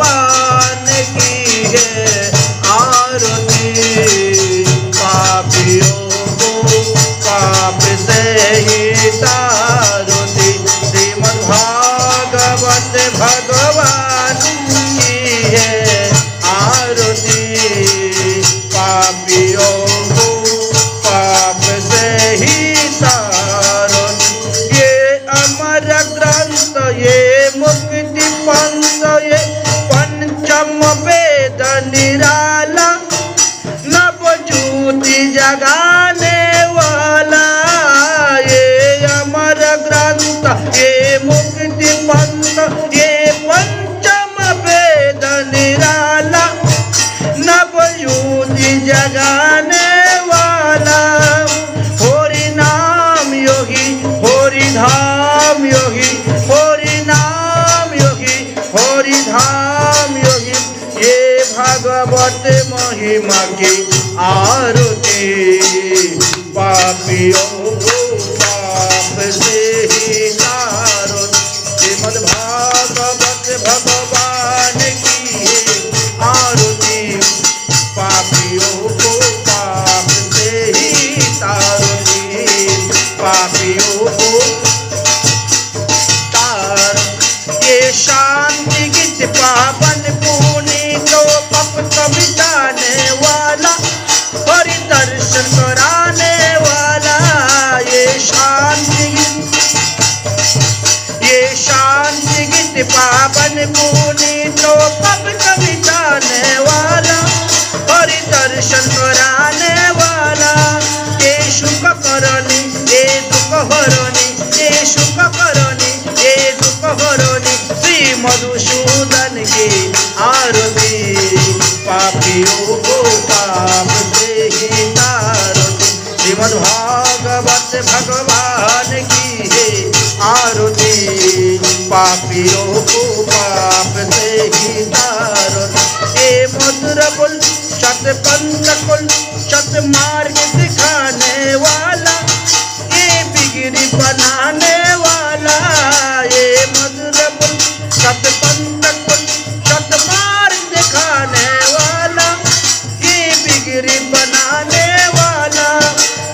भगवान की है आरती। पापियों को पाप से ही तारती। श्रीमद् भागवत भगवान की है आरती। पापियों को पाप से ही तारती। ये अमर ग्रंथ, ये मुक्ति पंथ, ये पंचम वेद निराला, नव ज्योति जगाने वाला। ये अमर ग्रंथ, ये मुक्ति पंथ, ये पंचम वेद निराला, नव ज्योति जगाने वाला। होरी नाम योगी, होरी धाम योगी, होरी नाम योगी, होरी धाम योगी। ये भागवत महिमा की आरती। पापियों को पाप से ही तारती। श्रीमद् भागवत भगवान की है आरती। पापियों को पाप से ही तारती। पापियों को तार। ये शांति गीत पावन पुनीत पाप मिटाने वाला, हरि दर्शन कराने वाला। ये शांति गीत पावन पुनीत पाप मिटाने वाला, हरि दर्शन कराने वाला। ये सुख करनी, ये दुख हरनी, ये सुख करनी, ये दुख हरनी। श्री मधुसूदन की आरती। पापियों को पाप से ही तारती। श्रीमद् भागवत भगवान की है आरती। पापियों को पाप से ही तारती। ये मधुर बोल शत पंथ कुल, शत मार्ग दिखाने वाला, ये बिगड़ी बनाने वाला। ये मधुर बोल शत पंथ कुल, शत मार्ग दिखाने वाला, ये बिगड़ी बनाने वाला।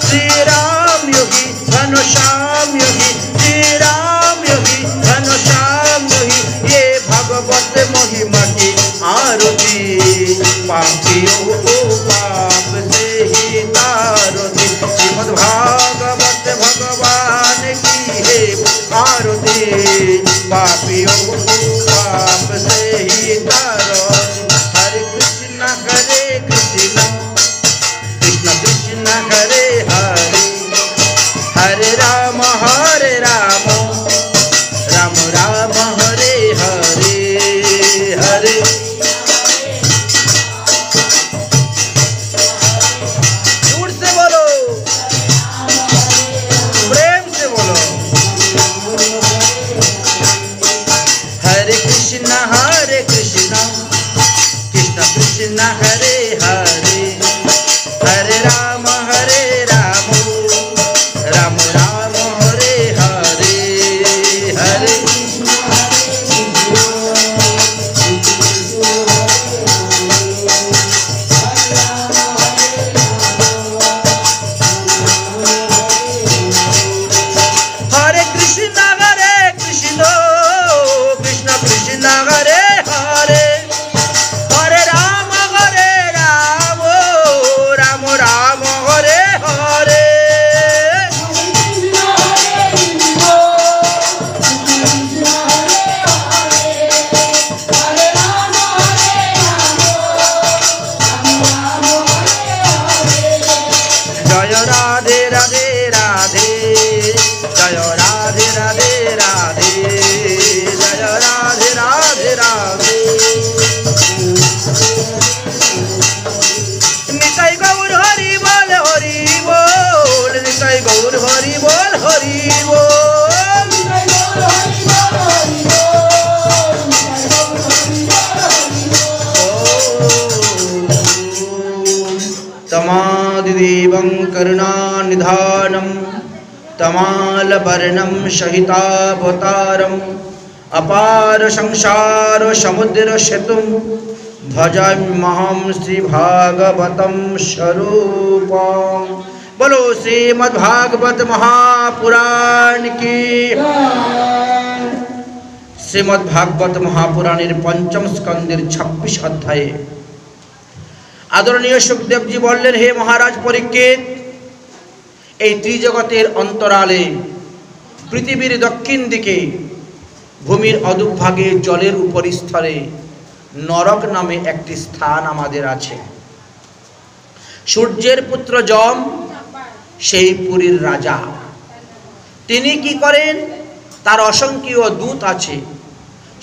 श्री राम योगी घनश्याम योगी, श्री राम योगी घनश्याम योगी। ये भगवत महिमा की आरती। पापियों को पाप से ही तारती। श्रीमद् भागवत भगवान की है आरती। पापियों को पाप से ही तारती। हरे कृष्ण कृष्ण कृष्ण हरे हरे, हरे राम राम राम हरे हरे। हरे जोर से बोलो, प्रेम से बोलो। हरे कृष्ण कृष्ण कृष्ण हरे हरे, हरे राम राम राम हरे हरे। हरे तमादिदेवं करुणानिधानं तमालवर्णं सहितावतारम् अपार संसार समुद्र सेतुं भजाम्यहं श्री भागवतं स्वरूपं। बोलो श्रीमद्भागवत महापुराण की। श्रीमद्भागवत महापुराणेर पंचम स्कंदेर 26 अध्याये आदरणीय सुखदेव जी बोलें, हे महाराज परीक्षित, এই ত্রিজগতের অন্তরালে পৃথিবীর দক্ষিণ দিকে ভূমির অধোভাগে জলের উপরিস্তরে নরক নামে একটি স্থান আমাদের আছে। সূর্যের পুত্র যম সেই পুরীর রাজা। তিনি কি করেন, তার অসংখ্য দূত আছে,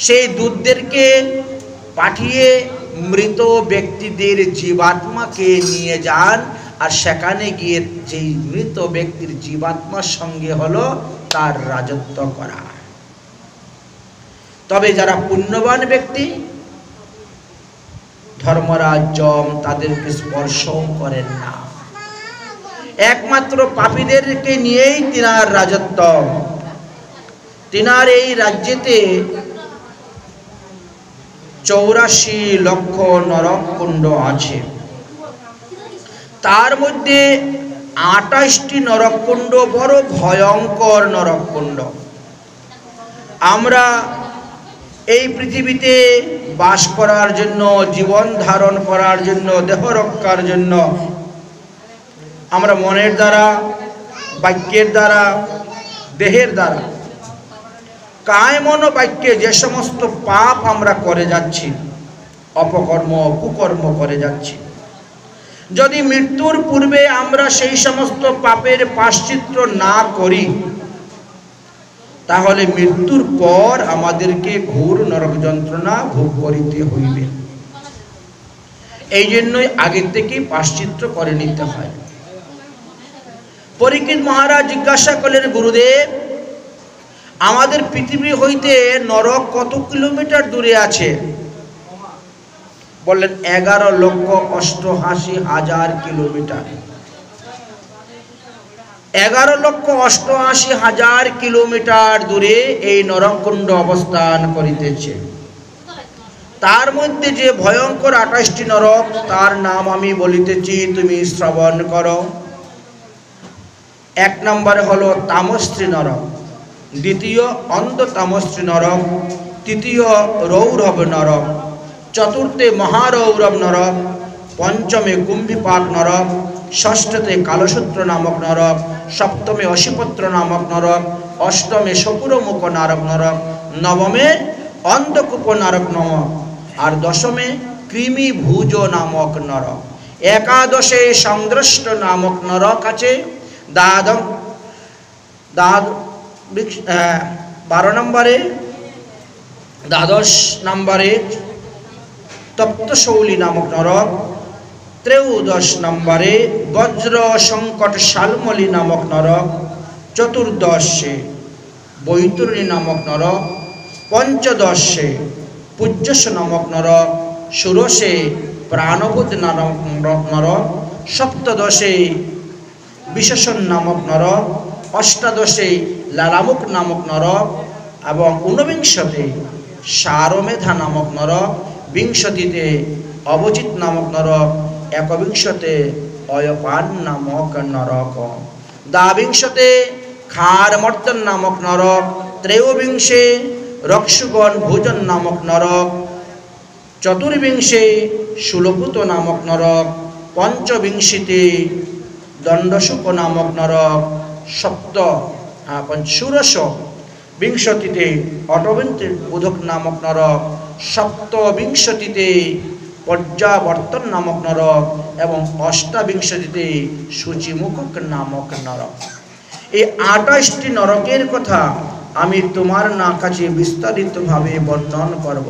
সেই দূতদেরকে পাঠিয়ে মৃত ব্যক্তিদের জীবাত্মাকে নিয়ে যান, আর সেখানে গিয়ে যেই মৃত ব্যক্তির জীবাত্মার সঙ্গে হলো তার রাজত্ব করা। তবে যারা পুণ্যবান ব্যক্তি, ধর্মরাজ যম তাদেরকে স্পর্শ করেন না, একমাত্র পাপীদেরকে নিয়েই তিনার রাজত্ব। তিনার এই রাজ্যেতে 84 লক্ষ নরককুণ্ড আছে। তার মধ্যে 28টি নরককুণ্ড বড় ভয়ঙ্কর নরককুণ্ড। আমরা এই পৃথিবীতে বাস করার জন্য, জীবন ধারণ করার জন্য, দেহ রক্ষার জন্য আমরা মনের দ্বারা, বাক্যের দ্বারা, দেহের দ্বারা, কায় মন বাক্যে যে সমস্ত পাপ আমরা করে যাচ্ছি, অপকর্ম কুকর্ম করে যাচ্ছি, যদি মৃত্যুর পূর্বে আমরা সেই সমস্ত পাপের প্রায়শ্চিত্ত না করি, তাহলে মৃত্যুর পর আমাদেরকে ঘোর নরক যন্ত্রণা ভোগ করিতে হইবে। এই জন্যই আগে থেকে প্রায়শ্চিত্ত করে নিতে হয়। পরীক্ষিত মহারাজ জিজ্ঞাসা করলেন, গুরুদেব, আমাদের পৃথিবী হইতে নরক কত কিলোমিটার দূরে আছে? বললেন 11,88,000 কিলোমিটার। 11,88,000 কিলোমিটার দূরে এই নরককুণ্ড অবস্থান করিতেছে। তার মধ্যে যে ভয়ঙ্কর 28টি নরক, তার নাম আমি বলিতেছি, তুমি শ্রবণ করো। 1 নম্বরে হলো তামস্ত্রী নরক, দ্বিতীয় অন্ধ তামস্ত্রী নরক, তৃতীয় রৌরব নরক, চতুর্থে মহারৌরব নরক, পঞ্চমে কুম্ভীপাক নরক, ষষ্ঠতে কালসূত্র নামক নরক, সপ্তমে অশিপত্র নামক নরক, অষ্টমে শকুরমুখ নারক নরক, নবমে অন্ধকূপ নারক নরক, আর দশমে কৃমি ভুজ নামক নরক, একাদশে সংদ্রষ্ট নামক নরক আছে, 12 নম্বরে, দ্বাদশ নম্বরে তপ্তশৌলী নামক নরক, 13 নম্বরে বজ্র সংকট শালমলী নামক নরক, 14 বৈতরণী নামক নরক, 15 পূজ্যস নামক নরক, 16 প্রাণবোধ নামক নরক, 17 বিশেষণ নামক নরক, 18 লালামুখ নামক নরক, এবং 19 সারমেধা নামক নরক, 20তে অবচিত নামক নরক, 21তে অয়পান নামক নরক, 22তে খারমর্দন নামক নরক, 23 রক্ষগণ ভোজন নামক নরক, 24 শূলপুত নামক নরক, 25তে দণ্ডশুক নামক নরক, 20তে অটবিন্তে উদক নামক নরক, 27তে পর্যাবর্তন নামক নরক, এবং 28তে সূচিমুখক নামক নরক। এই 28টি নরকের কথা আমি তোমার না কাছে বিস্তারিতভাবে বর্ণন করব।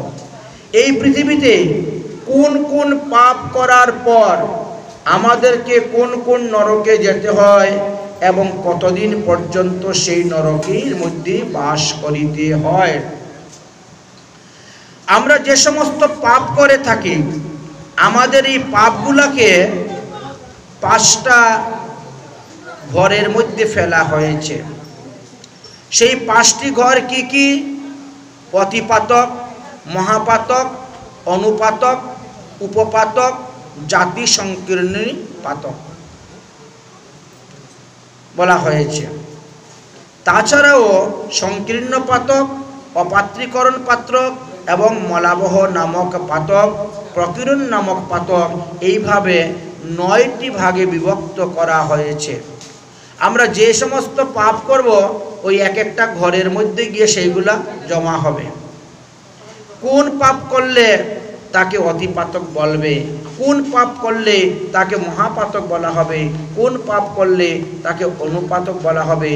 এই পৃথিবীতে কোন কোন পাপ করার পর আমাদেরকে কোন কোন নরকে যেতে হয় এবং কতদিন পর্যন্ত সেই নরকের মধ্যে বাস করিতে হয়। আমরা যে সমস্ত পাপ করে থাকি, আমাদের এই পাপগুলোকে 5টা ঘরের মধ্যে ফেলা হয়েছে। সেই 5টি ঘর কি কি? অতিপাতক, মহাপাতক, অনুপাতক, উপপাতক, জাতি সংকীর্ণী পাতক বলা হয়েছে। তাছাড়াও সংকীর্ণ পাতক, অপাত্রীকরণ পাত্রক এবং মলাবহ নামক পাতক, প্রকীর্ণ নামক পাতক, এইভাবে 9টি ভাগে বিভক্ত করা হয়েছে। আমরা যে সমস্ত পাপ করব ওই এক একটা ঘরের মধ্যে গিয়ে সেইগুলা জমা হবে। কোন পাপ করলে তাকে অতিপাতক বলবে, কোন পাপ করলে তাকে মহাপাতক বলা হবে, কোন পাপ করলে তাকে অনুপাতক বলা হবে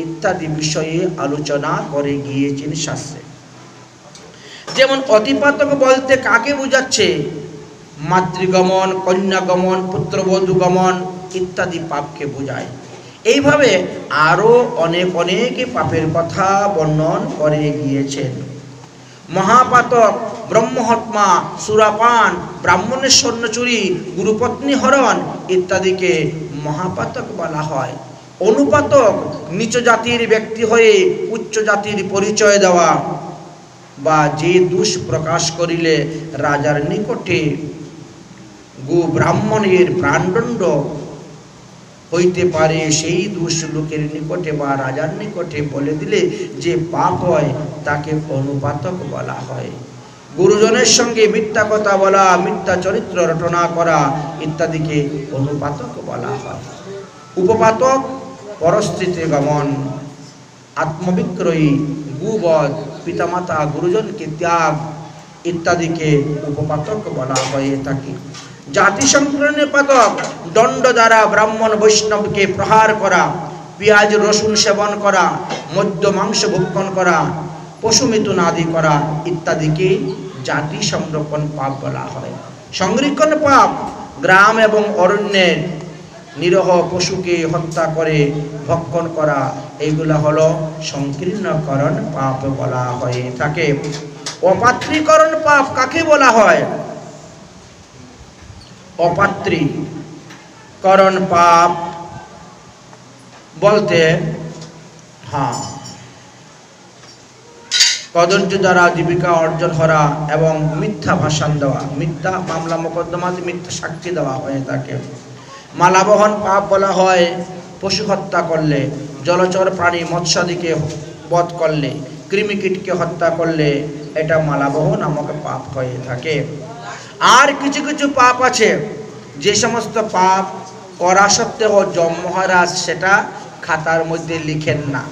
ইত্যাদি বিষয়ে আলোচনা করে গিয়েছেন শাস্ত্রে। যেমন অতিপাতক বলতে কাকে বোঝাচ্ছে? মাতৃগমন, কন্যাগমন, পুত্রবধূ গমন ইত্যাদি পাপকে বোঝায়। এইভাবে আরও অনেক পাপের কথা বর্ণন করে গিয়েছেন। মহাপাতক ব্রহ্মহত্যা, সুরাপান, ব্রাহ্মণের স্বর্ণচুরি, গুরুপত্নী হরণ ইত্যাদিকে মহাপাতক বলা হয়। অনুপাতক নিচ জাতির ব্যক্তি হয়ে উচ্চ জাতির পরিচয় দেওয়া বা যে দোষ প্রকাশ করিলে রাজার নিকটে গো ব্রাহ্মণের প্রাণদণ্ড হইতে পারে, সেই দোষ লোকের নিকটে বা রাজার নিকটে বলে দিলে যে পাপ হয় তাকে অনুপাতক বলা হয়। গুরুজনের সঙ্গে মিথ্যা কথা বলা, মিথ্যা চরিত্র রটনা করা ইত্যাদিকে অনুপাতক বলা হয়। উপপাতক পরস্ত্রীতে গমন, আত্মবিক্রয়ী, গুবধ, পিতামাতা গুরুজনকে ত্যাগ ইত্যাদিকে উপপাতক বলা হয়ে থাকে। জাতি সংকীর্ণ পাতক দণ্ড দ্বারা ব্রাহ্মণ বৈষ্ণবকে প্রহার করা, পেঁয়াজ রসুন সেবন করা, মদ্য মাংস ভক্ষণ করা, পশুমিথুন আদি করা ইত্যাদিকে জাতি সংরক্ষণ পাপ বলা হয়। সংরক্ষণ পাপ গ্রাম এবং অরণ্যের নিরহ পশুকে হত্যা করে ভক্ষণ করা, এইগুলা হলো সংকীর্ণকরণ পাপ বলা হয়ে থাকে। অপাত্রীকরণ পাপ কাকে বলা হয়? অপাত্রীকরণ পাপ বলতে কদর্য দ্বারা জীবিকা অর্জন করা এবং মিথ্যা ভাষণ দেওয়া, মিথ্যা মামলা মোকদ্দমাতে মিথ্যা সাক্ষী দেওয়া হয়ে থাকে। মালাবহন পাপ বলা হয় পশু হত্যা করলে, জলচর প্রাণী মৎস্যাদিকে বধ করলে, কৃমিকীটকে হত্যা করলে এটা মালাবহ নামক পাপ হয়ে থাকে। আর কিছু কিছু পাপ আছে যে সমস্ত পাপ করা সত্ত্বেও যম মহারাজ সেটা খাতার মধ্যে লিখেন না।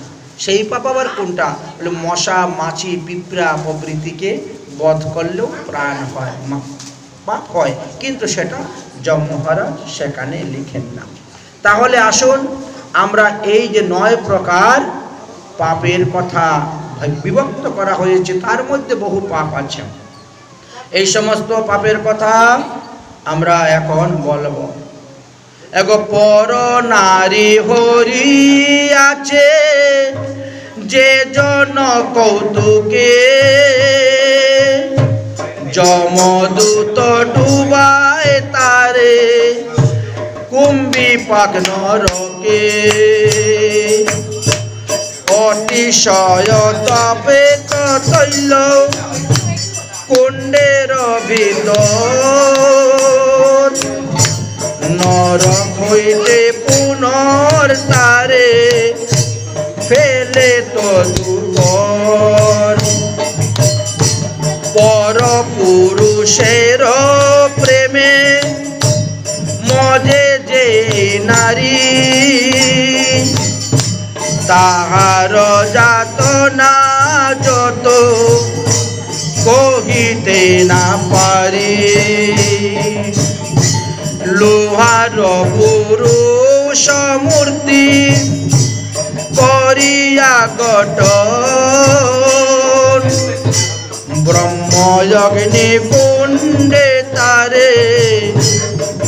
সেই পাপ আবার কোনটা? মশা, মাছি, পিঁপড়া প্রভৃতিকে বধ করলেও প্রাণ হয়, পাপ হয়, কিন্তু সেটা যম মহারাজ সেখানে লিখেন না। তাহলে আসুন আমরা এই যে 9 প্রকার পাপের কথা বিভক্ত করা হয়েছে তার মধ্যে বহু পাপ আছে। এই সমস্ত পাপের কথা আমরা এখন বলবো। এগো পর নারী হরি আছে যে জন কৌতুকে, যমদূত ডুবায় তারে কুম্ভী পাক নরকে, অতিশয় তপে তৈল কুণ্ডের ভিতর, নরক হইতে পুনর তারে ফেলে তো দূর। পর পুরুষের প্রেমে মজে যে নারী, তাহার যাতনা যত কহিতে না পারি। লোহার পুরুষ মূর্তি করিয়া গঠন, ব্রহ্মযজ্ঞে কুণ্ডে তারে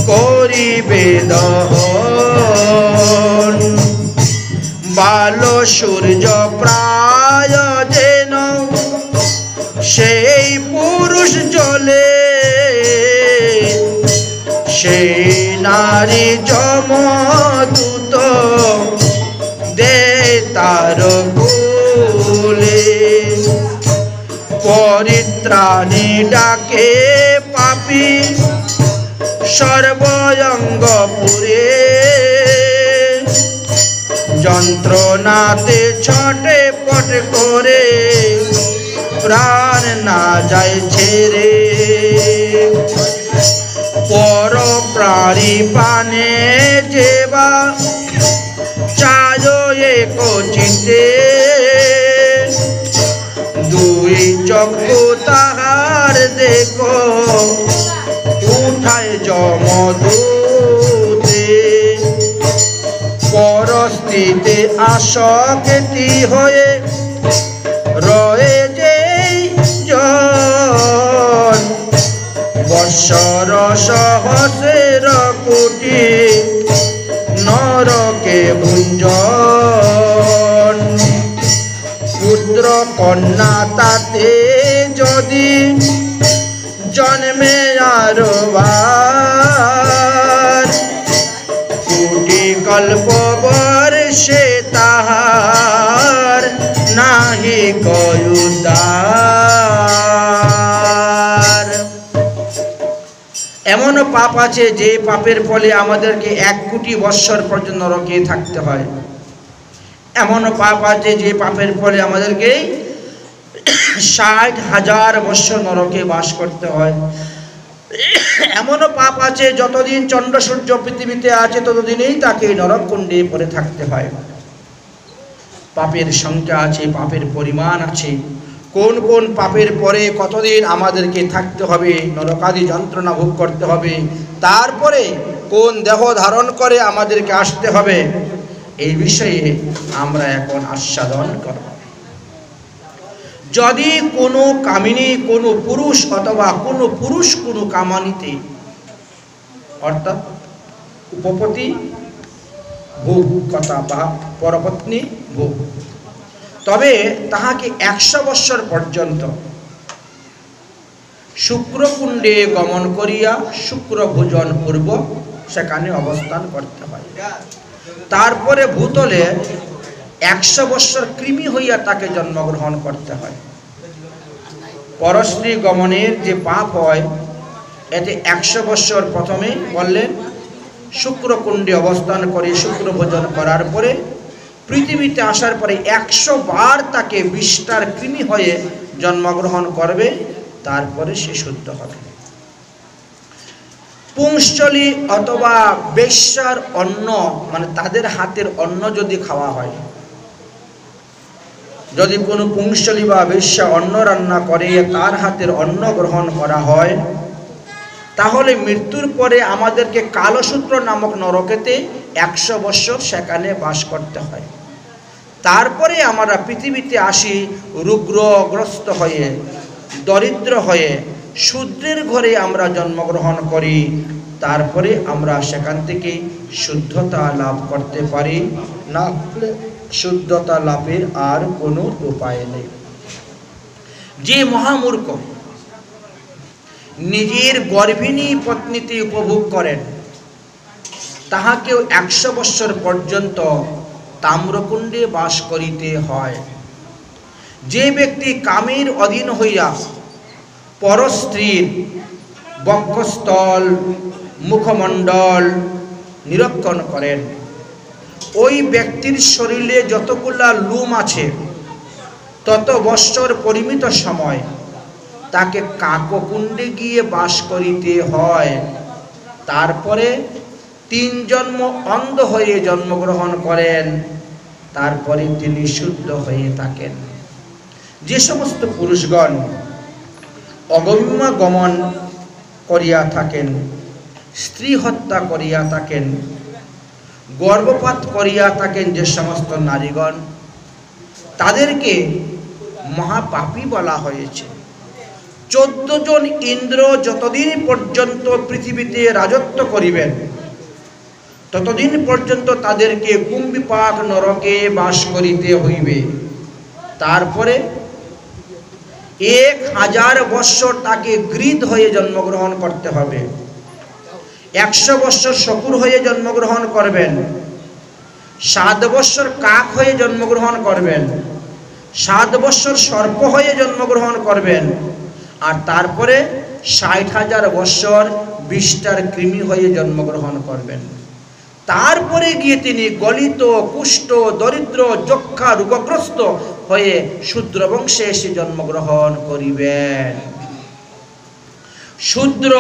করিবে দহন। বাল সূর্য প্রায় যেন সেই পুরুষ জলে, সেই নারী যমদূত দে তার কুলে। ত্রাণে ডাকে পাপী সর্বঙ্গ পুরে, যন্ত্রণাতে ছটে পট করে প্রাণ না যায় ছেড়ে। পর প্রাণী পানে যেবা চায় এক চিতে, দুই চক্ষু তাহার দেখো উঠায় যমদূতে। পরস্থিতে আসক্তি হয়ে রয়ে যে জন, বৎসর সহস্র কোটি নরকে ভুঞ্জন। পুত্র কন্যা তাতে যদি জন্মে আরো বার, কোটি কল্প বর্ষে তাহার নাহি কয়ুদ্ধার। এমন পাপ আছে যে পাপের ফলে আমাদেরকে 1 কোটি বৎসর পর্যন্ত নরকে থাকতে হয়। এমন পাপ আছে যে পাপের ফলে আমাদেরকে 60,000 বৎসর নরকে বাস করতে হয়। এমনও পাপ আছে যতদিন চন্দ্র সূর্য পৃথিবীতে আছে ততদিনই তাকে নরক কুণ্ডে পড়ে থাকতে হয়। পাপের সংখ্যা আছে, পাপের পরিমাণ আছে। কোন কোন পাপের পরে কতদিন আমাদেরকে থাকতে হবে, নরকাদি যন্ত্রণা ভোগ করতে হবে, তারপরে কোন দেহ ধারণ করে আমাদেরকে আসতে হবে, এই বিষয়ে আমরা এখন আস্বাদন করব। যদি কোনো কামিনী, কোনো পুরুষ অথবা কোনো পুরুষ কোনো কামানিতে অর্থাৎ উপপতি ভোগ কথা বা পরপত্নী ভোগ, তবে তাহাকে 100 বৎসর পর্যন্ত শুক্রকুণ্ডে গমন করিয়া শুক্র ভোজন পূর্বক সেখানে অবস্থান করতে হয়। তারপরে ভূতলে 100 বৎসর কৃমি হইয়া তাকে জন্মগ্রহণ করতে হয়। পরশ্রী গমনের যে পাপ হয় এতে 100 বৎসর প্রথমে বললেন শুক্রকুণ্ডে অবস্থান করে শুক্র ভোজন করার পরে পৃথিবীতে আসার পরে 100 বার তাকে বিষ্ঠার কৃমি হয়ে জন্মগ্রহণ করবে, তারপরে সে শুদ্ধ হবে। পুংস্থলী অথবা বেশ্যার অন্ন, মানে তাদের হাতের অন্ন যদি খাওয়া হয়, যদি কোনো পুংস্থলী বা বেশ্যা অন্ন রান্না করে তার হাতের অন্ন গ্রহণ করা হয়, তাহলে মৃত্যুর পরে আমাদেরকে কালসূত্র নামক নরকেতে 100 বৎসর সেখানে বাস করতে হয়। তারপরে আমরা পৃথিবীতে আসি রোগগ্রস্ত হয়ে, দরিদ্র হয়ে, শূদ্রের ঘরে আমরা জন্মগ্রহণ করি। তারপরে আমরা সেখান থেকে শুদ্ধতা লাভ করতে পারি না, শুদ্ধতা লাভের আর কোনো উপায় নেই। যে মহামূর্খ নিজের গর্ভিণী পত্নীতে উপভোগ করেন তাহাকেও 100 বৎসর পর্যন্ত তাম্রকুণ্ডে বাস করিতে হয়। যে ব্যক্তি কামের অধীন হইয়া পরস্ত্রীর বক্ষস্থল, মুখমণ্ডল নিরীক্ষণ করেন, ওই ব্যক্তির শরীরে যতগুলা লোম আছে তত বৎসর পরিমিত সময় তাকে কাককুণ্ডে গিয়ে বাস করিতে হয়। তারপরে 3 জন্ম অন্ধ হয়ে জন্মগ্রহণ করেন, তারপরে তিনি শুদ্ধ হয়ে থাকেন। যে সমস্ত পুরুষগণ অগম্য গমন করিয়া থাকেন, স্ত্রী হত্যা করিয়া থাকেন, গর্ভপাত করিয়া থাকেন, যে সমস্ত নারীগণ, তাদেরকে মহাপাপী বলা হয়েছে। 14 জন ইন্দ্র যতদিন পর্যন্ত পৃথিবীতে রাজত্ব করিবেন ততদিন পর্যন্ত তাদেরকে কুম্ভিপাক নরকে বাস করিতে হইবে। তারপরে 1000 বৎসর তাকে গৃহীত হয়ে জন্মগ্রহণ করতে হবে, 100 বৎসর শকুর হয়ে জন্মগ্রহণ করবেন, 7 বৎসর কাক হয়ে জন্মগ্রহণ করবেন, 7 বৎসর সর্প হয়ে জন্মগ্রহণ করবেন, আর তারপরে ৬০,০০০ বৎসর বিষ্ঠার কৃমি হয়ে জন্মগ্রহণ করবেন। তারপরে গিয়ে তিনি গলিত, কুষ্ঠ, দরিদ্র, যক্ষা রোগগ্রস্ত হয়ে শূদ্র বংশে এসে জন্মগ্রহণ করিবেন। শূদ্র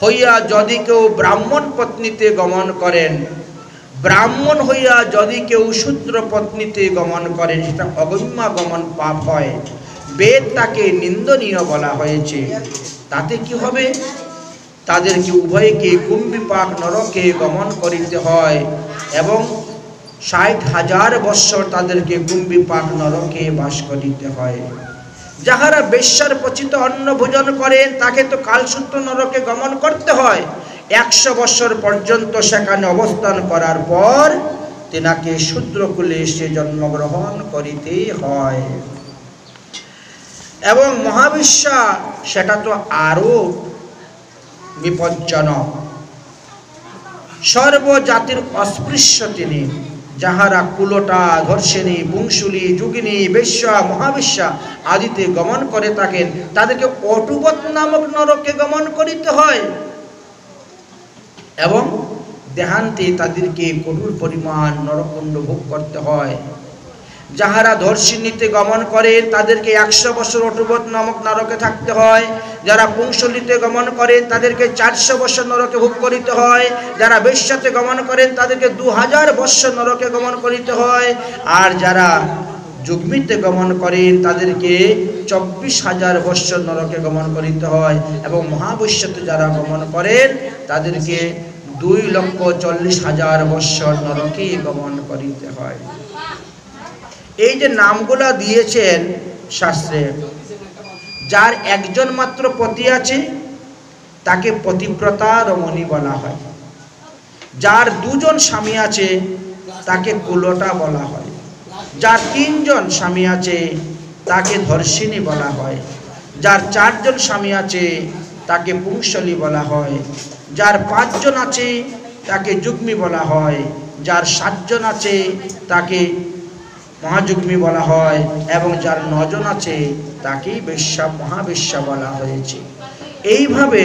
হইয়া যদি কেউ ব্রাহ্মণ পত্নীতে গমন করেন, ব্রাহ্মণ হইয়া যদি কেউ শূদ্র পত্নীতে গমন করেন, সেটা অগম্য গমন পাপ হয়। বেদ তাকে নিন্দনীয় বলা হয়েছে। তাতে কি হবে? তাদেরকে উভয়কে কুম্ভিপাক নরকে গমন করিতে হয় এবং ৬০,০০০ বৎসর তাদেরকে কুম্ভিপাক নরকে বাস করিতে হয়। যাহারা বেশ্যার পচিত অন্ন ভোজন করেন তাকে তো কালসূত্র নরকে গমন করতে হয়। ১০০ বৎসর পর্যন্ত সেখানে অবস্থান করার পর তেনাকে শূদ্রকুলে এসে জন্মগ্রহণ করিতে হয়। এবং মহাবিশ্বা সেটা তো আরো বিপজ্জনক। সর্বজাতির অস্পৃশ্য তিনি। যাহারা কুলটা, ধর্ষিণী, পুংসুলি, যোগিনী, বেশ্যা, মহাবিশ্যা আদিতে গমন করে থাকেন তাদেরকে অটুবত নামক নরকে গমন করিতে হয় এবং দেহান্তে তাদেরকে কঠোর পরিমাণ নরকুণ্ড ভোগ করতে হয়। যাহারা ধর্ষিণীতে গমন করে তাদেরকে ১০০ বছর অটুবত নামক নরকে থাকতে হয়। যারা পুংসলিতে গমন করেন তাদেরকে ৪০০ বছর নরকে ভোগ করিতে হয়। যারা বেশ্যাতে গমন করেন তাদেরকে ২০০০ বছর নরকে গমন করিতে হয়। আর যারা যুগ্মিতে গমন করেন তাদেরকে ২৪,০০০ বছর নরকে গমন করিতে হয় এবং মহাবিশ্বতে যারা গমন করেন তাদেরকে ২,৪০,০০০ বছর নরকে গমন করিতে হয়। এই যে নামগুলা দিয়েছেন শাস্ত্রে, যার একজন মাত্র পতি আছে তাকে পতিব্রতা রমণী বলা হয়। যার দুজন স্বামী আছে তাকে কুলটা বলা হয়। যার ৩ জন স্বামী আছে তাকে ধর্ষিণী বলা হয়। যার ৪ জন স্বামী আছে তাকে পুংসলী বলা হয়। যার ৫ জন আছে তাকে যুগ্মী বলা হয়। যার ৭ জন আছে তাকে মহাযুগ্মী বলা হয় এবং যার ৯ জন আছে তাকেই বেশ্যা, মহাবেশ্যা বলা হয়েছে। এইভাবে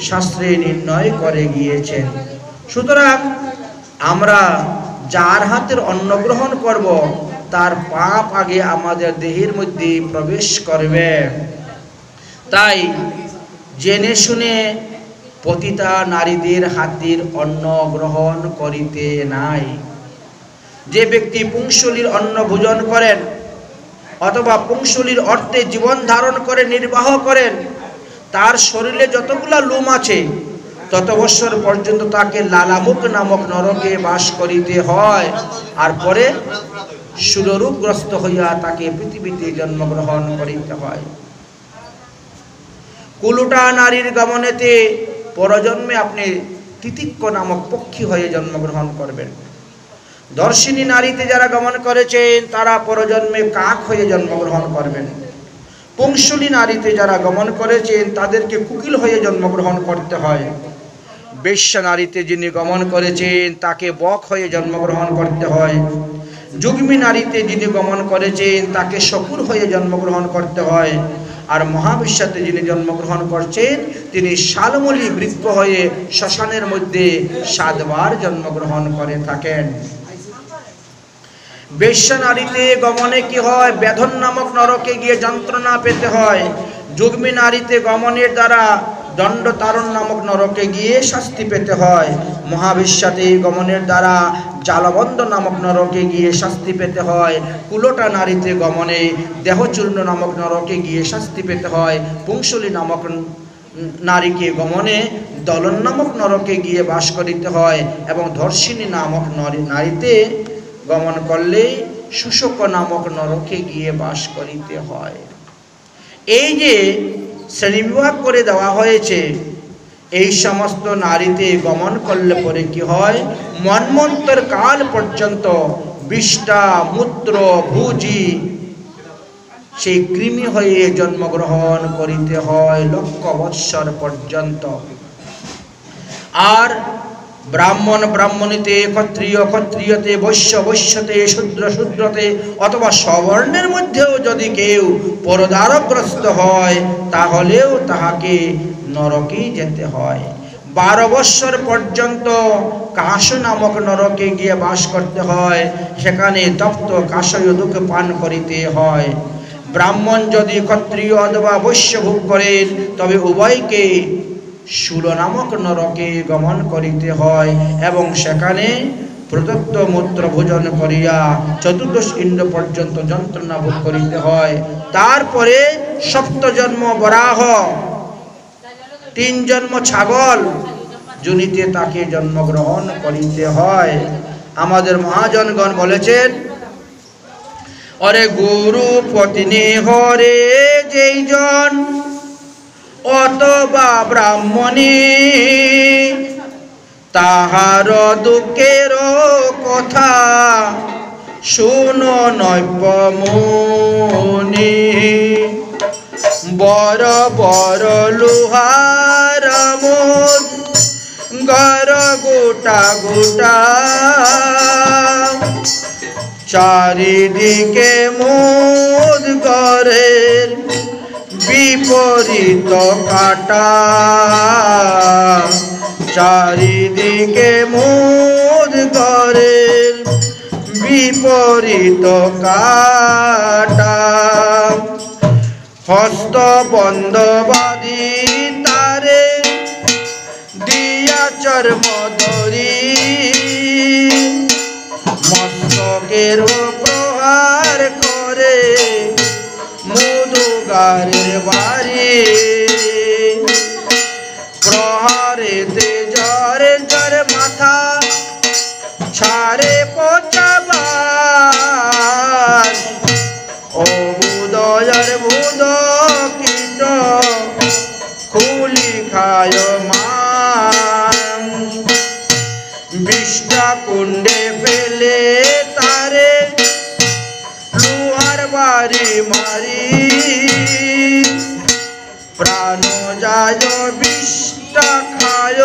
শাস্ত্রে নির্ণয় করে গিয়েছেন। সুতরাং আমরা যার হাতের অন্ন গ্রহণ করব তার পাপ আগে আমাদের দেহের মধ্যে প্রবেশ করবে। তাই জেনে শুনে পতিতা নারীদের হাতের অন্ন গ্রহণ করিতে নাই। যে ব্যক্তি পুংসলির অন্ন ভোজন করেন অথবা পুংসলির অর্থে জীবন ধারণ করে নির্বাহ করেন, তার শরীরে যতগুলা লোম আছে তত বৎসর পর্যন্ত তাকে লালামুখ নামক নরকে বাস করিতে হয়। আর পরে সুররূপগ্রস্ত হইয়া তাকে পৃথিবীতে জন্মগ্রহণ করিতে হয়। কুলুটা নারীর গমনেতে পরজন্মে আপনি তিতিক্ষ নামক পক্ষী হয়ে জন্মগ্রহণ করবেন। ধর্ষিণী নারীতে যারা গমন করেছেন তারা পরজন্মে কাক হয়ে জন্মগ্রহণ করবেন। পুংসলী নারীতে যারা গমন করেছেন তাদেরকে কুকিল হয়ে জন্মগ্রহণ করতে হয়। বেশ্যা নারীতে যিনি গমন করেছেন তাকে বক হয়ে জন্মগ্রহণ করতে হয়। যুগ্মী নারীতে যিনি গমন করেছেন তাকে শকুর হয়ে জন্মগ্রহণ করতে হয়। আর মহাবিশ্বাতে যিনি জন্মগ্রহণ করছেন তিনি শালমলি বৃক্ষ হয়ে শ্মশানের মধ্যে ৭ বার জন্মগ্রহণ করে থাকেন। বেশ্যা নারীতে গমনে কি হয়? বেদন নামক নরকে গিয়ে যন্ত্রণা পেতে হয়। যুগ্মী নারীতে গমনের দ্বারা দণ্ডতারণ নামক নরকে গিয়ে শাস্তি পেতে হয়। মহাবিশ্বাতে গমনের দ্বারা জালবন্ধ নামক নরকে গিয়ে শাস্তি পেতে হয়। কুলোটা নারীতে গমনে দেহচূর্ণ নামক নরকে গিয়ে শাস্তি পেতে হয়। পুংসলী নামক নারীকে গমনে দলন নামক নরকে গিয়ে বাস করিতে হয় এবং ধর্ষিণী নামক নারীতে গমন করলে শুশক নামক নরকে গিয়ে বাস করিতে হয়। এই যে শ্রেণীবিভাগ করে দেওয়া হয়েছে, এই সমস্ত নারীতে গমন করলে পরে কি হয়? মন্বন্তর কাল পর্যন্ত বিষ্ঠা, মূত্র, ভুজি সেই কৃমি হয়ে জন্মগ্রহণ করিতে হয় ১,০০,০০০ বৎসর পর্যন্ত। আর ব্রাহ্মণ ব্রাহ্মণীতে, ক্ষত্রিয় ক্ষত্রিয়তে, বৈশ্য বৈশ্যতে, শূদ্র শূদ্রতে অথবা সবর্ণের মধ্যেও যদি কেউ পরদারগ্রস্ত হয় তাহলেও তাহাকে নরকে যেতে হয়। 12 বৎসর পর্যন্ত কাশ নামক নরকে গিয়ে বাস করতে হয়, সেখানে তপ্ত কাশয় দুঃখ পান করিতে হয়। ব্রাহ্মণ যদি ক্ষত্রিয় অথবা বৈশ্য ভোগ করেন তবে উভয়কে শূল নামক নরকে গমন করিতে হয় এবং সেখানে প্রদত্ত মূত্র ভোজন করিয়া 14 ইন্দ্র পর্যন্ত যন্ত্রণা ভোগ করিতে হয়। তারপরে 7 জন্ম বরাহ, 3 জন্ম ছাগল জনিতে তাকে জন্মগ্রহণ করিতে হয়। আমাদের মহাজনগণ বলেছেন, অরে গুরু পত্নী হরে যেই জন অথবা ব্রাহ্মণী, তাহার দুঃখের কথা শুনো নৈপমুনি। বড় বড় লোহার মুদ গর গোটা গোটা, চারিদিকে মুদ গরের বিপরীত কাটা, চারিদিকে মুদ গরের বিপরীত কাটা। হস্ত বন্ধ বাঁধি তারে দিয়া চর্ম ধরি, মস্তকের প্রহার করে মুদুগারের বাড়ি। প্রহারেতে জ্বর জ্বর মাথা ছাড়ে পচাবার, অবুদয়ের বুদ কীট খুলি খায় মান। বিষ্ঠা কুণ্ডে ফেলে তারে লোহার বাড়ি মারি, প্রাণ যায় বিষ্ঠা খায়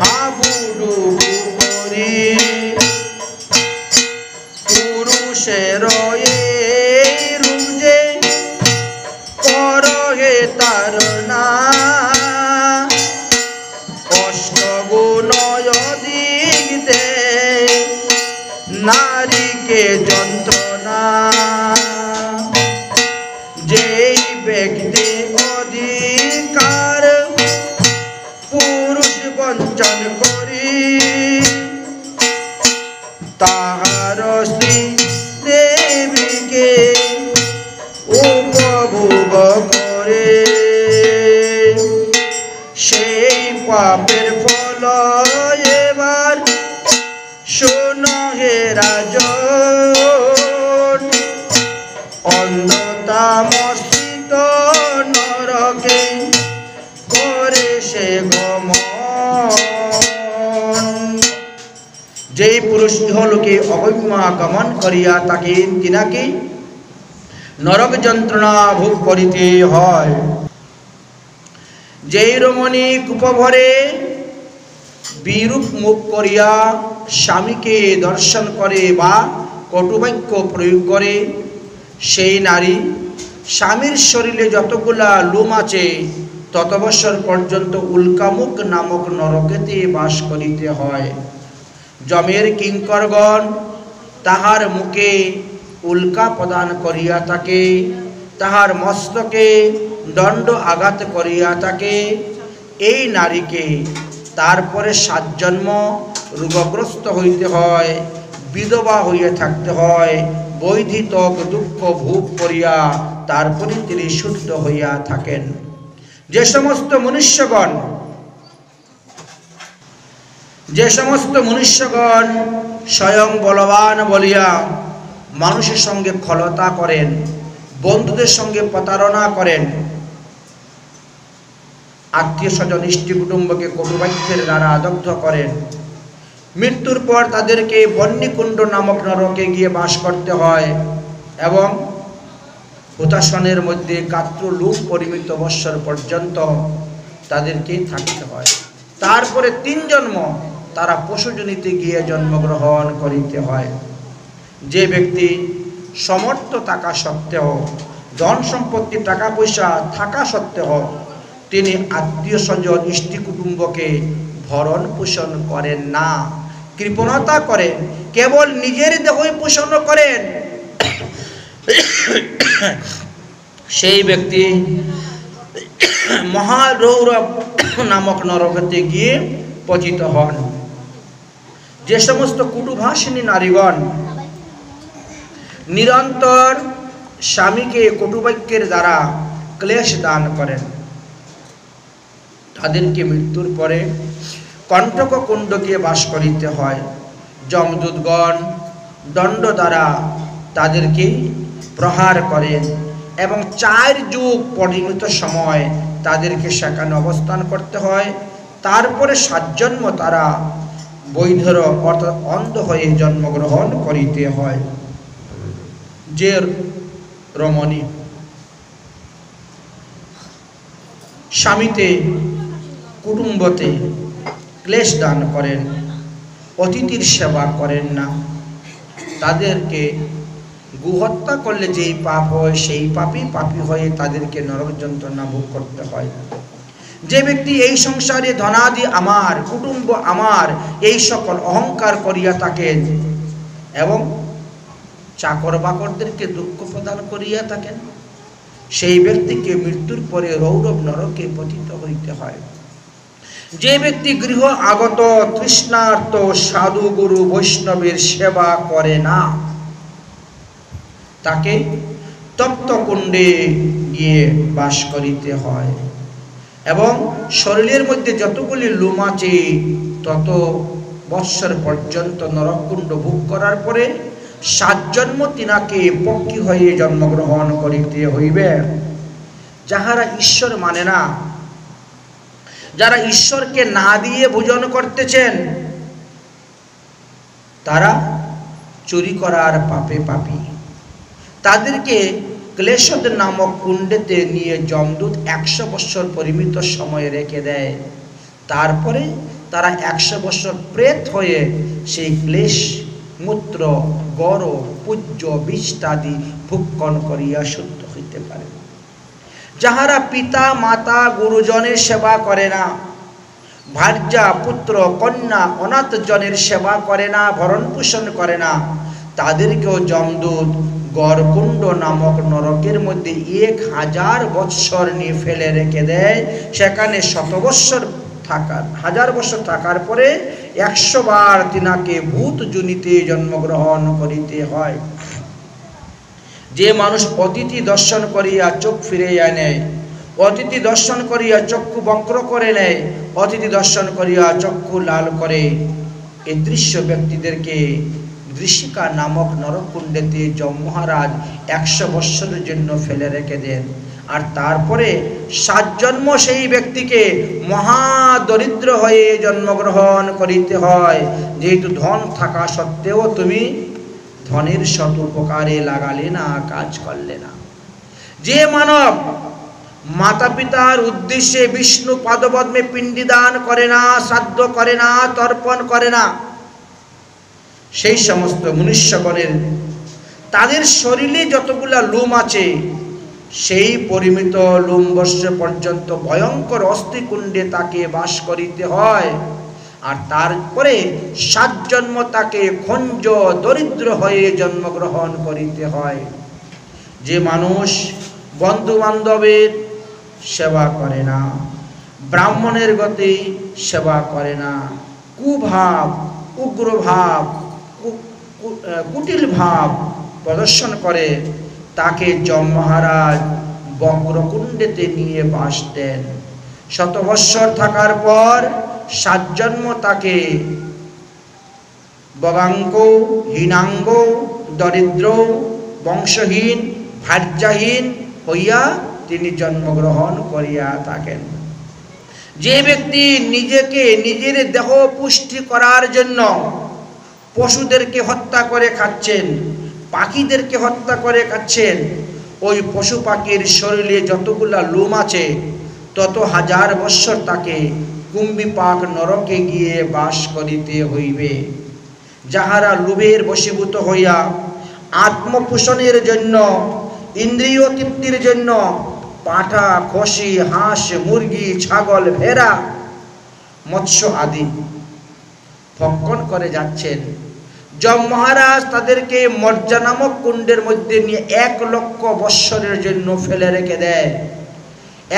হাবুডুবু করি। পুরুষের এই রূপ যে করহে তার না, অষ্টগুণ অধিক দে নারীকে যন্ত্রণা। যেই ব্যক্তি অধিকার পুরুষ বঞ্চন করি, তাহার স্ত্রী দেবীকে উপভোগ করে, সেই পাপের ফল এবার শোনো হে রাজন। অন্ধতামসিত নরকে করে সে গমন। যেই পুরুষ ইহলোকে অবৈমা গমন করিয়া তাকে তিনাকে নরক যন্ত্রণা ভোগ করিতে হয়। যেই রমণী কূপভরে বিরূপ মুখ করিয়া স্বামীকে দর্শন করে বা কটুবাক্য প্রয়োগ করে, সেই নারী স্বামীর শরীরে যতগুলা লোম আছে তত বৎসর পর্যন্ত উল্কামুখ নামক নরকেতে বাস করিতে হয়। যমের কিঙ্করগণ তাহার মুখে উল্কা প্রদান করিয়া থাকে, তাহার মস্তকে দণ্ড আঘাত করিয়া থাকে। এই নারীকে তারপরে 7 জন্ম রোগগ্রস্ত হইতে হয়, বিধবা হইয়া থাকতে হয়, বৈধিতক দুঃখ ভোগ করিয়া তারপরে তিনি শুদ্ধ হইয়া থাকেন। যে সমস্ত মনুষ্যগণ স্বয়ং বলবান বলিয়া মানুষের সঙ্গে খলতা করেন, বন্ধুদের সঙ্গে প্রতারণা করেন, আত্মীয় স্বজন ইষ্টি কুটুম্বকে কটুবাক্যের দ্বারা দগ্ধ করেন, মৃত্যুর পর তাদেরকে বহ্নিকুণ্ড নামক নরকে গিয়ে বাস করতে হয় এবং হুতাসনের মধ্যে কাত্র লোক পরিমিত বৎসর পর্যন্ত তাদেরকে থাকতে হয়। তারপরে 3 জন্ম তারা পশুজনিতে গিয়ে জন্মগ্রহণ করিতে হয়। যে ব্যক্তি সমর্থ থাকা সত্ত্বেও, ধন সম্পত্তি টাকা পয়সা থাকা সত্ত্বেও তিনি আত্মীয় স্বজন ইষ্টি কুটুম্বকে ভরণ পোষণ করেন না, কৃপণতা করেন, কেবল নিজের দেহই পোষণ করেন, সেই ব্যক্তি মহারৌরব নামক নরকতে গিয়ে পতিত হন। যে সমস্ত কুটুভাষিনী নারীগণ নিরন্তর স্বামীকে কটুবাক্যের দ্বারা ক্লেশ দান করেন, তাদেরকে মৃত্যুর পরে কণ্টক কুণ্ডকে বাস করিতে হয়। যমদূতগণ দণ্ড দ্বারা তাদেরকে প্রহার করেন এবং 4 যুগ পরিমিত সময় তাদেরকে সেখানে অবস্থান করতে হয়। তারপরে 7 জন্ম তারা বৈধর অর্থাৎ অন্ধ হয়ে জন্মগ্রহণ করিতে হয়। যে রমণী স্বামীতে কুটুম্বতে ক্লেশ দান করেন, অতিথির সেবা করেন না, তাদেরকে গোহত্যা করলে যেই পাপ হয় সেই পাপী হয়ে তাদেরকে নরক যন্ত্রণা ভোগ করতে হয়। যে ব্যক্তি এই সংসারে ধনাদি আমার, কুটুম্ব আমার, এই সকল অহংকার করিয়া থাকেন এবং চাকর বাকরদেরকে দুঃখ প্রদান করিয়া থাকেন, সেই ব্যক্তিকে মৃত্যুর পরে রৌরব নরকে পতিত হইতে হয়। যে ব্যক্তি গৃহ আগত তৃষ্ণার্ত সাধু গুরু বৈষ্ণবের সেবা করে না, তাকে তপ্ত কুণ্ডে গিয়ে বাস করিতে হয় এবং শরীরের মধ্যে যতগুলি লোম আছে তত বৎসর পর্যন্ত নরককুণ্ড ভোগ করার পরে 7 জন্ম তিনাকে পক্ষী হয়ে জন্মগ্রহণ করিতে হইবে। যাহারা ঈশ্বর মানে না, যারা ঈশ্বরকে না দিয়ে ভোজন করতেছেন, তারা চুরি করার পাপে পাপী, তাদেরকে ক্লেশদ নামক কুণ্ডেতে নিয়ে যমদূত 100 বৎসর পরিমিত সময় রেখে দেয়। তারপরে তারা 100 বৎসর প্রেত হয়ে সেই ক্লেশ মূত্র গড় পূজ্য বিষ্টাদি ভক্ষণ করিয়া শুদ্ধ হইতে পারে। যাহারা পিতা মাতা গুরুজনের সেবা করে না, ভার্যা পুত্র কন্যা অনাথ জনের সেবা করে না, ভরণ পোষণ করে না, তাদেরকেও যমদূত গড়কুণ্ড নামক নরকের মধ্যে 1000 বৎসর নিয়ে ফেলে রেখে দেয়। সেখানে 100 বৎসর থাকার 1000 বৎসর থাকার পরে 100 বার তিনাকে ভূত জনিতে জন্মগ্রহণ করিতে হয়। যে মানুষ অতিথি দর্শন করিয়া চোখ ফিরাইয়া নেয়, অতিথি দর্শন করিয়া চক্ষু বক্র করে নেয়, অতিথি দর্শন করিয়া চক্ষু লাল করে, এই দৃশ্য ব্যক্তিদেরকে দৃশিকা নামক নরকুণ্ডেতে যম মহারাজ 100 বৎসরের জন্য ফেলে রেখে দেন। আর তারপরে 7 জন্ম সেই ব্যক্তিকে মহাদরিদ্র হয়ে জন্মগ্রহণ করিতে হয়। যেহেতু ধন থাকা সত্ত্বেও তুমি ধনের সৎ উপকারে লাগালে না, কাজ করলে না। যে মানব মাতা পিতার উদ্দেশ্যে বিষ্ণু পাদপদ্মে পিণ্ডিদান করে না, শ্রাদ্ধ করে না, তর্পণ করে না, সেই সমস্ত মনুষ্যগণের তাদের শরীরে যতগুলা লোম আছে সেই পরিমিত লোম বর্ষ পর্যন্ত ভয়ঙ্কর অস্থিকুণ্ডে তাকে বাস করিতে হয়। আর তারপরে 7 জন্ম তাকে খঞ্জ দরিদ্র হয়ে জন্মগ্রহণ করিতে হয়। যে মানুষ বন্ধু বান্ধবের সেবা করে না, ব্রাহ্মণের গতি সেবা করে না, কুভাব, উগ্রভাব, কুটিল ভাব প্রদর্শন করে, তাকে যম মহারাজ বক্রকুণ্ডেতে নিয়ে বাস দেন। 100 বৎসর থাকার পর 7 জন্ম তাকে বগাঙ্গ, হীনাঙ্গ, দরিদ্র, বংশহীন, ভার্যাহীন হইয়া তিনি জন্মগ্রহণ করিয়া থাকেন। যে ব্যক্তি নিজেকে নিজের দেহ পুষ্টি করার জন্য পশুদেরকে হত্যা করে খাচ্ছেন, পাখিদেরকে হত্যা করে খাচ্ছেন, ওই পশু পাখির শরীরে যতগুলা লোম আছে তত 1000 বৎসর তাকে কুম্ভিপাক নরকে গিয়ে বাস করিতে হইবে। যাহারা লোভের বশীভূত হইয়া আত্মপোষণের জন্য, ইন্দ্রিয় তৃপ্তির জন্য পাঁঠা, খসি, হাঁস, মুরগি, ছাগল, ভেড়া, মৎস্য আদি ভক্ষণ করে যাচ্ছেন, যম মহারাজ তাদেরকে মর্যা নামক কুণ্ডের মধ্যে নিয়ে 1 লক্ষ বৎসরের জন্য ফেলে রেখে দেয়।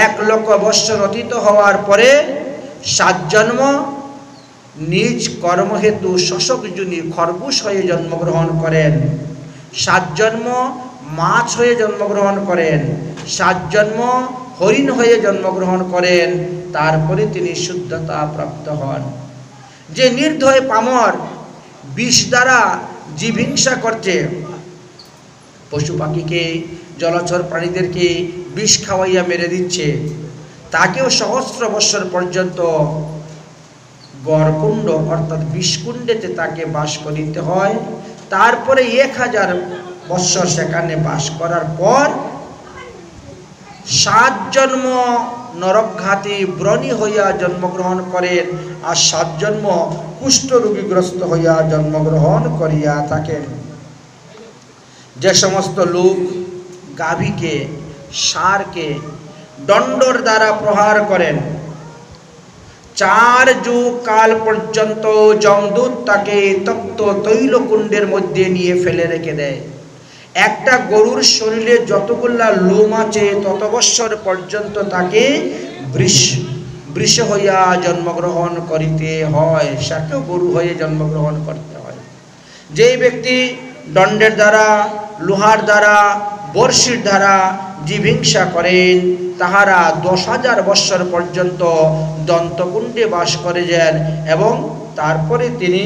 1 লক্ষ বৎসর অতীত হওয়ার পরে 7 জন্ম নিজ কর্মহেতু শশক যোনি খরগোশ হয়ে জন্মগ্রহণ করেন, 7 জন্ম মাছ হয়ে জন্মগ্রহণ করেন, 7 জন্ম হরিণ হয়ে জন্মগ্রহণ করেন। তারপরে তিনি শুদ্ধতা প্রাপ্ত হন। যে নির্দয় পামর বিষ দ্বারা জীবহিংসা করছে, পশু পাখিকে, জলচর প্রাণীদেরকে বিষ খাওয়াইয়া মেরে দিচ্ছে, তাকেও সহস্র বৎসর পর্যন্ত গড়কুণ্ড অর্থাৎ বিষকুণ্ডেতে তাকে বাস করিতে হয়। তারপরে 1000 বৎসর সেখানে বাস করার পর 7 জন্ম নরকঘাতী ব্রণী হইয়া জন্মগ্রহণ করেন, আর 7 জন্ম কুষ্ঠরোগীগ্রস্ত হইয়া জন্মগ্রহণ করিয়া থাকেন। যে সমস্ত লোক গাভীকে, ষাঁড়কে দণ্ডর দ্বারা প্রহার করেন, 4 যুগ কাল পর্যন্ত যমদূত তাকে তপ্ত তৈলকুণ্ডের মধ্যে নিয়ে ফেলে রেখে দেয়। একটা গরুর শরীরে যতগুলা লোম আছে তত বৎসর পর্যন্ত তাকে বৃষ হইয়া জন্মগ্রহণ করিতে হয়, সেটাও গরু হয়ে জন্মগ্রহণ করতে হয়। যেই ব্যক্তি দণ্ডের দ্বারা, লোহার দ্বারা, বর্ষির দ্বারা জীবহিংসা করেন, তাহারা 10,000 বৎসর পর্যন্ত দন্তকুণ্ডে বাস করে যান এবং তারপরে তিনি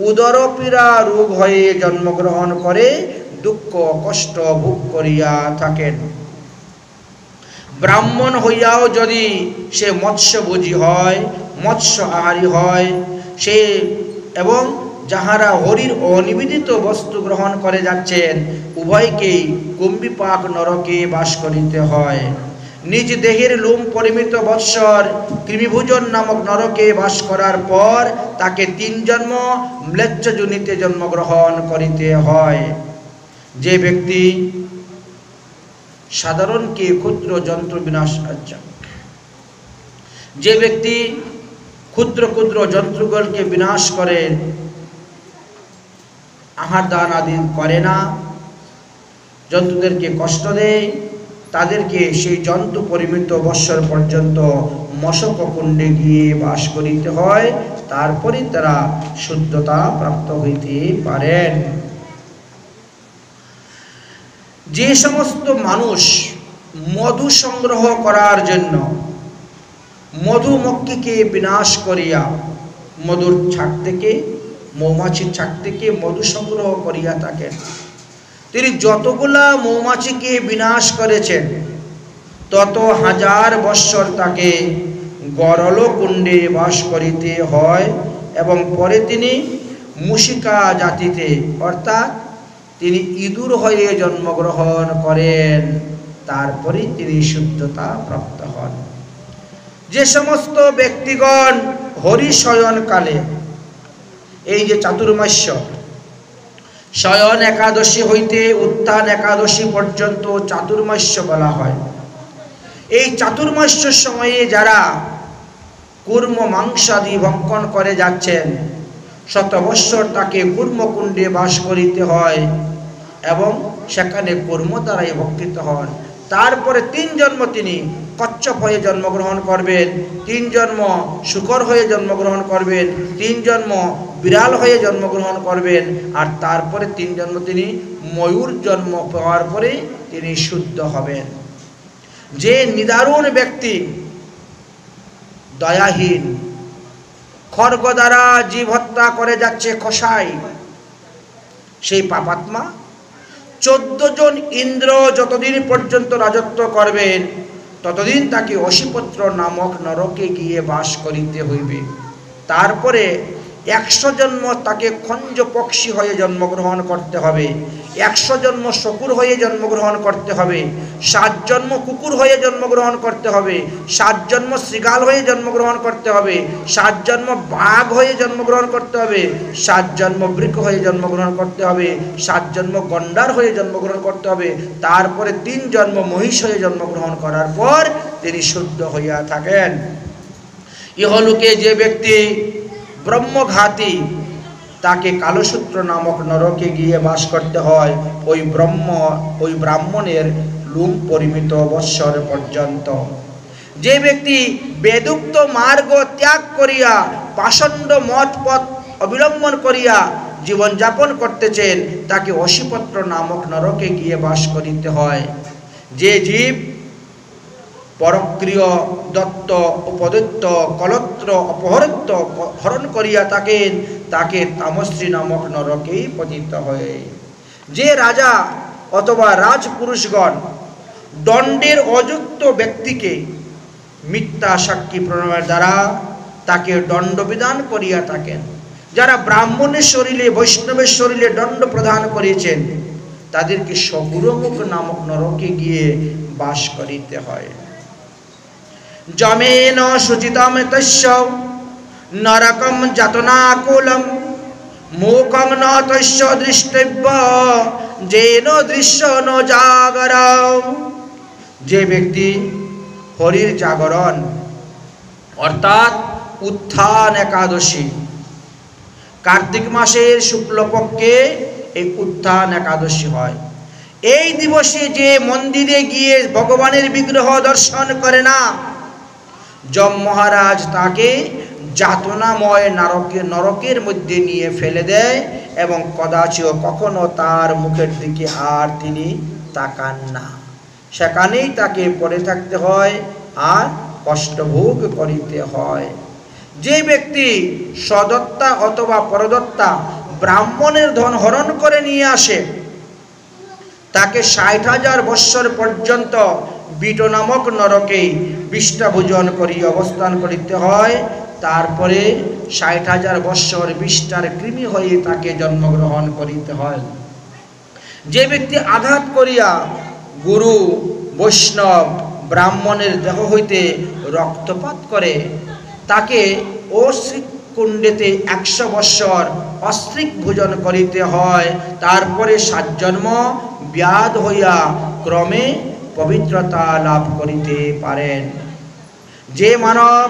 উদরপীড়া রোগ হয়ে জন্মগ্রহণ করে দুঃখ কষ্ট ভোগ করিয়া থাকেন। ব্রাহ্মণ হইয়াও যদি সে মৎস্যভোজী হয়, মৎস্য আহারী হয়, সে এবং যাহারা হরির অনিবেদিত বস্তু গ্রহণ করে যাচ্ছেন, উভয়কেই কুম্ভিপাক নরকে বাস করিতে হয়। নিজ দেহের লোম পরিমিত বৎসর কৃমিভোজন নামক নরকে বাস করার পর তাকে 3 জন্ম ম্লেচ্ছ যোনিতে জন্মগ্রহণ করিতে হয়। যে ব্যক্তি সাধারণকে ক্ষুদ্র যন্ত্র বিনাশ, যে ব্যক্তি ক্ষুদ্র ক্ষুদ্র যন্ত্রগুলোকে বিনাশ করে, আহার দান আদি করে না, জন্তুদেরকে কষ্ট দেয়, তাদেরকে সেই জন্তু পরিমিত বৎসর পর্যন্ত মশক কুণ্ডে গিয়ে বাস করিতে হয়। তারপরে তারা শুদ্ধতা প্রাপ্ত হইতে পারেন। যে সমস্ত মানুষ মধু সংগ্রহ করার জন্য মধুমক্ষীকে বিনাশ করিয়া, মধুর ছাক থেকে, মৌমাছির ছাক থেকে মধু সংগ্রহ করিয়া থাকেন, তিনি যতগুলা মৌমাছিকে বিনাশ করেছেন তত 1000 বৎসর তাকে গরল কুণ্ডে বাস করিতে হয় এবং পরে তিনি মুশিকা জাতিতে অর্থাৎ তিনি ইঁদুর হয়ে জন্মগ্রহণ করেন। তারপরে তিনি শুদ্ধতা প্রাপ্ত হন। যে সমস্ত ব্যক্তিগণ হরিশয়নকালে, এই যে চাতুর্মাস্য, শয়ন একাদশী হইতে উত্থান একাদশী পর্যন্ত চাতুর্মাস্য বলা হয়। এই চাতুর্মাস্যের সময়ে যারা কূর্ম মাংসাদি ভক্ষণ করে যাচ্ছেন, 100 বৎসর তাকে কূর্মকুণ্ডে বাস করিতে হয় এবং সেখানে কর্ম দ্বারাই ভক্ষিত হন। তারপরে 3 জন্ম তিনি কচ্ছপ হয়ে জন্মগ্রহণ করবেন, 3 জন্ম শূকর হয়ে জন্মগ্রহণ করবেন, 3 জন্ম বিড়াল হয়ে জন্মগ্রহণ করবেন, আর তারপরে 3 জন্ম তিনি ময়ূর জন্ম পাওয়ার পরে তিনি শুদ্ধ হবেন। যে নিদারুণ ব্যক্তি দয়াহীন, খড়গ দ্বারা জীব হত্যা করে যাচ্ছে কসাই, সেই পাপাত্মা 14 জন ইন্দ্র যতদিন পর্যন্ত রাজত্ব করবেন ততদিন তাকে অশীপত্র নামক নরকে গিয়ে বাস করিতে হইবে। তারপরে 100 জন্ম তাকে খঞ্জ পক্ষী হয়ে জন্মগ্রহণ করতে হবে, 100 জন্ম শকুর হয়ে জন্মগ্রহণ করতে হবে, 7 জন্ম কুকুর হয়ে জন্মগ্রহণ করতে হবে, 7 জন্ম শৃগাল হয়ে জন্মগ্রহণ করতে হবে, 7 জন্ম বাঘ হয়ে জন্মগ্রহণ করতে হবে, 7 জন্ম বৃক্ষ হয়ে জন্মগ্রহণ করতে হবে, 7 জন্ম গন্ডার হয়ে জন্মগ্রহণ করতে হবে, তারপরে 3 জন্ম মহিষ হয়ে জন্মগ্রহণ করার পর তিনি শুদ্ধ হইয়া থাকেন। ইহলোকে যে ব্যক্তি ব্রহ্মঘাতী তাকে কালসূত্র নামক নরকে গিয়ে বাস করতে হয় ওই ব্রাহ্মণের লুম পরিমিত বৎসর পর্যন্ত। যে ব্যক্তি বেদুক্ত মার্গ ত্যাগ করিয়া পাষণ্ড মত পথ অবলম্বন করিয়া জীবনযাপন করতেছেন তাকে অশীপত্র নামক নরকে গিয়ে বাস করিতে হয়। যে জীব পরক্রিয় দত্ত উপদত্ত কলত্র অপহরত্ব হরণ করিয়া থাকেন তাকে তামশ্রী নামক নরকেই পতিত হয়। যে রাজা অথবা রাজপুরুষগণ দণ্ডের অযুক্ত ব্যক্তিকে মিথ্যা সাক্ষী প্রণয়ের দ্বারা তাকে দণ্ডবিধান করিয়া থাকেন, যারা ব্রাহ্মণের শরীরে বৈষ্ণবের শরীরে দণ্ড প্রদান করেছেন তাদেরকে সগুরমুখ নামক নরকে গিয়ে বাস করিতে হয়। যমেন শুচিতম তস্য নরকম যাতনাকুলম মুখং ন তস্য দৃষ্টব্য যেন দৃশ্য ন জাগরম। যে ব্যক্তি হরির জাগরণ অর্থাৎ উত্থান একাদশী, কার্তিক মাসের শুক্লপক্ষে এই উত্থান একাদশী হয়, এই দিবসে যে মন্দিরে গিয়ে ভগবানের বিগ্রহ দর্শন করে না, যম মহারাজ তাকে যাতনাময় নরকের মধ্যে নিয়ে ফেলে দেয় এবং কদাচিৎ কখনো তার মুখের দিকে আর তিনি তাকান না। সেখানেই তাকে পড়ে থাকতে হয় আর কষ্টভোগ করিতে হয়। যে ব্যক্তি সদত্তা অথবা পরদত্তা ব্রাহ্মণের ধন হরণ করে নিয়ে আসে তাকে 60,000 বৎসর পর্যন্ত বিট নামক নরকে বিষ্ঠা ভোজন করি অবস্থান করিতে হয়। তারপরে 60,000 বৎসর বিষ্ঠার কৃমি হয়ে তাকে জন্মগ্রহণ করিতে হয়। যে ব্যক্তি আঘাত করিয়া গুরু বৈষ্ণব ব্রাহ্মণের দেহ হইতে রক্তপাত করে তাকে অশ্রিক কুণ্ডেতে 100 বৎসর অস্ত্রিক ভোজন করিতে হয়। তারপরে 7 জন্ম ব্যাধ হইয়া ক্রমে পবিত্রতা লাভ করিতে পারেন। যে মানব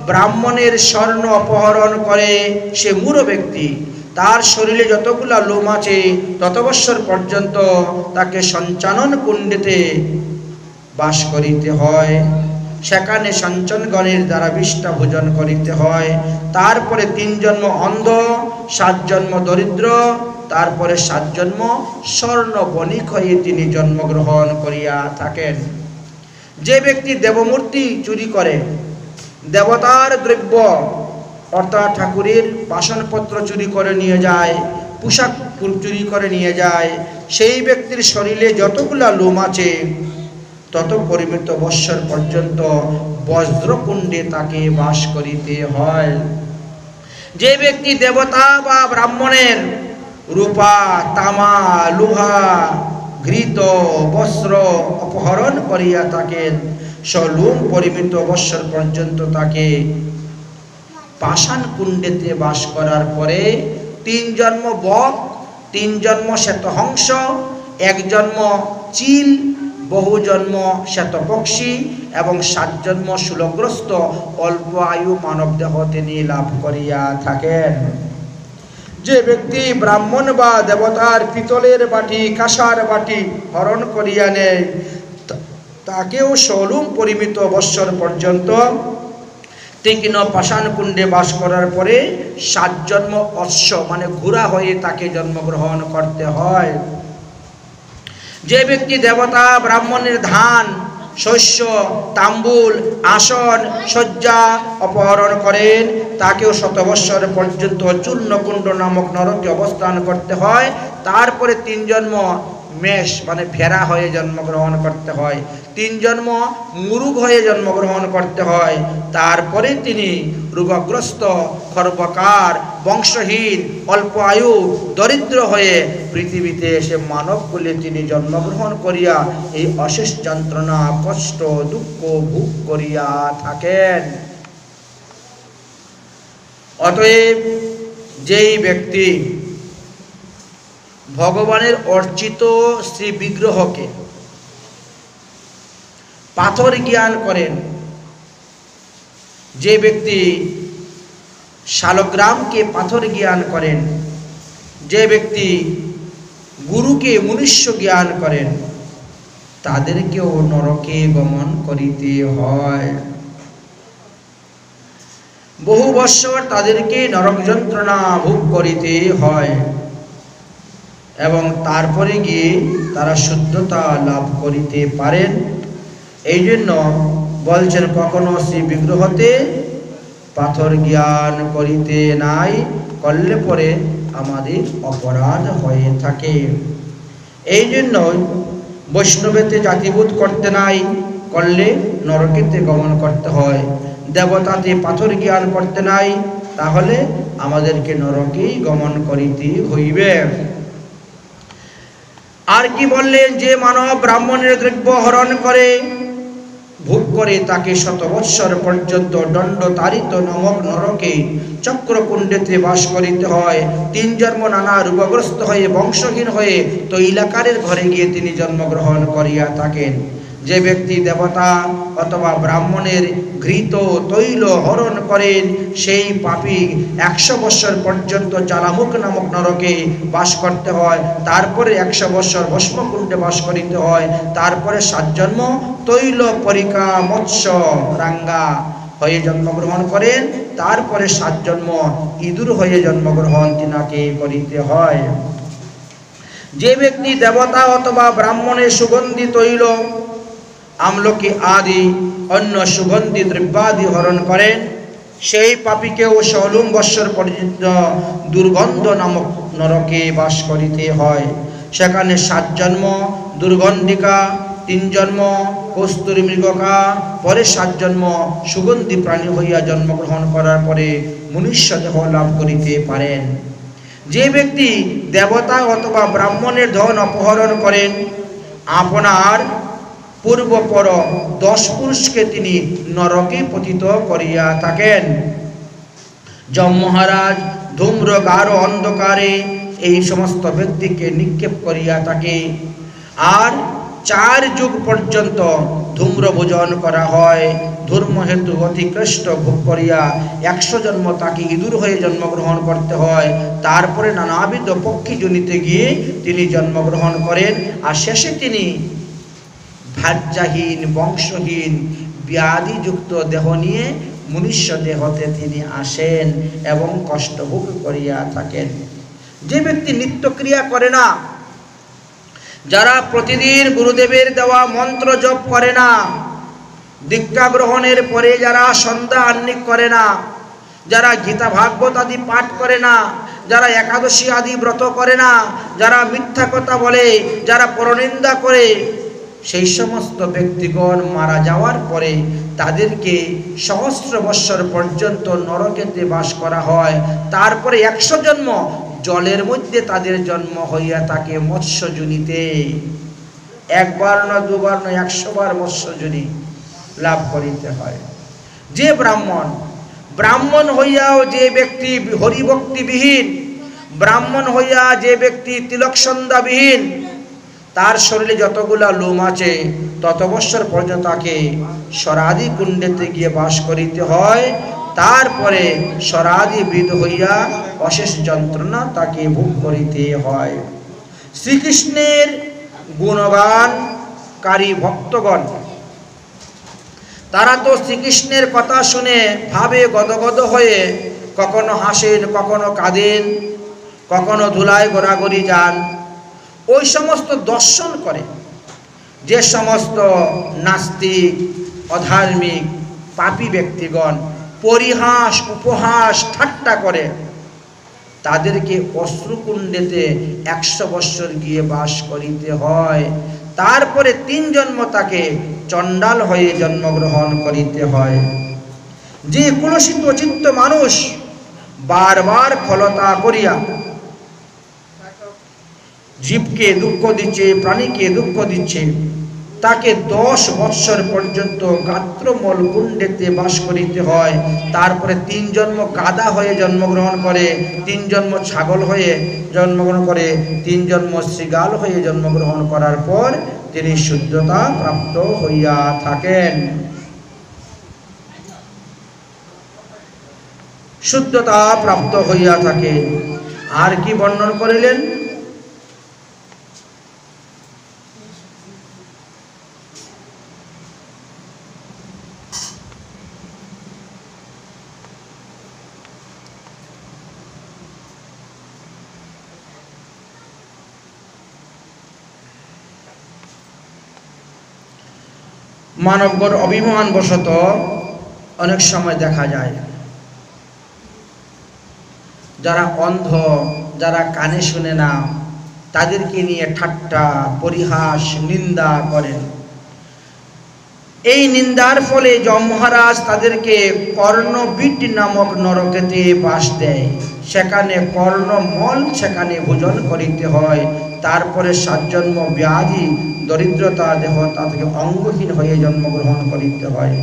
ব্রাহ্মণের স্বর্ণ অপহরণ করে সে মূঢ় ব্যক্তি, তার শরীরে যতগুলা লোম আছে তত বৎসর পর্যন্ত তাকে সঞ্চানন কুণ্ডেতে বাস করিতে হয়। সেখানে সঞ্চনগণের দ্বারা বিষ্ঠা ভোজন করিতে হয়। তারপরে 3 জন্ম অন্ধ, 7 জন্ম দরিদ্র, তারপরে 7 জন্ম স্বর্ণ বণিক হয়ে তিনি জন্মগ্রহণ করিয়া থাকেন। যে ব্যক্তি দেবমূর্তি চুরি করে, দেবতার দ্রব্য অর্থাৎ ঠাকুরের বাসনপত্র চুরি করে নিয়ে যায়, পোশাক চুরি করে নিয়ে যায়, সেই ব্যক্তির শরীরে যতগুলা লোম আছে তত পরিমিত বৎসর পর্যন্ত বজ্রকুণ্ডে তাকে বাস করিতে হয়। যে ব্যক্তি দেবতা বা ব্রাহ্মণের রূপা, তামা, লোহা, ঘৃত, বস্ত্র অপহরণ করিয়া থাকেন সলুম পরিমিত বৎসর পর্যন্ত তাকে পাষাণ কুণ্ডেতে বাস করার পরে 3 জন্ম বক, 3 জন্ম শ্বেতহংস, 1 জন্ম চিল, বহু জন্ম শ্বেতপক্ষী এবং 7 জন্ম শূলগ্রস্ত অল্প আয়ু মানব দেহ তিনি লাভ করিয়া থাকেন। যে ব্যক্তি ব্রাহ্মণ বা দেবতার পিতলের বাটি, কাঁসার বাটি হরণ করিয়া নেয় তাকেও সলুম পরিমিত বৎসর পর্যন্ত তীক্ষ্ণ পাষাণ কুণ্ডে বাস করার পরে 7 জন্ম অশ্ব মানে ঘোড়া হয়ে তাকে জন্মগ্রহণ করতে হয়। যে ব্যক্তি দেবতা ব্রাহ্মণের ধান, শস্য, তাম্বুল, আসন, শয্যা অপহরণ করেন তাকেও 100 বৎসর পর্যন্ত চূর্ণকুণ্ড নামক নরকে অবস্থান করতে হয়। তারপরে 3 জন্ম মেষ মানে ভেড়া হয়ে জন্মগ্রহণ করতে হয়। 3 জন্ম মুরুগ হয়ে জন্মগ্রহণ করতে হয়, তারপরে তিনি রোগগ্রস্ত, খর্বকার, বংশহীন, অল্প আয়ু, দরিদ্র হয়ে পৃথিবীতে এসে মানব কুলে তিনি জন্মগ্রহণ করিয়া এই অশেষ যন্ত্রণা, কষ্ট, দুঃখ ভোগ করিয়া থাকেন। অতএব যেই ব্যক্তি ভগবানের অর্চিত শ্রী বিগ্রহকে পাথর জ্ঞান করেন, যে ব্যক্তি শালগ্রামকে পাথর জ্ঞান করেন, যে ব্যক্তি গুরুকে মনুষ্য জ্ঞান করেন, তাদেরকেও নরকে গমন করিতে হয়। বহু বৎসর তাদেরকে নরক যন্ত্রণা ভোগ করিতে হয় এবং তারপরে গিয়ে তারা শুদ্ধতা লাভ করিতে পারেন। এই জন্য বলছেন, কখনো শ্রী বিগ্রহতে পাথর জ্ঞান করিতে নাই, করলে পরে আমাদের অপরাধ হয়ে থাকে। এই জন্য বৈষ্ণবেতে জাতিবোধ করতে নাই, করলে নরকেতে গমন করতে হয়। দেবতাতে পাথর জ্ঞান করতে নাই, তাহলে আমাদেরকে নরকেই গমন করিতে হইবে। আর কি বললেন, যে মানব ব্রাহ্মণের দ্রব্য হরণ করে ভোগ করে তাকে 100 বৎসর পর্যন্ত দণ্ড তাড়িত নামক নরকে চক্রকুণ্ডেতে বাস করিতে হয়। 3 জন্ম নানা রোগগ্রস্ত হয়ে বংশহীন হয়ে তৈলাকারের ঘরে গিয়ে তিনি জন্মগ্রহণ করিয়া থাকেন। যে ব্যক্তি দেবতা অথবা ব্রাহ্মণের ঘৃত তৈল হরণ করেন, সেই পাপী 100 বৎসর পর্যন্ত জ্বালামুখ নামক নরকে বাস করতে হয়, তারপরে 100 বৎসর ভস্মকুণ্ডে বাস করিতে হয়, তারপরে 7 জন্ম তৈল পরিকা মৎস্য রাঙ্গা হয়ে জন্মগ্রহণ করেন, তারপরে 7 জন্ম ইঁদুর হয়ে জন্মগ্রহণ তিনাকে করিতে হয়। যে ব্যক্তি দেবতা অথবা ব্রাহ্মণের সুগন্ধি তৈল, আমলকি আদি অন্য সুগন্ধি দ্রব্যাদি হরণ করেন, সেই পাপীকেও 16 বৎসর পর্যন্ত দুর্গন্ধ নামক নরকে বাস করিতে হয়। সেখানে 7 জন্ম দুর্গন্ধিকা, 3 জন্ম কস্তুরী মৃগকা, পরে 7 জন্ম সুগন্ধি প্রাণী হইয়া জন্মগ্রহণ করার পরে মনুষ্য দেহ লাভ করিতে পারেন। যে ব্যক্তি দেবতা অথবা ব্রাহ্মণের ধন অপহরণ করেন, আপনার পূর্বপর 10 পুরুষকে তিনি নরকে পতিত করিয়া থাকেন। যম মহারাজ ধূম্র গাঢ় অন্ধকারে এই সমস্ত ব্যক্তিকে নিক্ষেপ করিয়া থাকে, আর 4 যুগ পর্যন্ত ধূম্র ভোজন করা হয়। ধর্ম হেতু অতিকৃষ্ট ভোগ করিয়া 100 জন্ম তাকে ইঁদুর হয়ে জন্মগ্রহণ করতে হয়, তারপরে নানাবিধ পক্ষী জনিতে গিয়ে তিনি জন্মগ্রহণ করেন, আর শেষে তিনি ভাজ্যাহীন বংশহীন ব্যাধিযুক্ত দেহ নিয়ে মনুষ্য দেহতে তিনি আসেন এবং কষ্ট ভোগ করিয়া থাকেন। যে ব্যক্তি নিত্যক্রিয়া করে না, যারা প্রতিদিন গুরুদেবের দেওয়া মন্ত্র জপ করে না, দীক্ষা গ্রহণের পরে যারা সন্ধ্যা আহ্নিক করে না, যারা গীতা ভাগবত আদি পাঠ করে না, যারা একাদশী আদি ব্রত করে না, যারা মিথ্যা কথা বলে, যারা পরনিন্দা করে, সেই সমস্ত ব্যক্তিগণ মারা যাওয়ার পরে তাদেরকে সহস্র বৎসর পর্যন্ত নরকেতে বাস করা হয়। তারপরে 100 জন্ম জলের মধ্যে তাদের জন্ম হইয়া থাকে মৎস্যজনিতে। 1 বার না 2 বার না 100 বার মৎস্যজনি লাভ করিতে হয়। যে ব্রাহ্মণ হইয়াও যে ব্যক্তি হরিভক্তিবিহীন, ব্রাহ্মণ হইয়া যে ব্যক্তি তিলক সন্ধ্যাবিহীন, তার শরীরে যতগুলা লোম আছে তত বৎসর পর্যন্ত তাকে স্বরাদি কুণ্ডেতে গিয়ে বাস করিতে হয়। তারপরে স্বরাদি বিদ হইয়া অশেষ যন্ত্রণা তাকে ভোগ করিতে হয়। শ্রীকৃষ্ণের গুণগানকারী ভক্তগণ, তারা তো শ্রীকৃষ্ণের কথা শুনে ভাবে গদগদ হয়ে কখনো হাসেন, কখনো কাঁদেন, কখনো ধুলায় গোড়াগড়ি যান, ওই সমস্ত দর্শন করে। যে সমস্ত নাস্তিক, অধার্মিক, পাপী ব্যক্তিগণ পরিহাস, উপহাস, ঠাট্টা করে, তাদেরকে অশ্রুকুণ্ডেতে 100 বৎসর গিয়ে বাস করিতে হয়। তারপরে 3 জন্ম তাকে চণ্ডাল হয়ে জন্মগ্রহণ করিতে হয়। যে কুলসিত চিত্ত মানুষ বারবার খলতা করিয়া জীবকে দুঃখ দিচ্ছে, প্রাণীকে দুঃখ দিচ্ছে, তাকে 10 বৎসর পর্যন্ত গাত্রমল কুণ্ডেতে বাস করিতে হয়। তারপরে 3 জন্ম গাধা হয়ে জন্মগ্রহণ করে, 3 জন্ম ছাগল হয়ে জন্মগ্রহণ করে, 3 জন্ম শৃগাল হয়ে জন্মগ্রহণ করার পর তিনি শুদ্ধতা প্রাপ্ত হইয়া থাকেন। শুদ্ধতা প্রাপ্ত হইয়া থাকে। আর কি বর্ণন করিলেন? মানবগণ অভিমান বশত অনেক সময় দেখা যায় যারা অন্ধ, যারা কানে শুনে না, তাদেরকে নিয়ে ঠাট্টা, পরিহাস, নিন্দা করেন। এই নিন্দার ফলে যম মহারাজ তাদেরকে কর্ণবীট নামক নরকেতে বাস দেয়। সেখানে কর্ণমল সেখানে ভোজন করিতে হয়। তারপরে 7 জন্ম ব্যাধি, দরিদ্রতা, দেহ তা থেকে অঙ্গহীন হয়ে জন্মগ্রহণ করিতে হয়।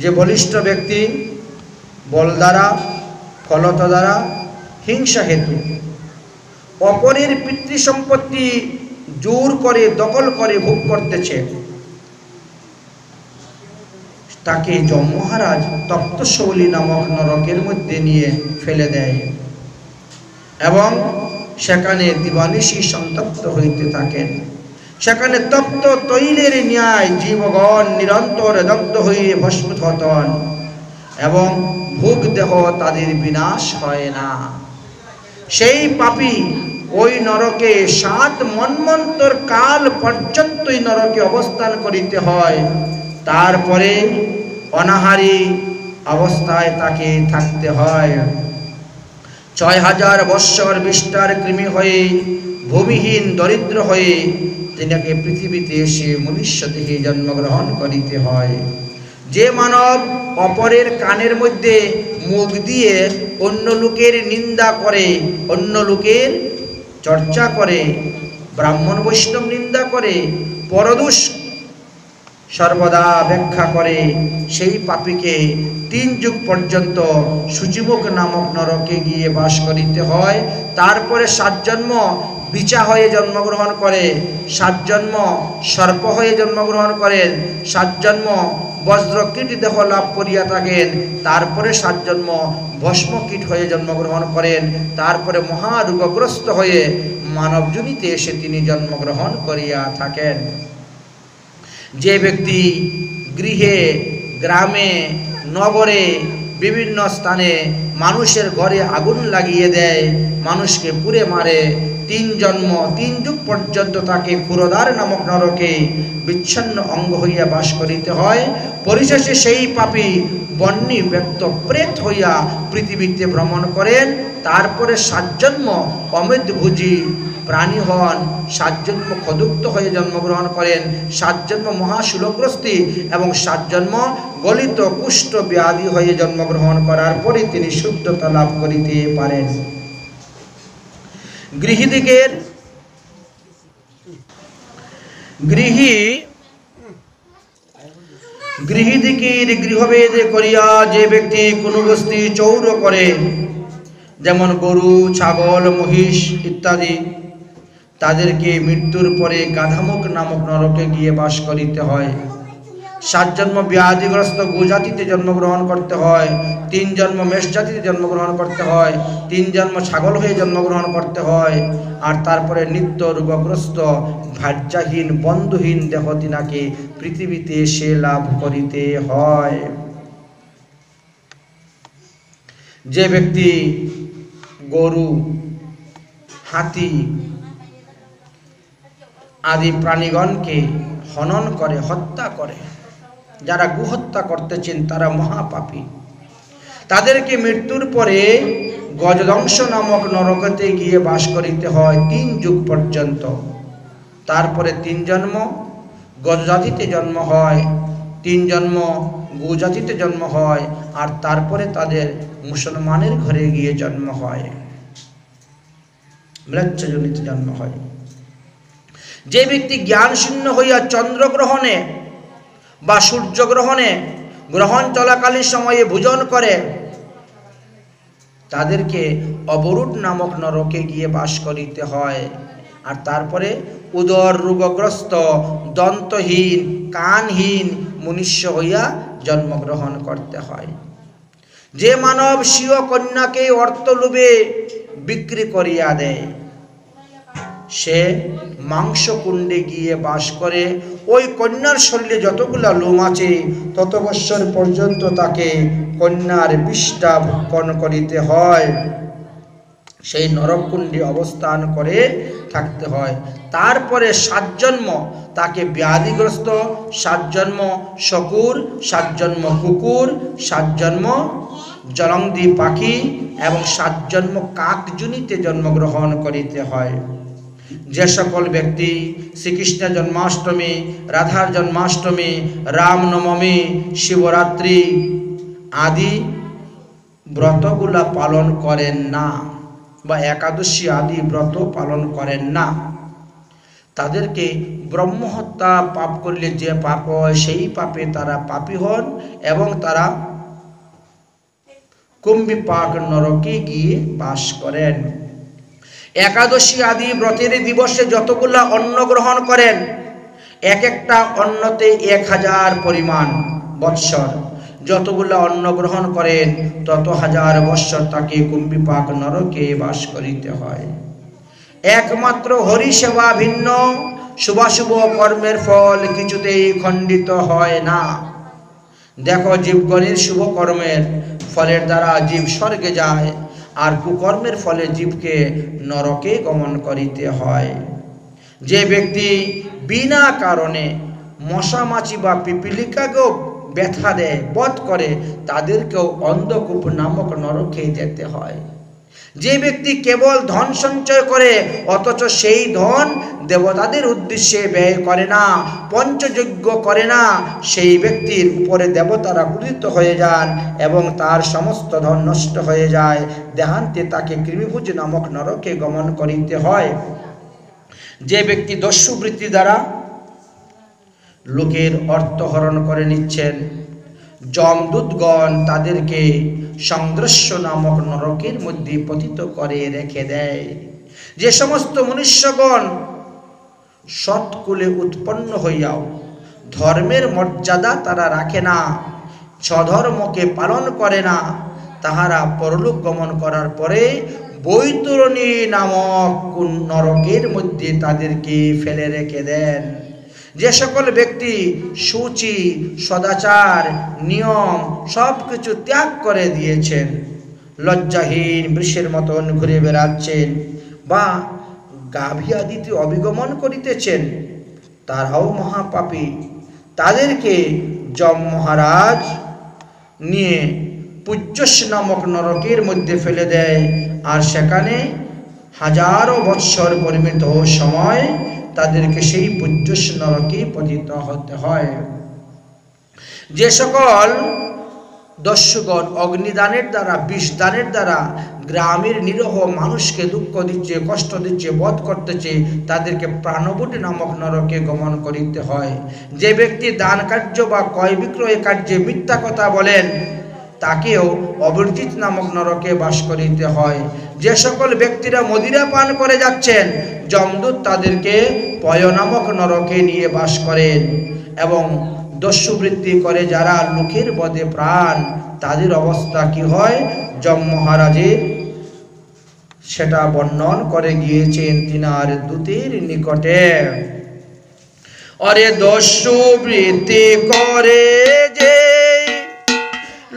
যে বলিষ্ঠ ব্যক্তি বল দ্বারা, ফলত দ্বারা, হিংসা হেতু অপরের পিতৃ সম্পত্তি জোর করে, দখল করে ভোগ করতেছে, তাকে যম মহারাজ তপ্তশৌলী নামক নরকের মধ্যে নিয়ে ফেলে দেয় এবং সেখানে দিবানিশি সন্তপ্ত হইতে থাকেন। সেখানে তপ্ত তৈলের ন্যায় জীবগণ নিরন্তর দগ্ধ হয়ে ভস্মীভূত হন এবং ভোগ দেহ তাদের বিনাশ হয় না। সেই পাপী ওই নরকে 7 মন্বন্তর কাল পর্যন্ত নরকে অবস্থান করিতে হয়। তারপরে অনাহারী অবস্থায় তাকে থাকতে হয়। 6000 বৎসর বিষ্ঠার কৃমি হয়ে, ভূমিহীন দরিদ্র হয়ে তিনাকে পৃথিবীতে এসে মনুষ্য দেহে জন্মগ্রহণ করিতে হয়। যে মানব অপরের কানের মধ্যে মুখ দিয়ে অন্য লোকের নিন্দা করে, অন্য লোকের চর্চা করে, ব্রাহ্মণ বৈষ্ণব নিন্দা করে, পরদোষ সর্বদা ব্যাখ্যা করে, সেই পাপীকে 3 যুগ পর্যন্ত সূচিমুখ নামক নরকে গিয়ে বাস করিতে হয়। তারপরে 7 জন্ম বিচা হয়ে জন্মগ্রহণ করে, 7 জন্ম সর্প হয়ে জন্মগ্রহণ করেন, 7 জন্ম বজ্রকীট দেহ লাভ করিয়া থাকেন, তারপরে 7 জন্ম ভস্মকীট হয়ে জন্মগ্রহণ করেন, তারপরে মহারোগগ্রস্ত হয়ে মানবজনিতে এসে তিনি জন্মগ্রহণ করিয়া থাকেন। যে ব্যক্তি গৃহে, গ্রামে, নগরে, বিভিন্ন স্থানে মানুষের ঘরে আগুন লাগিয়ে দেয়, মানুষকে পুড়ে মারে, 3 জন্ম 3 যুগ পর্যন্ত তাকে ক্ষুরধার নামক নরকে বিচ্ছিন্ন অঙ্গ হইয়া বাস করিতে হয়। পরিশেষে সেই পাপী বন্যী ব্যক্ত প্রেত হইয়া পৃথিবীতে ভ্রমণ করেন। তারপরে 7 জন্ম অমৃতভোজী প্রাণী হন, 7 জন্ম ক্ষুদ্র হয়ে জন্মগ্রহণ করেন, 7 জন্ম মহাশূলগ্রস্তি এবং 7 জন্ম গলিত কুষ্ঠ ব্যাধি হয়ে জন্মগ্রহণ করার পরে তিনি শুদ্ধতা লাভ করিতে পারেন। গৃহীদিকের গৃহভেদ করিয়া যে ব্যক্তি কোনো বস্তি চৌর করে, যেমন গরু, ছাগল, মহিষ ইত্যাদি, তাদেরকে মৃত্যুর পরে গাধামুখ নামক নরকে গিয়ে বাস করিতে হয়। 7 জন্ম ব্যাধিগ্রস্ত গোজাতিতে জন্মগ্রহণ করতে হয়, 3 জন্ম মেষ জাতিতে জন্মগ্রহণ করতে হয়, 3 জন্ম ছাগল হয়ে জন্মগ্রহণ করতে হয়, আর তারপরে নিত্য রোগগ্রস্ত ভার্যাহীন বন্ধুহীন দেহ তিনাকে পৃথিবীতে সে লাভ করিতে হয়। যে ব্যক্তি গরু, হাতি আদি প্রাণীগণকে হনন করে, হত্যা করে, যারা গোহত্যা করতেছেন তারা মহাপাপী, তাদেরকে মৃত্যুর পরে গজদংশ নামক নরকতে গিয়ে বাস করিতে হয় 3 যুগ পর্যন্ত। তারপরে 3 জন্ম গজ জাতিতে জন্ম হয়, 3 জন্ম গো জাতিতে জন্ম হয়, আর তারপরে তাদের মুসলমানের ঘরে গিয়ে জন্ম হয়, ম্লেচ্ছজনিতে জন্ম হয়। যে ব্যক্তি জ্ঞান শূন্য হইয়া চন্দ্রগ্রহণে বা সূর্যগ্রহণে গ্রহণ চলাকালীন সময়ে ভোজন করে, তাদেরকে অবরুট নামক নরকে গিয়ে বাস করিতে হয়। আর তারপরে উদর রোগগ্রস্ত দন্তহীন কানহীন মনুষ্য হইয়া জন্মগ্রহণ করতে হয়। যে মানব স্বীয় কন্যাকে অর্থলোভে বিক্রি করিয়া দেয়, সে মাংসকুণ্ডে গিয়ে বাস করে। ওই কন্যার শরীরে যতগুলা লোম আছে তত বৎসর পর্যন্ত তাকে কন্যার বিষ্ঠা ভক্ষণ করিতে হয়, সেই নরককুণ্ডে অবস্থান করে থাকতে হয়। তারপরে 7 জন্ম তাকে ব্যাধিগ্রস্ত, 7 জন্ম শকুর, 7 জন্ম কুকুর, 7 জন্ম জলঙ্গি পাখি এবং 7 জন্ম কাকজুনিতে জন্মগ্রহণ করিতে হয়। যে সকল ব্যক্তি শ্রীকৃষ্ণের জন্মাষ্টমী, রাধার জন্মাষ্টমী, রামনবমী, শিবরাত্রি আদি ব্রতগুলা পালন করেন না বা একাদশী আদি ব্রত পালন করেন না, তাদেরকে ব্রহ্মহত্যা পাপ করলে যে পাপ হয় সেই পাপে তারা পাপী হন এবং তারা কুম্ভিপাক নরকে গিয়ে বাস করেন। একাদশী আদি ব্রতের দিবসে যতগুলা অন্ন গ্রহণ করেন, এক একটা অন্নতে 1000 পরিমাণ বৎসর, যতগুলা অন্ন গ্রহণ করেন তত 1000 বৎসর তাকে কুম্ভিপাক নরকে বাস করিতে হয়। একমাত্র হরি সেবা ভিন্ন শুভাশুভ কর্মের ফল কিছুতেই খণ্ডিত হয় না। দেখো, জীবগণের শুভ কর্মের ফলের দ্বারা জীব স্বর্গে যায়, আর কুকর্মের ফলে জীবকে নরকে গমন করিতে হয়। যে ব্যক্তি বিনা কারণে মশা মাছি বা পিপিলিকাকেও ব্যথা দেয়, বধ করে, তাদেরকেও অন্ধকূপ নামক নরকে যেতে হয়। যে ব্যক্তি কেবল ধন সঞ্চয় করে অথচ সেই ধন দেবতাদের উদ্দেশ্যে ব্যয় করে না, পঞ্চযজ্ঞ করে না, সেই ব্যক্তির উপরে দেবতারা ক্রুদ্ধ হয়ে যান এবং তার সমস্ত ধন নষ্ট হয়ে যায়। দেহান্তে তাকে কৃমিভুজ নামক নরকে গমন করিতে হয়। যে ব্যক্তি দস্যুবৃত্তি দ্বারা লোকের অর্থ হরণ করে নিচ্ছেন, যমদূতগণ তাদেরকে সংদৃশ্য নামক নরকের মধ্যে পতিত করে রেখে দেয়। যে সমস্ত মনুষ্যগণ সৎকুলে উৎপন্ন হইয়াও ধর্মের মর্যাদা তারা রাখে না, স্বধর্মকে পালন করে না, তাহারা পরলোক গমন করার পরে বৈতরণী নামক নরকের মধ্যে তাদেরকে ফেলে রেখে দেন। যে সকল ব্যক্তি সূচি, সদাচার, নিয়ম সব কিছু ত্যাগ করে দিয়েছেন, লজ্জাহীন বৃষের মতন ঘুরে বেড়াচ্ছেন বা গাভী আদিতে অবিগমন করিতেছেন, তারাও মহাপাপী। তাদেরকে যম মহারাজ নিয়ে পূজ্যস নামক নরকের মধ্যে ফেলে দেয়, আর সেখানে 1000 বৎসর পরিমিত সময় তাদেরকে সেই পূজ্যস নরকে পতিত হতে হয়। যে সকল দস্যুগণ অগ্নিদানের দ্বারা, বিষদানের দ্বারা গ্রামের নিরহ মানুষকে দুঃখ দিচ্ছে, কষ্ট দিচ্ছে, বধ করতেছে, তাদেরকে প্রাণবুটি নামক নরকে গমন করিতে হয়। যে ব্যক্তি দান কার্য বা ক্রয় বিক্রয় কার্যে মিথ্যা কথা বলেন, তাকেও অবর্জিত নামক নরকে বাস করিতে হয়। যে সকল ব্যক্তিরা মদিরা পান করে যাচ্ছেন, যমদূত তাদেরকে পয় নামক নরকে নিয়ে বাস করেন। এবং দস্যুবৃত্তি করে যারা লোকের বদে প্রাণ, তাদের অবস্থা কি হয় যম মহারাজের সেটা বর্ণন করে গিয়েছেন তিনার দূতের নিকটে। অরে দস্যুবৃত্তি করে যে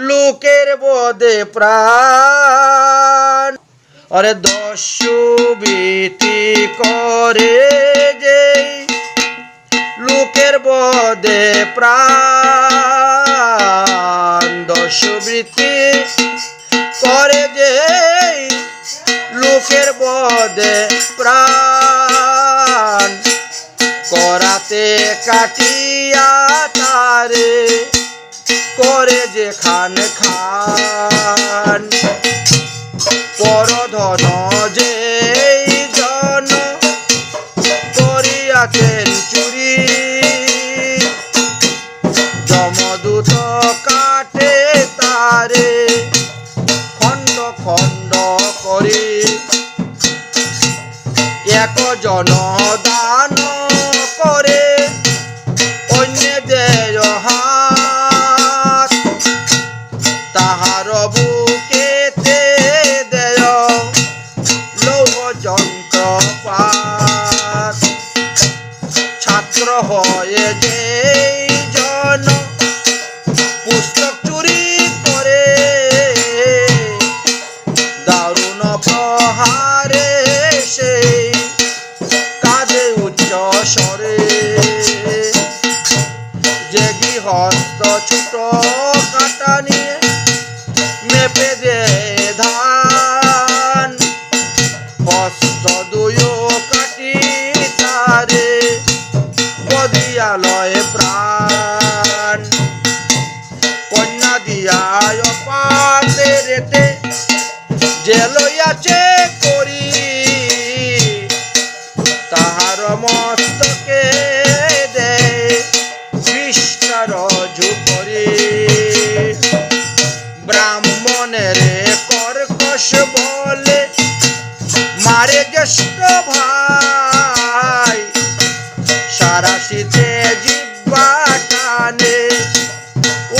লোকের বদে প্রাণ, অরে দস্যুবৃত্তি করে যে লোকের বদে প্রাণ, দস্যুবৃত্তি করে যে লোকের বদে প্রাণ, করাতে কাটিয়া তারে করে যে খান খান পরধন যে জন করিয়াছেন চুরি যমদূত কাটে তারে খণ্ড খণ্ড করে এক জন দান করে অন্য দেয় হাত তাহার বুকেতে দেয় লৌহ যন্ত্রপাত ছাত্র হয়ে যে জন পুস্তক চুরি করে দারুণ প্রহারে সেই কাঁধে উচ্চ স্বরে যে গৃহস্থ ছোট কাটা নিয়ে মেপে দে ধান হস্ত দুয় কাটি তারে বদিয়ালয় প্রাণ কন্যা দিয়া পাতে রেতে যে লইয়াছে করি তাহার মস্তকে দে বিষ্টার ঝুপরি ব্রাহ্মণের কর্কশ বলে মারে জ্যেষ্ঠ ভাই সারাশিতে জিব্বা টানে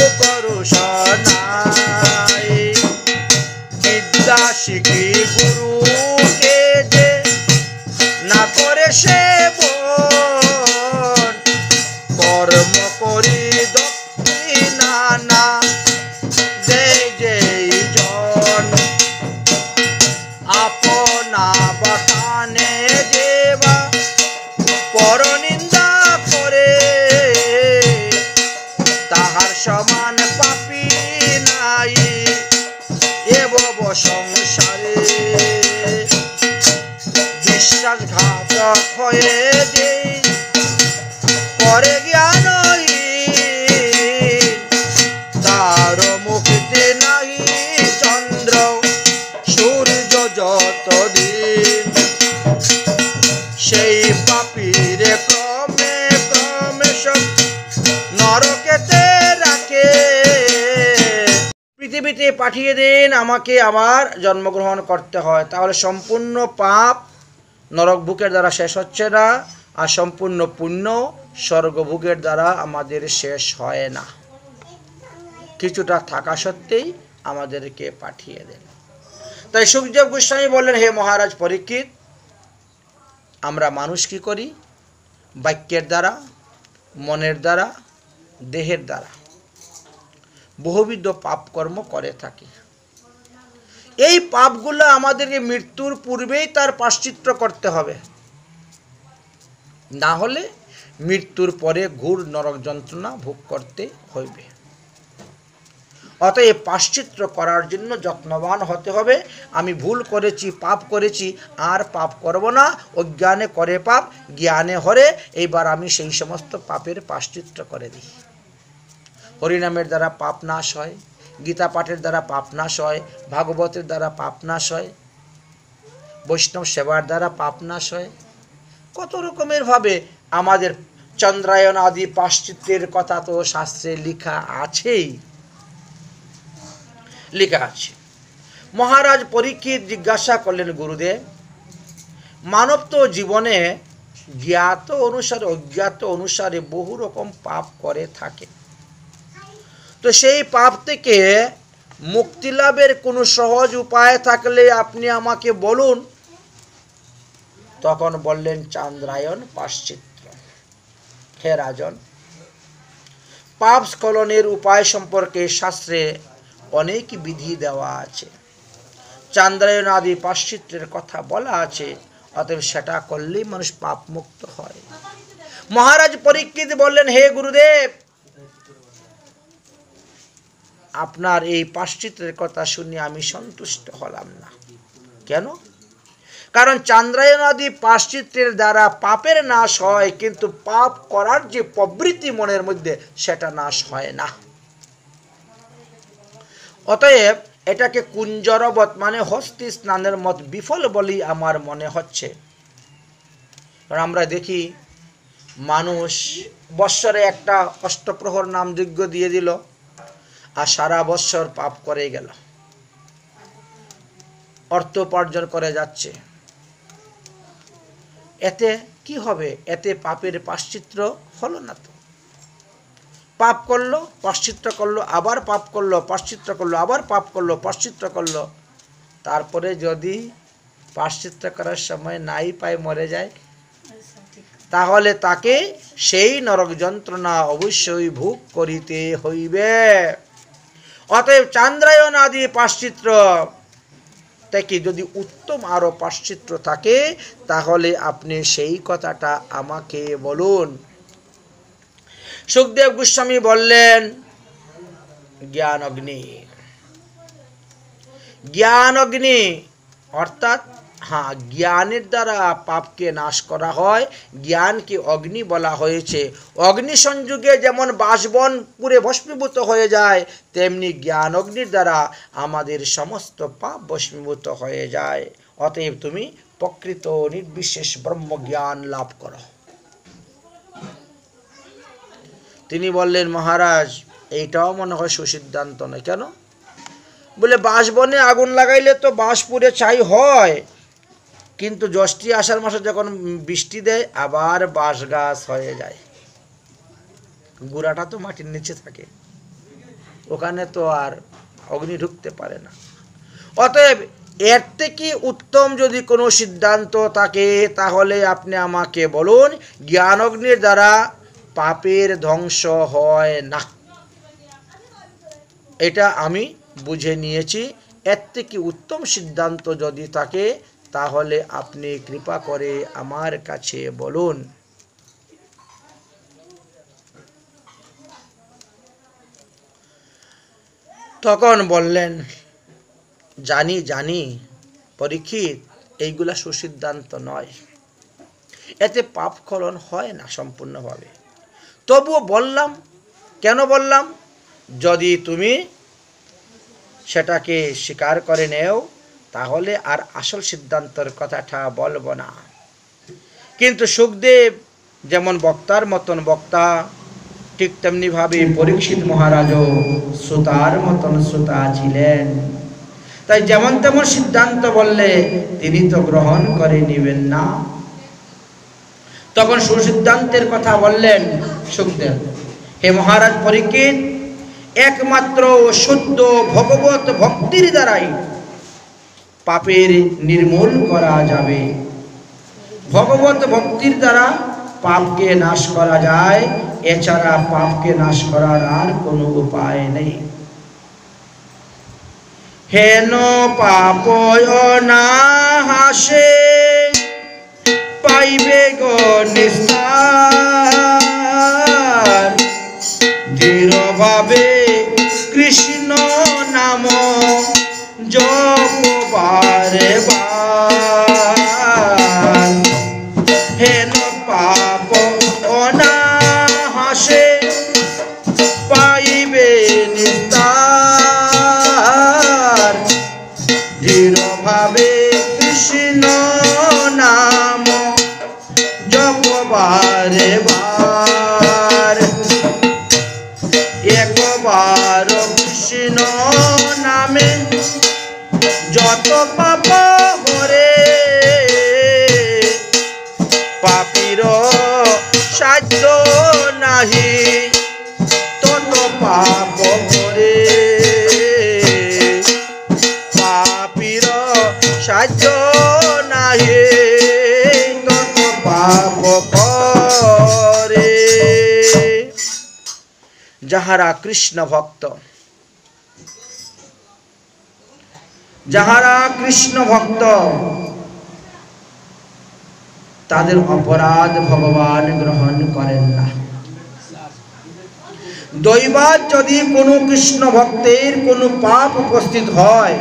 উপরুষ নাই বিদ্যা শিখি গুরুকে যে না করে সেবন কর্ম করি দক্ষিণা না দেয় যেই জন আপনা বাখানে যেবা পরনিন্দা করে তাহার সমান পাপী নাই এব সংসারে বিশ্বাসঘাতক হয়ে যে করে জ্ঞানহীন তার মুক্তি নাই চন্দ্র সূর্য যতদিন সেই পাপীরে ক্রমে ক্রমে সব নরকেতে রাখে পৃথিবীতে পাঠিয়ে দিন আমাকে আবার জন্মগ্রহণ করতে হয় তাহলে সম্পূর্ণ পাপ নরকভোগের দ্বারা শেষ হচ্ছে না আর সম্পূর্ণ পুণ্য স্বর্গভোগের দ্বারা আমাদের শেষ হয় না কিছুটা থাকা সত্ত্বেই আমাদেরকে পাঠিয়ে দেন তাই সুখদেব গোস্বামী বললেন হে মহারাজ পরীক্ষিত আমরা মানুষ কি করি বাক্যের দ্বারা মনের দ্বারা দেহের দ্বারা বহুবিধ পাপকর্ম করে থাকি এই পাপগুলো আমাদেরকে মৃত্যুর পূর্বেই তার প্রায়শ্চিত্ত করতে হবে না হলে মৃত্যুর পরে ঘোর নরক যন্ত্রণা ভোগ করতে হইবে অতএব প্রায়শ্চিত্ত করার জন্য যত্নবান হতে হবে আমি ভুল করেছি পাপ করেছি আর পাপ করব না অজ্ঞানে করে পাপ জ্ঞানে হরে এইবার আমি সেই সমস্ত পাপের প্রায়শ্চিত্ত করে দিই হরিনামের দ্বারা পাপ নাশ হয় গীতা পাঠের দ্বারা পাপ নাশ হয় ভাগবতের দ্বারা পাপ নাশ হয় বৈষ্ণব সেবার দ্বারা পাপ নাশ হয় কত রকমের ভাবে আমাদের চন্দ্রায়ন আদি প্রায়শ্চিত্তের কথা তো শাস্ত্রে লেখা আছেই লেখা আছে মহারাজ পরীক্ষিত জিজ্ঞাসা করলেন গুরুদেব মানব তো জীবনে জ্ঞাত অনুসারে অজ্ঞাত অনুসারে বহু রকম পাপ করে থাকে তো সেই পাপ থেকে মুক্তি লাভের কোনো সহজ উপায় থাকলে আপনি আমাকে বলুন তখন বললেন চন্দ্রায়ন প্রায়শ্চিত্ত হে রাজন পাপ স্খলনের উপায় সম্পর্কে শাস্ত্রে অনেক বিধি দেওয়া আছে চন্দ্রায়ন আদি প্রায়শ্চিত্তের কথা বলা আছে অতএব সেটা করলেই মানুষ পাপ মুক্ত হয় মহারাজ পরীক্ষিত বললেন হে গুরুদেব আপনার এই প্রায়শ্চিত্তের কথা শুনে আমি সন্তুষ্ট হলাম না কেন কারণ চান্দ্রায়ণ আদি প্রায়শ্চিত্তের দ্বারা পাপের নাশ হয়, কিন্তু পাপ করার যে প্রবৃত্তি মনের মধ্যে সেটা নাশ হয় না। অতএব এটাকে কুঞ্জরবৎ মানে হস্তি স্নানের মত বিফল বলেই আমার মনে হচ্ছে। আমরা দেখি মানুষ বৎসরে একটা অষ্টপ্রহর নাম যজ্ঞ দিয়ে দিল আর সারা বৎসর পাপ করে গেল, অর্থ উপার্জন করে যাচ্ছে। এতে কি হবে? এতে পাপের প্রায়শ্চিত্ত হলো না তো। পাপ করলো, প্রায়শ্চিত্ত করলো, আবার পাপ করলো, প্রায়শ্চিত্ত করলো, আবার পাপ করলো, প্রায়শ্চিত্ত করলো। তারপরে যদি প্রায়শ্চিত্ত করার সময় নাই পায়, মরে যায়, তাহলে তাকে সেই নরক যন্ত্রণা অবশ্যই ভোগ করিতে হইবে। অতএব চান্দ্রায়ণ আদি প্রায়শ্চিত্ত থেকে যদি উত্তম আরো প্রায়শ্চিত্ত থাকে, তাহলে আপনি সেই কথাটা আমাকে বলুন। সুখদেব গোস্বামী বললেন, জ্ঞান অগ্নি। জ্ঞান অগ্নি অর্থাৎ জ্ঞানের দ্বারা পাপকে নাশ করা হয়। জ্ঞানকে অগ্নি বলা হয়েছে। অগ্নি সংযোগে যেমন বাষ্পবন পুড়ে ভস্মীভূত হয়ে যায়, তেমনি জ্ঞান অগ্নির দ্বারা আমাদের সমস্ত পাপ ভস্মীভূত হয়ে যায়। অতএব তুমি প্রকৃত নির্বিশেষ ব্রহ্মজ্ঞান লাভ করো। তিনি বললেন, মহারাজ এইটাও মনে হয় সুসিদ্ধান্ত নয়। কেন? বলে বাষ্পবনে আগুন লাগাইলে তো বাষ্প পুড়ে ছাই হয়, কিন্তু জ্যৈষ্ঠ আষাঢ় মাসে যখন বৃষ্টি দেয় আবার বাঁশ গাছ হয়ে যায়। গুড়াটা তো মাটির নিচে থাকে, ওখানে তো আর অগ্নি ঢুকতে পারে না। অতএব এর থেকে উত্তম যদি কোনো সিদ্ধান্ত থাকে, তাহলে আপনি আমাকে বলুন, জ্ঞান অগ্নির দ্বারা পাপের ধ্বংস হয় না। এটা আমি বুঝে নিয়েছি। এর থেকে উত্তম সিদ্ধান্ত যদি থাকে, তাহলে আপনি কৃপা করে আমার কাছে বলুন। তখন বললেন, জানি জানি পরীক্ষিত, এইগুলা সুসিদ্ধান্ত নয়, এতে পাপ স্খলন হয় না সম্পূর্ণভাবে। তবুও বললাম। কেন বললাম? যদি তুমি সেটাকে স্বীকার করে নেও, তাহলে আর আসল সিদ্ধান্তের কথাটা বলবো না। কিন্তু সুখদেব যেমন বক্তার মতন বক্তা, ঠিক তেমনিভাবে পরীক্ষিত মহারাজও শ্রোতার মতন শ্রোতা ছিলেন। তাই যেমন তেমন সিদ্ধান্ত বললে তিনি তো গ্রহণ করে নেবেন না। তখন সুসিদ্ধান্তের কথা বললেন সুখদেব, হে মহারাজ পরীক্ষিত, একমাত্র শুদ্ধ ভগবত ভক্তির দ্বারাই পাপের নির্মূল করা যাবে। ভগবত ভক্তির দ্বারা পাপকে নাশ করা যায়, এছাড়া পাপকে নাশ করার আর কোনো উপায় নেই। হেন পাপ অনাহাসে পাইবে গো নিস্তার, দৃঢ়ভাবে কৃষ্ণ নাম জপবারে বার। হেন পাপ অনাহাসে পাইবে নিস্তার, দৃঢ়ভাবে কৃষ্ণ নাম জপবারে বার। একবার কৃষ্ণ নামে যত পাপ হরে, পাপীর সাধ্য নাহি তত পাপ হরে। পাপীর সাধ্য নাহি তত পাপ করে। যাহারা কৃষ্ণ ভক্ত, যাহারা কৃষ্ণ ভক্ত, তাদের অপরাধ ভগবান গ্রহণ করেন না। দৈবাৎ যদি কোনো কৃষ্ণ ভক্তের কোনো পাপ উপস্থিত হয়,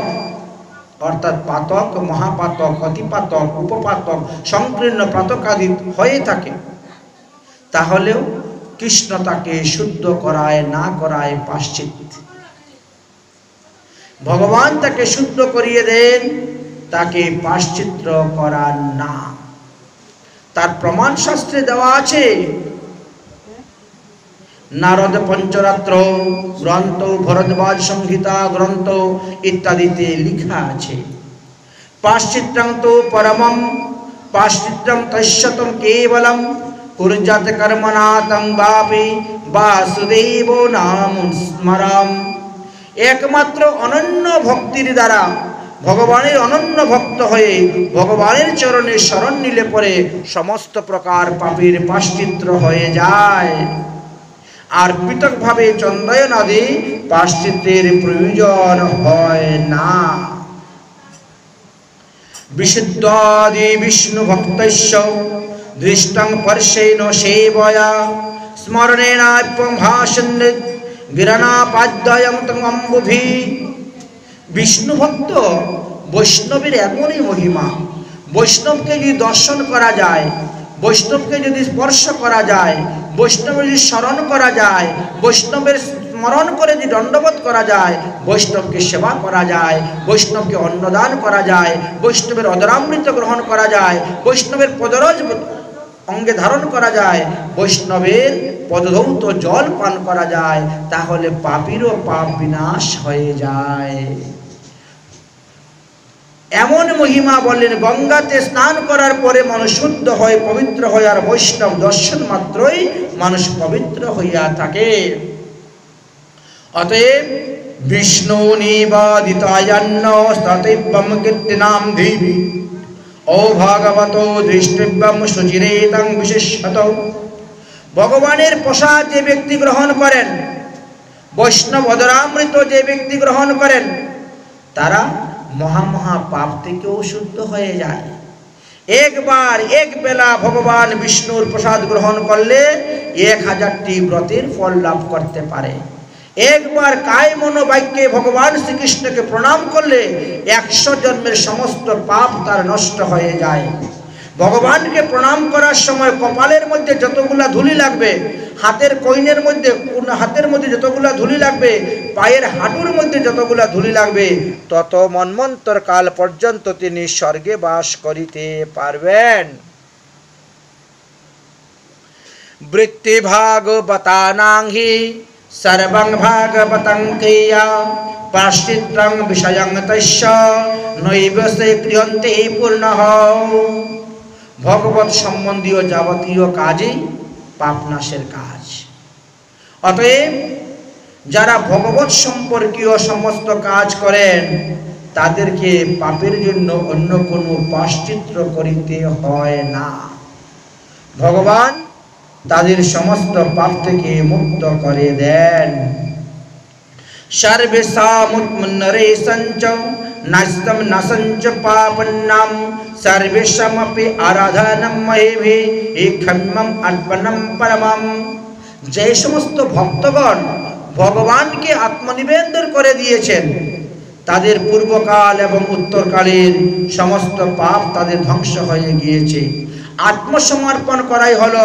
অর্থাৎ পাতক, মহাপাতক, অতিপাতক, উপপাতক, সংকীর্ণ পাতক আদি হয়ে থাকে, তাহলেও কৃষ্ণ তাকে শুদ্ধ করায় না করায় পাশ্চিত্য। ভগবান তাকে শুদ্ধ করিয়ে দেন, তাকে পাশ্চিত্য করার না। তার প্রমাণ শাস্ত্রে দেওয়া আছে। নারদ পঞ্চরাত্র গ্রন্থ, ভরদ্বাজ সংহিতা গ্রন্থ ইত্যাদিতে লেখা আছে, পাশ্চিত্যং তো পরমম পাশ্চিত্যং তস্যতম কেবলম কুর্যাত কর্মণা তং বাপি বাসুদেব নাম স্মরাম। একমাত্র অনন্য ভক্তির দ্বারা, ভগবানের অনন্য ভক্ত হয়ে ভগবানের চরণে শরণ নিলে পরে সমস্ত প্রকার পাপের পাশ্চিত্য হয়ে যায়। আর পৃথকভাবে চন্দন আদি পাশ্চিত্যের প্রয়োজন হয় না। বিশুদ্ধাদি বিষ্ণু ভক্তস্য দৃষ্টং পর্শেন সেবয়া স্মরণেনাপ্যং ভাষন্নে গিরণাপাদ্যয়ং তং অম্বুভি। বিষ্ণু ভক্ত বৈষ্ণবের এমনই মহিমা, বৈষ্ণবকে যদি দর্শন করা যায়, বৈষ্ণবকে যদি স্পর্শ করা যায়, বৈষ্ণবের যদি স্মরণ করা যায়, বৈষ্ণবের স্মরণ করে যদি দণ্ডবোধ করা যায়, বৈষ্ণবকে সেবা করা যায়, বৈষ্ণবকে অন্নদান করা যায়, বৈষ্ণবের অদরামৃত গ্রহণ করা যায়, বৈষ্ণবের পদরজ অঙ্গে ধারণ করা যায়, বৈষ্ণবের পদধৌত জল পান করা যায়, তাহলে পাপীরও পাপ বিনাশ হয়ে যায়। এমন মহিমা বললেন, গঙ্গাতে স্নান করার পরে মানুষ শুদ্ধ হয়, পবিত্র হয়, আর বৈষ্ণব দর্শন মাত্রই মানুষ পবিত্র হইয়া থাকে। অতএব বিষ্ণু নিবাদিতায়ান্ন স্ততিব্যম কীর্তিনাম দেবী ও ভাগবত দৃষ্টিব্যম সুচিরেতং বিশেষত। ভগবানের প্রসাদ যে ব্যক্তি গ্রহণ করেন, বৈষ্ণব অদরামৃত যে ব্যক্তি গ্রহণ করেন, তারা মহা পাপ থেকেও শুদ্ধ হয়ে যায়। একবার এক বেলা ভগবান বিষ্ণুর প্রসাদ গ্রহণ করলে 1000টি ব্রতের ফল লাভ করতে পারে। একবার কায় মনোবাক্যে ভগবান শ্রীকৃষ্ণকে প্রণাম করলে 100 জন্মের সমস্ত পাপ তার নষ্ট হয়ে যায়। ভগবানকে প্রণাম করার সময় কপালের মধ্যে যতগুলা ধুলি লাগবে, হাতের কইনের মধ্যে হাতের মধ্যে যতগুলা ধুলি লাগবে, পায়ের হাঁটুর মধ্যে যতগুলা ধুলি লাগবে, তত মন্বন্তর কাল পর্যন্ত তিনি স্বর্গে বাস করিতে পারবেন। বৃত্তি ভাগবতানাং হি সর্বং ভাগবতং ক্রিয়া পাশ্চিত্রং বিষয়ং তস্য নৈব সে ক্রিয়ন্তে পূর্ণঃ। ভগবত সম্বন্ধীয় যাবতীয় কাজই পাপনাশের কাজ। অতএব যারা ভগবত সম্পর্কীয় সমস্ত কাজ করেন, তাদেরকে পাপের জন্য অন্য কোনো পাশ্চিত্য করিতে হয় না। ভগবান তাদের সমস্ত পাপ থেকে মুক্ত করে দেন। সর্বেষামুৎমুন্নরেষঞ্চ নাস্তম নাসঞ্চ পাপন্নাম সর্বেষামপি আরাধনম মহেভি এখম্মম অর্পণম পরমম। যে সমস্ত ভক্তগণ ভগবানকে আত্মনিবেদন করে দিয়েছেন, তাদের পূর্বকাল এবং উত্তরকালের সমস্ত পাপ তাদের ধ্বংস হয়ে গিয়েছে। আত্মসমর্পণ করাই হলো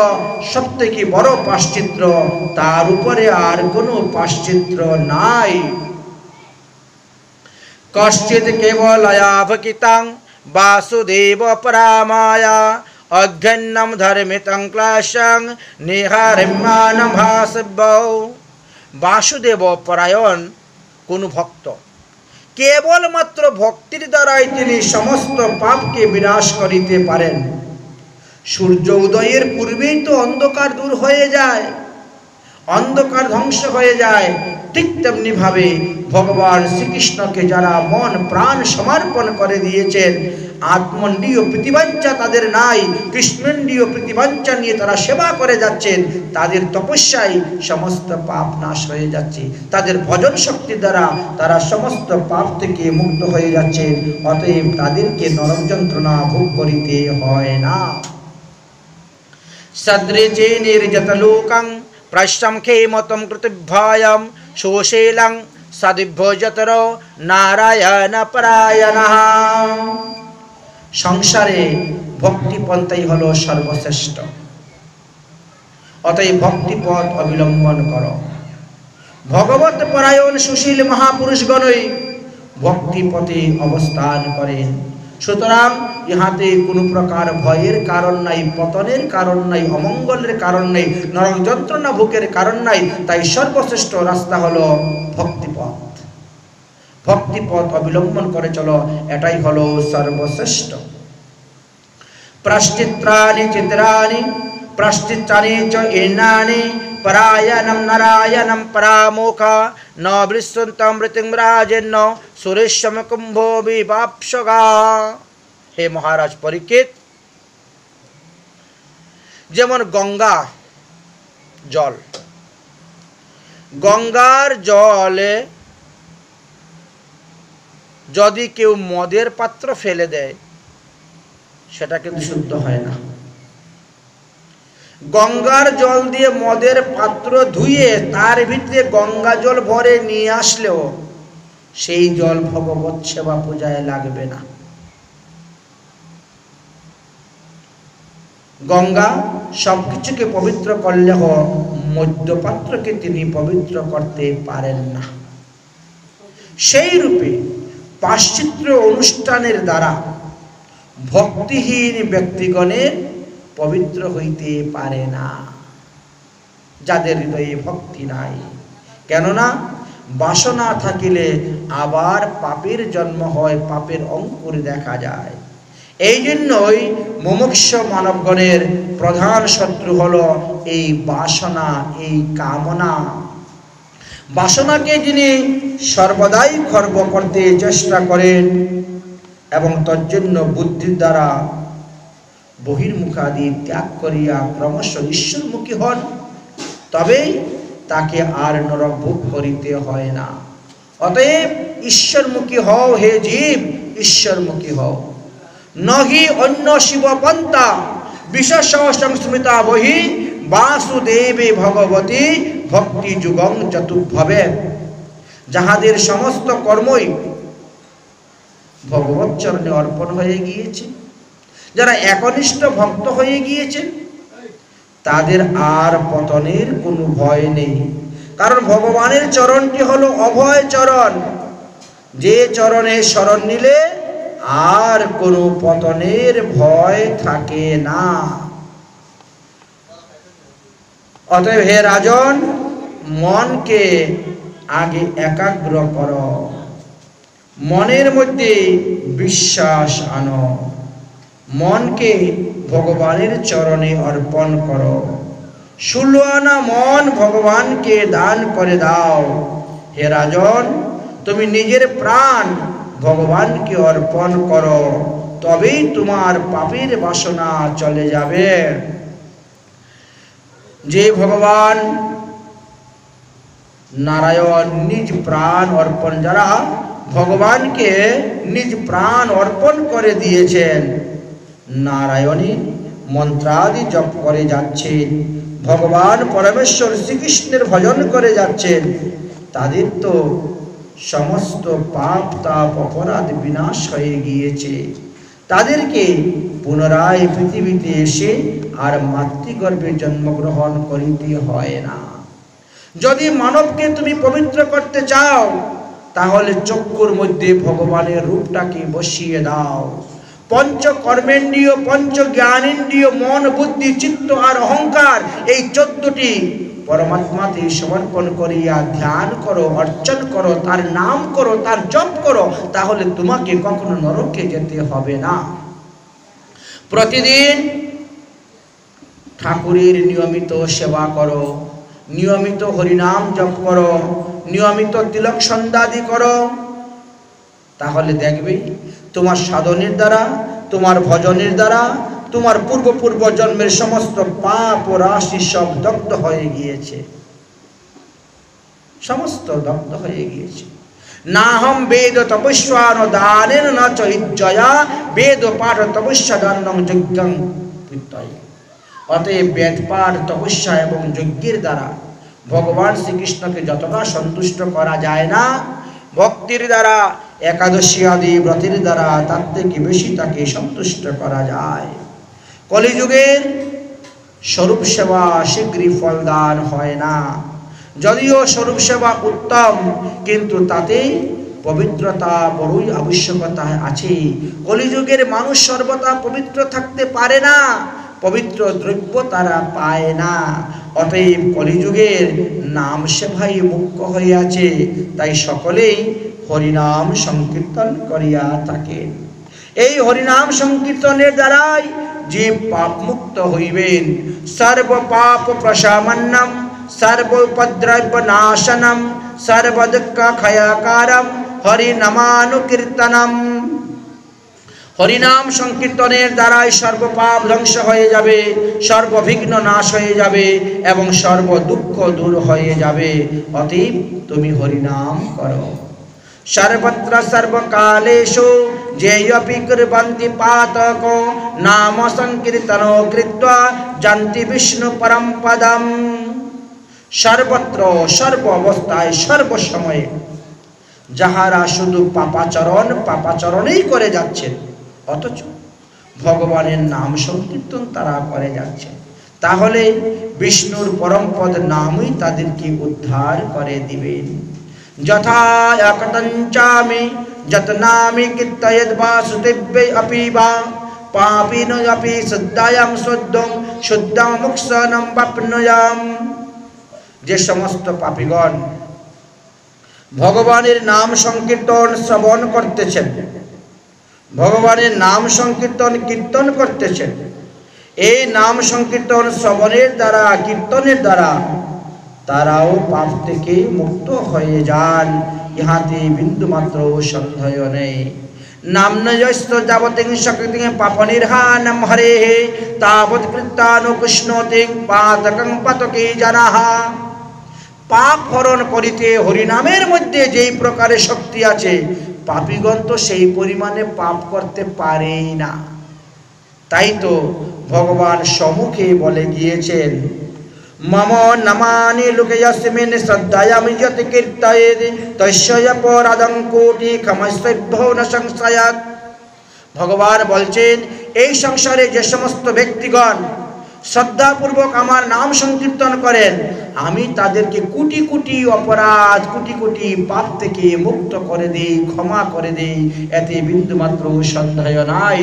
সবথেকে বড় পাশ্চিত্য, তার উপরে আর কোনো পাশ্চিত্য নাই। কশ্চিৎ কেবলয়াভকিতাং বাসুদেব পরামায়া অধ্যন্নম ধর্মিতং ক্লেশং নিহারিম্যানম ভাসব্যৌ। বাসুদেব পরায়ণ কোন ভক্ত কেবলমাত্র ভক্তির দ্বারাই তিনি সমস্ত পাপকে বিনাশ করিতে পারেন। সূর্য উদয়ের পূর্বেই তো অন্ধকার দূর হয়ে যায়, অন্ধকার ধ্বংস হয়ে যায়। ঠিক তেমনি ভাবে ভগবান শ্রীকৃষ্ণকে যারা মন প্রাণ সমর্পণ করে দিয়েছেন, আত্মণ্ডীয় প্রতিবাঞ্ছা তাদের নাই, কৃষ্ণণ্ডীয় প্রতিবাঞ্ছা নিয়ে তারা সেবা করে যাচ্ছেন, তাদের তপস্যায় সমস্ত পাপ নাশ হয়ে যাচ্ছে। তাদের ভজন শক্তি দ্বারা তারা সমস্ত পাপ থেকে মুক্ত হয়ে যাচ্ছেন। অতএব তাদেরকে নরক যন্ত্রণা ভোগ করিতে হয় না। সদৃচে নির্জত লোকং প্রশংখে মতম কৃতিভ্যায়ম সুশীলং সদিভ্যজতর নারায়ণ পরায়ণঃ। সংসারে ভক্তি পন্থাই হলো সর্বশ্রেষ্ঠ। অতএব ভক্তিপথ অবলম্বন করো। ভগবত পরায়ণ সুশীল মহাপুরুষগণই ভক্তি পথে অবস্থান করেন। সুতরাং ইহাতে কোনো প্রকার ভয়ের কারণ নাই, পতনের কারণ নাই, অমঙ্গলের কারণ নাই, নরক যন্ত্রণা ভোগের কারণ নাই। তাই সর্বশ্রেষ্ঠ রাস্তা হলো ভক্তিপথ। ভক্তিপথ অবলম্বন করে চলো, এটাই হলো সর্বশ্রেষ্ঠ। প্রাশ্চিত্রাণি চিত্রাণি প্রাশ্চিত্রাণি চ ঈর্ণানি পরায়ণম নারায়ণম পরামুখা ন বৃষ্ণন্তাম মৃতিং রাজেন সুরেশ্বম কুম্ভ বিপাপসগা। হে মহারাজ পরীক্ষিত, যেমন গঙ্গা জল, গঙ্গার জলে যদি কেউ মদের পাত্র ফেলে দেয় সেটা কিন্তু শুদ্ধ হয় না। গঙ্গার জল দিয়ে মদের পাত্র ধুয়ে তার ভিতরে গঙ্গা জল ভরে নিয়ে আসলেও সেই জল ভগবত সেবা পূজায় লাগবে না। গঙ্গা সবকিছুকে পবিত্র করলেও মদ্যপাত্রকে তিনি পবিত্র করতে পারেন না। সেই রূপে পাশ্চাত্য অনুষ্ঠানের দ্বারা ভক্তিহীন ব্যক্তিগণের পবিত্র হইতে পারে না, যাদের হৃদয়ে ভক্তি নাই। কেননা বাসনা থাকিলে আবার পাপের জন্ম হয়, পাপের অঙ্কুর দেখা যায়। এই জন্যই মুমুক্ষু মানবগণের প্রধান শত্রু হলো এই বাসনা, এই কামনা। বাসনাকে যিনি সর্বদাই খর্ব করতে চেষ্টা করেন এবং তজ্জন্য বুদ্ধির দ্বারা বহির্মুখাদি ত্যাগ করিয়া ক্রমশ ঈশ্বরমুখী হন, তবেই তাকে আর নরক ভোগ করিতে হয় না। অতএব ঈশ্বরমুখী হও হে জীব, ঈশ্বরমুখী হও। নহি অন্য শিবপন্থা বিশেষ সংস্মৃতা বহি বাসুদেবে ভগবতী ভক্তি যুগং চতুর্ভবে। যাহাদের সমস্ত কর্মই ভগবৎ চরণে অর্পণ হয়ে গিয়েছে, যারা একনিষ্ঠ ভক্ত হয়ে গিয়েছে, তাদের আর পতনের কোনো ভয় নেই। কারণ ভগবানের চরণটি হলো অভয় চরণ, যে চরণে শরণ নিলে আর কোনো পতনের ভয় থাকে না। অতএব হে রাজন, মনকে আগে একাগ্র করো, মনের মধ্যে বিশ্বাস আনো, মনকে ভগবানের চরণে অর্পণ করো। 16 আনা মন ভগবানকে দান করে দাও। হে রাজন, তুমি নিজের প্রাণ ভগবানকে অর্পণ করো, তবেই তোমার পাপের বাসনা চলে যাবে। যে ভগবান নারায়ণ নিজ প্রাণ অর্পণ, যারা ভগবানকে নিজ প্রাণ অর্পণ করে দিয়েছেন, নারায়ণী মন্ত্রাদি জপ করে যাচ্ছেন, ভগবান পরমেশ্বর শ্রীকৃষ্ণের ভজন করে যাচ্ছেন, তাদের তো সমস্ত পাপ তাপ অপরাধ বিনাশ হয়ে গিয়েছে। তাদেরকে পুনরায় পৃথিবীতে এসে আর মাতৃগর্ভে জন্মগ্রহণ করিতে হয় না। যদি মানবকে তুমি পবিত্র করতে চাও, তাহলে চক্ষুর মধ্যে ভগবানের রূপটাকে বসিয়ে দাও। পঞ্চ কর্মেন্দ্রিয়, পঞ্চ জ্ঞানেন্দ্রিয়, মন বুদ্ধি চিত্ত আর অহংকার, এই 14টি পরমাত্মাতে সমর্পণ করিয়া ধ্যান করো, অর্চন করো, তার নাম করো, তার জপ করো, তাহলে তোমাকে কখনো নরকে যেতে হবে না। প্রতিদিন ঠাকুরের নিয়মিত সেবা করো, নিয়মিত হরিনাম জপ করো, নিয়মিত তিলক সন্ধ্যাদি করো, তাহলে দেখবে তোমার সাধনের দ্বারা, তোমার ভজনের দ্বারা তোমার পূর্ব জন্মের সমস্ত পাপ ও রাশি সব দগ্ধ হয়ে গিয়েছে, সমস্ত দগ্ধ হয়ে গিয়েছে। নাহম বেদ তপস্যান দানেন ন চ ইজ্জয়া বেদ পাঠ তপস্যা দানং যজ্ঞং পিত্তয়। অতএব বেদ পাঠ তপস্যা এবং যজ্ঞের দ্বারা ভগবান শ্রীকৃষ্ণকে যতটা সন্তুষ্ট করা যায় না ভক্তির দ্বারা, একাদশী আদি ব্রতের দ্বারা, তার থেকে বেশি তাকে সন্তুষ্ট করা যায়। কলিযুগের স্বরূপ সেবা শীঘ্রই ফলদান হয় না। যদিও স্বরূপ সেবা উত্তম, কিন্তু তাতে পবিত্রতা বড়ই আবশ্যকতা আছে। কলিযুগের মানুষ সর্বদা পবিত্র থাকতে পারে না, পবিত্র দ্রব্য তারা পায় না। অতএব কলিযুগের নাম সেবাই মুখ্য হইয়াছে। তাই সকলেই হরিনাম সংকীর্তন করিয়া থাকেন। এই হরিনাম সংকীর্তনের দ্বারাই জীব পাপ মুক্ত হইবেন। সর্ব পাপ প্রশমনম, সর্ব উপদ্রব নাশনম, সর্ব দুঃখ ক্ষয়কারম হরিনামানুকীর্তনম। হরিনাম সংকীর্তনের দ্বারাই সর্বপাপ ধ্বংস হয়ে যাবে, সর্ববিঘ্ন নাশ হয়ে যাবে এবং সর্ব দুঃখ দূর হয়ে যাবে। অতএব তুমি হরিনাম করো। সর্বত্র সর্বকালেষু যেয়পি কুর্বন্তি পাতকো নাম সংকীর্তনো কৃত্বা যান্তি বিষ্ণু পরম পদম। সর্বত্র, সর্ব অবস্থায়, সর্বসময়ে যাহারা শুধু পাপাচরণেই করে যাচ্ছেন, অথচ ভগবানের নাম সংকীর্তন তারা করে যাচ্ছে, তাহলে বিষ্ণুর পরমপদ নামই তাদেরকে উদ্ধার করে দিবেন। যথা একতঞ্চামি যতনামি কীর্তয়েদ বাসুদেব্যে অপি বা পাপিনো অপি শুদ্ধায়াম শুদ্ধং শুদ্ধং মুক্ষণম বাপ্নুয়াম। যে সমস্ত পাপীগণ ভগবানের নাম সংকীর্তন শ্রবণ করতেছেন, ভগবানের নাম সংকীর্তন কীর্তন করতেছেন, এই নাম সংকীর্তন শ্রবণের দ্বারা, কীর্তনের দ্বারা তারাও পাপ থেকে মুক্ত হয়ে যান। ইহাতে বিন্দুমাত্র সন্দেহ নেই। নাম্নয়স্ত যাবতিং সকৃতিং পাপনির্হানম হরেঃ তাবৎ কৃত্যানুকৃষ্ণোতি পাতকং পাতকে জানাঃ। পাপ হরণ করিতে হরিনামের মধ্যে যেই প্রকারের শক্তি আছে, পাপীগণ তো সেই পরিমাণে পাপ করতে পারেই না। তাই তো ভগবান সম্মুখে বলে গিয়েছেন, মম নমানি লোকয়াস্মিন শ্রদ্ধায়ামি যত কীর্তয়েদ তস্য অপরাধং কোটি ক্ষমস্যভ্যো ন সংশয়াৎ। ভগবান বলছেন, এই সংসারে যে সমস্ত ব্যক্তিগণ শ্রদ্ধাপূর্বক আমার নাম সংকীর্তন করেন, আমি তাদেরকে কোটি কোটি অপরাধ, কোটি কোটি পাপ থেকে মুক্ত করে দেই, ক্ষমা করে দেই, এতে বিন্দুমাত্র সন্দেহ নাই।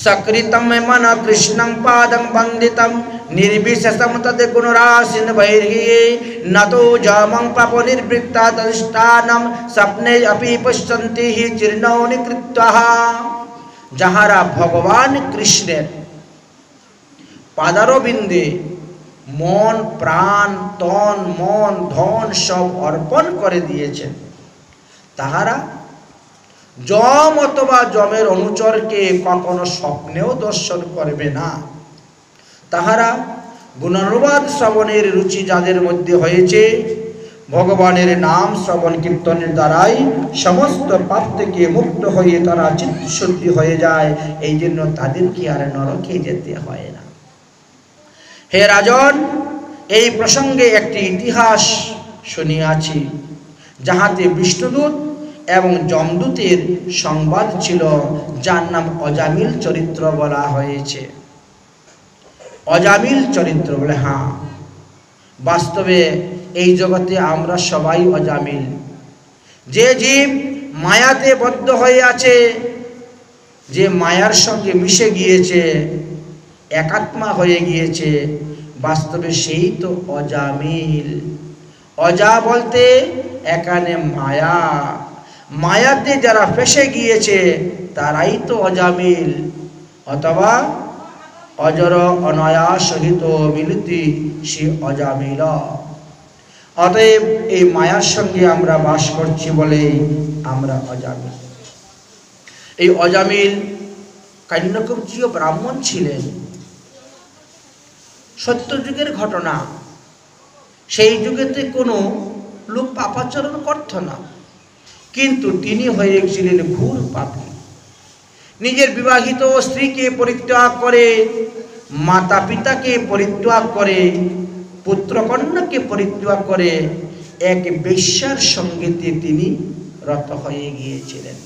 সকৃতম মন কৃষ্ণং পাদং বন্দিতম নির্বিশেষম তদ গুণরাশিন বৈর্হি নতো জামং পাপ নির্বৃত্তা তদিষ্ঠানম স্বপ্নে অপি পশ্যন্তি হি চির্ণৌনি কৃত্বাঃ। যাহারা ভগবান কৃষ্ণের পাদারবিন্দে মন, প্রাণ, তন, মন, ধন সব অর্পণ করে দিয়েছেন, তাহারা যম অথবা যমের অনুচরকে কখনো স্বপ্নেও দর্শন করবে না। তাহারা গুণানুবাদ শ্রবণের রুচি যাদের মধ্যে হয়েছে, ভগবানের নাম শ্রবণ কীর্তনের দ্বারাই সমস্ত পাপ থেকে মুক্ত হয়ে তারা চিত্তশুদ্ধি হয়ে যায়। এই জন্য তাদেরকে আর নরকে যেতে হয় না। হে রাজন, এই প্রসঙ্গে একটি ইতিহাস শুনিয়াছি, যাহাতে বিষ্ণুদূত এবং যমদূতের সংবাদ ছিল, যার নাম অজামিল চরিত্র বলা হয়েছে। অজামিল চরিত্র বলে, হ্যাঁ, বাস্তবে এই জগতে আমরা সবাই অজামিল। যে জীব মায়াতে বদ্ধ হয়ে আছে, যে মায়ার সঙ্গে মিশে গিয়েছে, একাত্মা হয়ে গিয়েছে, বাস্তবে সেই তো অজামিল। অজা বলতে এখানে মায়া, মায়াতে যারা ফেসে গিয়েছে তারাই তো অজামিল, অথবা অজর অনয়া সহিত মিলিতি সে অজামিল। অতএব এই মায়ার সঙ্গে আমরা বাস করছি বলে আমরা অজামিল। এই অজামিল কান্যকুব্জীয় ব্রাহ্মণ ছিলেন, সত্যযুগের ঘটনা। সেই যুগেতে কোনো লোক পাপাচরণ করত না, কিন্তু তিনি হয়েছিলেন ঘোর পাপী। নিজের বিবাহিত স্ত্রীকে পরিত্যাগ করে, মাতা পিতাকে পরিত্যাগ করে পুত্রকন্যাকে পরিত্যাগ করে এক বেশ্যার সঙ্গেতে তিনি রত হয়ে গিয়েছিলেন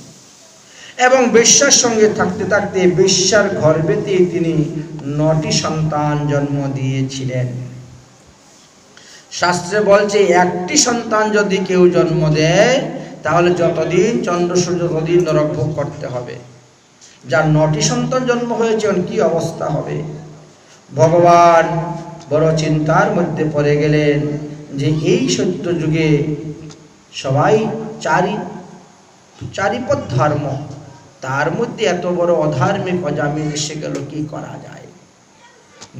এবং বেশ্যার সঙ্গে থাকতে থাকতে বেশ্যার গর্ভেতে তিনি 9টি সন্তান জন্ম দিয়েছিলেন। শাস্ত্রে বলছে একটি সন্তান যদি কেউ জন্ম দেয় তাহলে যতদিন চন্দ্র সূর্য ততদিন নরক ভোগ করতে হবে। যার 9টি সন্তান জন্ম হয়েছে কি অবস্থা হবে। ভগবান বড় চিন্তার মধ্যে পড়ে গেলেন যে এই সত্য যুগে সবাই চারিপদ ধর্ম, তার মধ্যে এত বড় অধার্মিক অজামিল এসে গেল, কি করা যায়।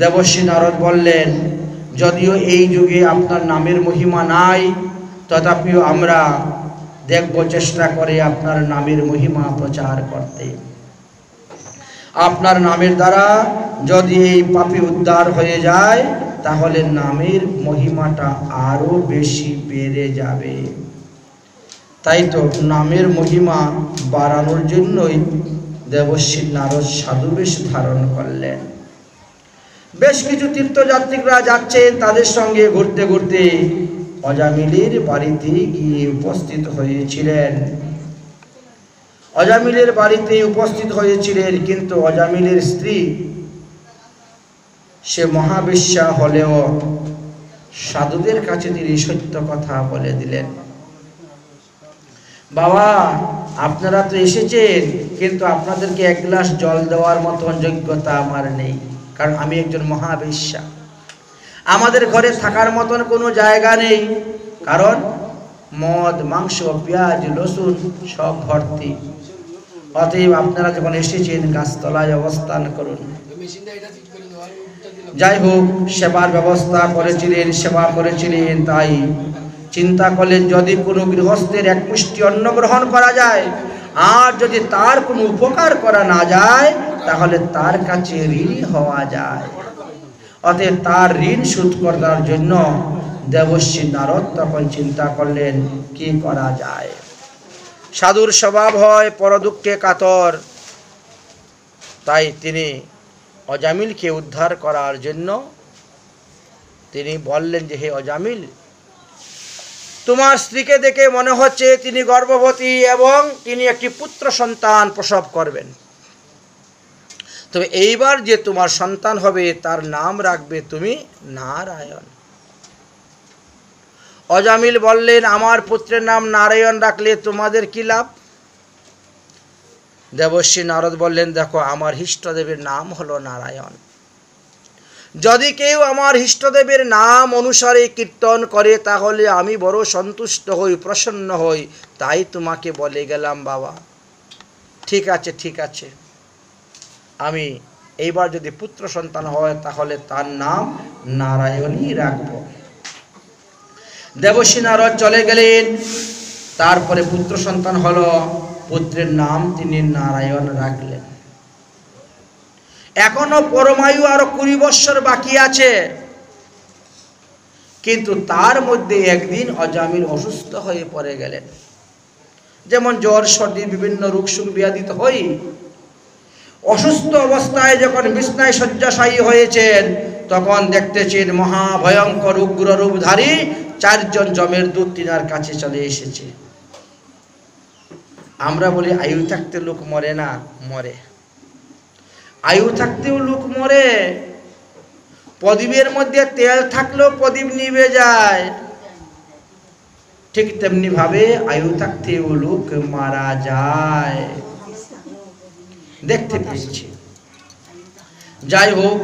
দেবর্ষি নারদ বললেন, যদিও এই যুগে আপনার নামের মহিমা নাই, তথাপিও আমরা দেখব চেষ্টা করে আপনার নামের মহিমা প্রচার করতে। আপনার নামের দ্বারা যদি এই পাপী উদ্ধার হয়ে যায় তাহলে নামের মহিমাটা আরো বেশি বেড়ে যাবে। তাই তো নামের মহিমা বাড়ানোর জন্যই দেবর্ষি নারদ সাধুবেশ ধারণ করলেন। বেশ কিছু তীর্থযাত্রীরা যাচ্ছেন, তাদের সঙ্গে ঘুরতে ঘুরতে অজামিলের বাড়িতে গিয়ে উপস্থিত হয়েছিলেন। অজামিলের বাড়িতে উপস্থিত হয়েছিলেন, কিন্তু অজামিলের স্ত্রী সে মহাবেশ্যা হলেও সাধুদের কাছে তিনি সত্য কথা বলে দিলেন। বাবা, আপনারা তো এসেছেন, কিন্তু আপনাদেরকে এক গ্লাস জল দেওয়ার মতন যোগ্যতা আমার নেই, কারণ আমি একজন মহাবেশ্যা। আমাদের ঘরে থাকার মতন কোনো জায়গা নেই, কারণ মদ, মাংস, পেঁয়াজ, রসুন সব ভর্তি। অতএব আপনারা যখন এসেছেন গাছতলায় অবস্থান করুন। যাই হোক, সেবার ব্যবস্থা করেছিলেন, সেবা করেছিলেন। তাই চিন্তা করলেন, যদি কোনো গৃহস্থের এক মুষ্টি অন্ন গ্রহণ করা যায় আর যদি তার কোনো উপকার করা না যায় তাহলে তার কাছে ঋণী হওয়া যায়। অতএব তার ঋণ শোধ করার জন্য দেবর্ষি নারদ তখন চিন্তা করলেন কি করা যায়। সাধুর স্বভাব হয় পরদুঃখে কাতর। তাই তিনি অজামিলকে উদ্ধার করার জন্য তিনি বললেন যে, হে অজামিল, তোমার স্ত্রীকে দেখে মনে হচ্ছে তিনি গর্ভবতী এবং তিনি একটি পুত্র সন্তান প্রসব করবেন। তবে এইবার যে তোমার সন্তান হবে তার নাম রাখবে তুমি নারায়ণ। অজামিল বললেন, আমার পুত্রের নাম নারায়ণ রাখলে তোমাদের কি লাভ? দেবর্ষি নারদ বললেন, দেখো, আমার ইষ্টদেবের নাম হলো নারায়ণ। যদি কেউ আমার ইষ্টদেবের নাম অনুসারে কীর্তন করে তাহলে আমি বড় সন্তুষ্ট হই, প্রসন্ন হই। তাই তোমাকে বলে গেলাম বাবা। ঠিক আছে, ঠিক আছে, আমি এইবার যদি পুত্র সন্তান হয় তাহলে তার নাম নারায়ণই রাখব। দেবর্ষি নারদ চলে গেলেন। তারপরে পুত্র সন্তান হলো, পুত্রের নাম তিনি নারায়ণ রাখলেন। এখনো পরমায়ু আরো 20 বৎসর বাকি আছে, কিন্তু তার মধ্যে একদিন অজামিল অসুস্থ হয়ে পড়ে গেলেন। যেমন জ্বর, সর্দি, বিভিন্ন রোগ সুখ ব্যাধিত হই, অসুস্থ অবস্থায় যখন বিছনায় শয্যাশায়ী হয়েছেন তখন দেখতেছেন মহাভয়ঙ্কর উগ্র রূপধারী 4 জন যমের দূত তিনার কাছে চলে এসেছে। আমরা বলি আয়ু থাকতে লোক মরে না, মরে। আয়ু থাকতেও লোক মরে। প্রদীপের মধ্যে তেল থাকলেও প্রদীপ নিভে যায়, ঠিক তেমনি ভাবে আয়ু থাকতেও লোক মারা যায়, দেখতে পেয়েছি। যাই হোক,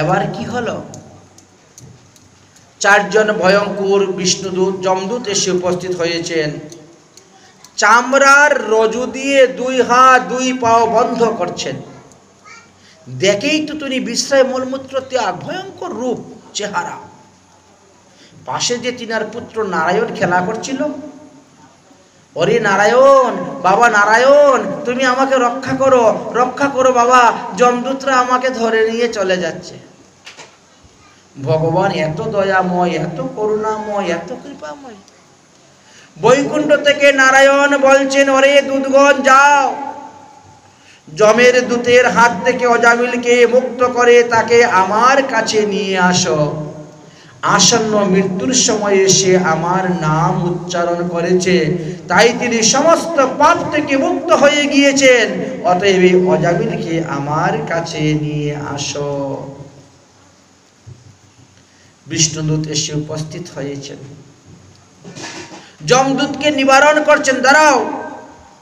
এবার কি হলো, 4 জন ভয়ঙ্কর বিষ্ণুদূত, যমদূত এসে উপস্থিত হয়েছেন। চামড়ার রজু দিয়ে 2 হাত 2 পাও বন্ধ করছেন। দেখেই তো তিনি বিশ্রায় মলমূত্র ত্যাগ, ভয়ঙ্কর রূপ চেহারা। পাশে যে তিনার পুত্র নারায়ণ খেলা করছিল, ওরে নারায়ণ, বাবা নারায়ণ, তুমি আমাকে রক্ষা করো, রক্ষা করো বাবা, যমদূতরা আমাকে ধরে নিয়ে চলে যাচ্ছে। ভগবান এত দয়াময়, এত করুণাময়, এত কৃপাময়। বৈকুণ্ঠ থেকে নারায়ণ বলছেন, ওরে দূতগণ যাও, যমের দূতের হাত থেকে অজামিলকে মুক্ত করে তাকে আমার কাছে নিয়ে আসো। আসন্ন মৃত্যুর সময়ে সে আমার নাম উচ্চারণ করেছে, তাই তিনি সমস্ত পাপ থেকে মুক্ত হয়ে গিয়েছেন। অতএব এই অজামিলকে আমার কাছে নিয়ে আসো। বিষ্ণুদূত এসে উপস্থিত হয়েছেন, যমদূতকে নিবারণ করছেন। দাঁড়াও,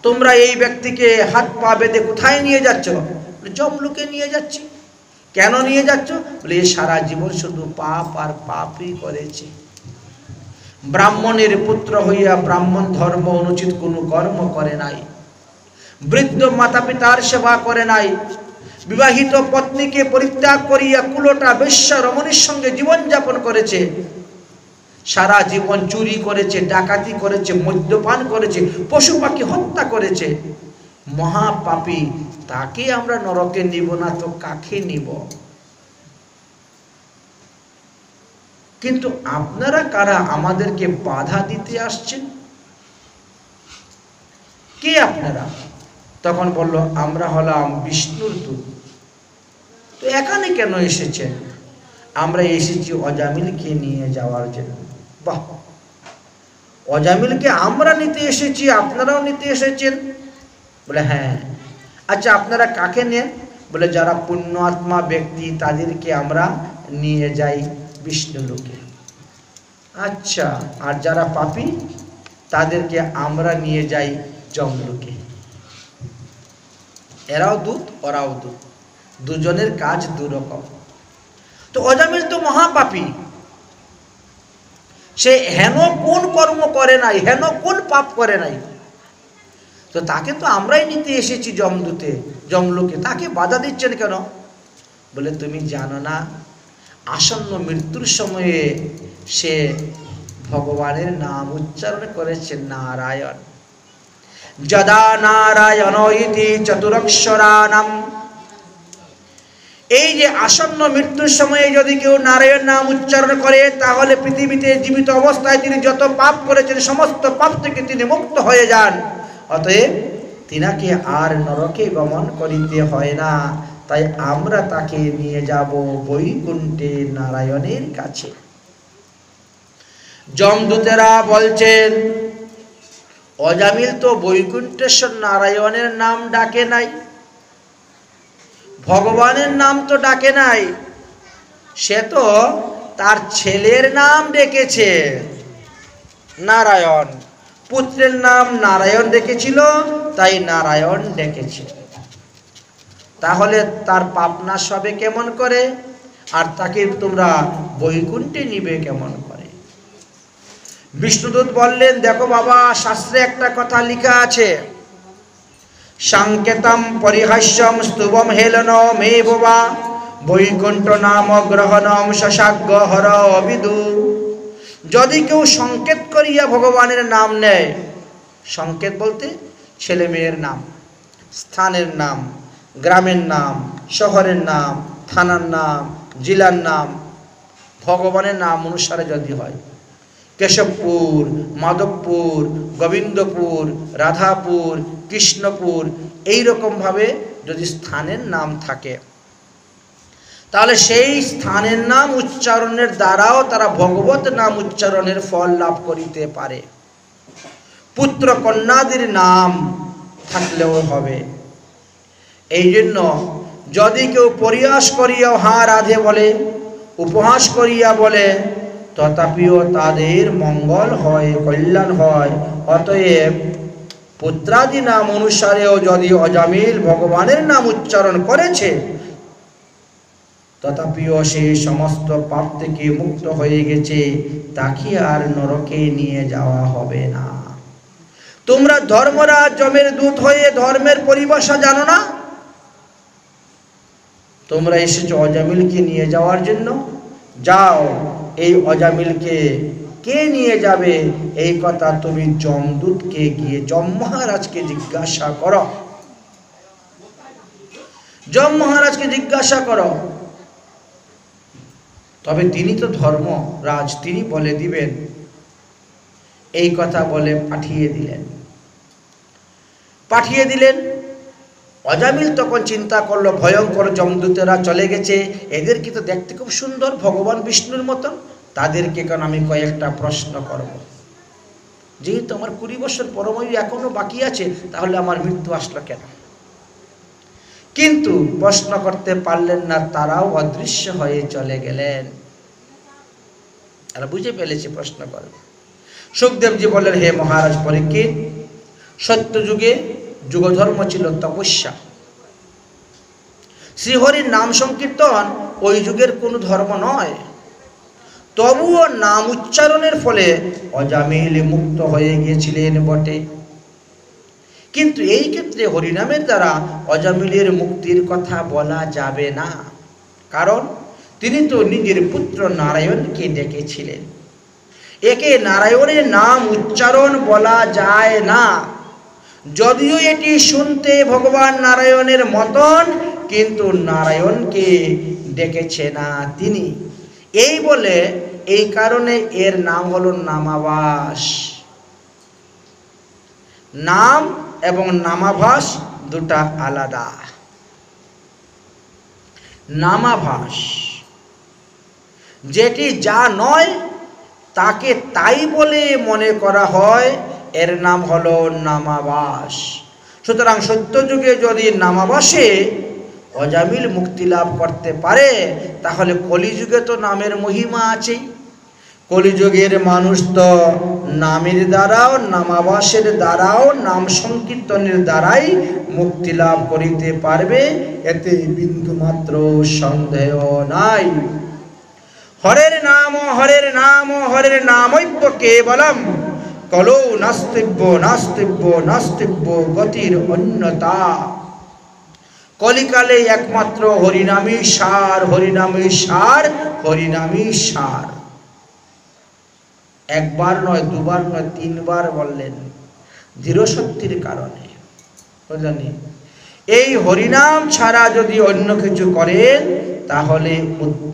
তোমরা এই ব্যক্তিকে হাত পা বেঁধে কোথায় নিয়ে যাচ্ছ? যমলোকে নিয়ে যাচ্ছি। কেন নিয়ে যাচ্ছ? বলে সারা জীবন শুধু পাপ আর পাপই করেছে। ব্রাহ্মণের পুত্র হইয়া ব্রাহ্মণ ধর্ম অনুচিত কোনো কর্ম করে নাই, বৃদ্ধ মাতা পিতার সেবা করে নাই, বিবাহিত পত্নীকে পরিত্যাগ করিয়া কুলোটা বেশ্যা রমণীর সঙ্গে জীবনযাপন করেছে, সারা জীবন চুরি করেছে, ডাকাতি করেছে, মদ্যপান করেছে, পশু পাখি হত্যা করেছে, মহাপাপী। তাকে আমরা নরকে নিব না তো কাকে নিব? কিন্তু আপনারা কারা আমাদেরকে বাধা দিতে আসছেন? কে আপনারা? তখন বলল, আমরা হলাম বিষ্ণুর দূত। তো এখানে কেন এসেছেন? আমরা এসেছি অজামিলকে নিয়ে যাওয়ার জন্য। বাহ, অজামিলকে আমরা নিতে এসেছি, আপনারাও নিতে এসেছেন? বলে হ্যাঁ। আচ্ছা, আপনারা কাকে নেন? বলে যারা পুণ্য আত্মা ব্যক্তি তাদেরকে আমরা নিয়ে যাই বিষ্ণুলোকে। আচ্ছা, আর যারা পাপী তাদেরকে আমরা নিয়ে যাই যমলোকে। এরাও দূত, ওরাও দূত, দুজনের কাজ দুরকম। তো অজামিল তো মহাপাপী, সে হেন কোন কর্ম করে নাই, হেন কোন পাপ করে নাই, তো তাকে তো আমরাই নিতে এসেছি যমলোকে। তাকে বাধা দিচ্ছেন কেন? বলে তুমি জানো না, আসন্ন মৃত্যুর সময়ে সে ভগবানের নাম উচ্চারণ করেছে, নারায়ণ। যদা নারায়ণ ইতি চতুরক্ষরাণাম। এই যে আসন্ন মৃত্যুর সময়ে যদি কেউ নারায়ণ নাম উচ্চারণ করে, তাহলে পৃথিবীতে জীবিত অবস্থায় তিনি যত পাপ করেছেন সমস্ত পাপ থেকে তিনি মুক্ত হয়ে যান। অতএব তিনাকে আর নরকে গমন করিতে হয় না। তাই আমরা তাকে নিয়ে যাব বৈকুণ্ঠে নারায়ণের কাছে। যমদূতেরা বলছেন, অজামিল তো বৈকুণ্ঠেশ্বর নারায়ণের নাম ডাকে নাই, ভগবানের নাম তো ডাকে নাই, সে তো তার ছেলের নাম ডেকেছে নারায়ণ। পুত্রের নাম নারায়ণ ডেকেছিল, তাই নারায়ণ ডেকেছে। তাহলে তার পাপ নাশ হবে কেমন করে? আর তাকে তোমরা বৈকুণ্ঠে নিবে কেমন করে? বিষ্ণুদূত বললেন, দেখো বাবা, শাস্ত্রে একটা কথা লেখা আছে, সাংকেতম পরিহাস্যম স্তুবম হেলন মে বাবা বৈকুণ্ঠ নাম গ্রহণম শশাগ্য হর বিদু। যদি কেউ সংকেত করিয়া ভগবানের নাম নেয়, সংকেত বলতে ছেলে মেয়ের নাম, স্থানের নাম, গ্রামের নাম, শহরের নাম, থানার নাম, জেলার নাম, ভগবানের নাম অনুসারে যদি হয়, কেশবপুর, মাধবপুর, গোবিন্দপুর, রাধাপুর, কৃষ্ণপুর, এইরকমভাবে যদি স্থানের নাম থাকে, তাহলে সেই স্থানের নাম উচ্চারণের দ্বারাও তারা ভগবত নাম উচ্চারণের ফল লাভ করিতে পারে। পুত্র কন্যাদের নাম থাকলেও হবে। এই জন্য যদি কেউ পরিহাস করিয়া হা রাধে বলে, উপহাস করিয়া বলে, তথাপিও তাদের মঙ্গল হয়, কল্যাণ হয়। অতএব পুত্রাদি নাম অনুসারেও যদি অজামিল ভগবানের নাম উচ্চারণ করেছে, তথাপিও সে সমস্ত পাপ থেকে মুক্ত হয়ে গেছে, তাকে আর নরকে নিয়ে যাওয়া হবে না। তোমরা ধর্মরাজ যমের দূত হয়ে ধর্মের পরিভাষা জানো না? তোমরা এসেছো অজামিলকে নিয়ে যাওয়ার জন্য। যাও, এই অজামিলকে কে নিয়ে যাবে এই কথা তুমি যমদূতকে গিয়ে যম মহারাজকে জিজ্ঞাসা করো। যম মহারাজকে জিজ্ঞাসা করো, তবে তিনি তো ধর্মরাজ, তিনি বলে দিবেন। এই কথা বলে পাঠিয়ে দিলেন। অজামিল তখন চিন্তা করলো, ভয়ঙ্কর যমদূতেরা চলে গেছে, এদের কি তো দেখতে খুব সুন্দর, ভগবান বিষ্ণুর মতন, তাদেরকে কারণ আমি কয়েকটা প্রশ্ন করব। যেহেতু আমার 20 বছর পরমায়ু এখনো বাকি আছে, তাহলে আমার মৃত্যু আসলো কেন? কিন্তু প্রশ্ন করতে পারলেন না, তারাও অদৃশ্য হয়ে চলে গেলেন। তারা বুঝে ফেলেছে প্রশ্ন করবে। সুখদেবজি বললেন, হে মহারাজ পরীক্ষিত, সত্য যুগে যুগধর্ম ছিল তপস্যা। শ্রীহরির নাম সংকীর্তন ওই যুগের কোনো ধর্ম নয়। তবুও নাম উচ্চারণের ফলে অজামিল মুক্ত হয়ে গিয়েছিলেন বটে, কিন্তু এই ক্ষেত্রে হরিনামের দ্বারা অজামিলের মুক্তির কথা বলা যাবে না, কারণ তিনি তো নিজের পুত্র নারায়ণকে ডেকেছিলেন। একে নারায়ণের নাম উচ্চারণ বলা যায় না, যদিও এটি শুনতে ভগবান নারায়ণের মতন, কিন্তু নারায়ণকে ডেকেছে না তিনি। এই বলে এই কারণে এর নাম হলো নামাভাস। নাম এবং নামাভাস দুটা আলাদা। নামাভাস যেটি যা নয় তাকে তাই বলে মনে করা হয়, এর নাম হলো নামাভাস। সুতরাং সত্যযুগে যদি নামাভাসে অজামিল মুক্তি লাভ করতে পারে, তাহলে কলিযুগে তো নামের মহিমা আছেই। কলিযুগের মানুষ তো নামের দ্বারাও, নামাভাসের দ্বারাও, নাম সংকীর্তনের দ্বারাই মুক্তি লাভ করিতে পারবে, এতে বিন্দু মাত্র সন্দেহ নাই। হরের নাম হরের নাম হরের নামৈব কেবলম, কলো নাস্তিব্য নাস্তিব্য নাস্তিব্য গতির অন্যতা। কলিকালে একমাত্র হরিনামই সার, হরিনামই সার, হরিনামই সার। একবার নয়, দুবার নয়, 3 বার বললেন, দৃঢ় সত্যির কারণে। বুঝলেন? এই হরিনাম ছাড়া যদি অন্য কিছু করেন, তাহলে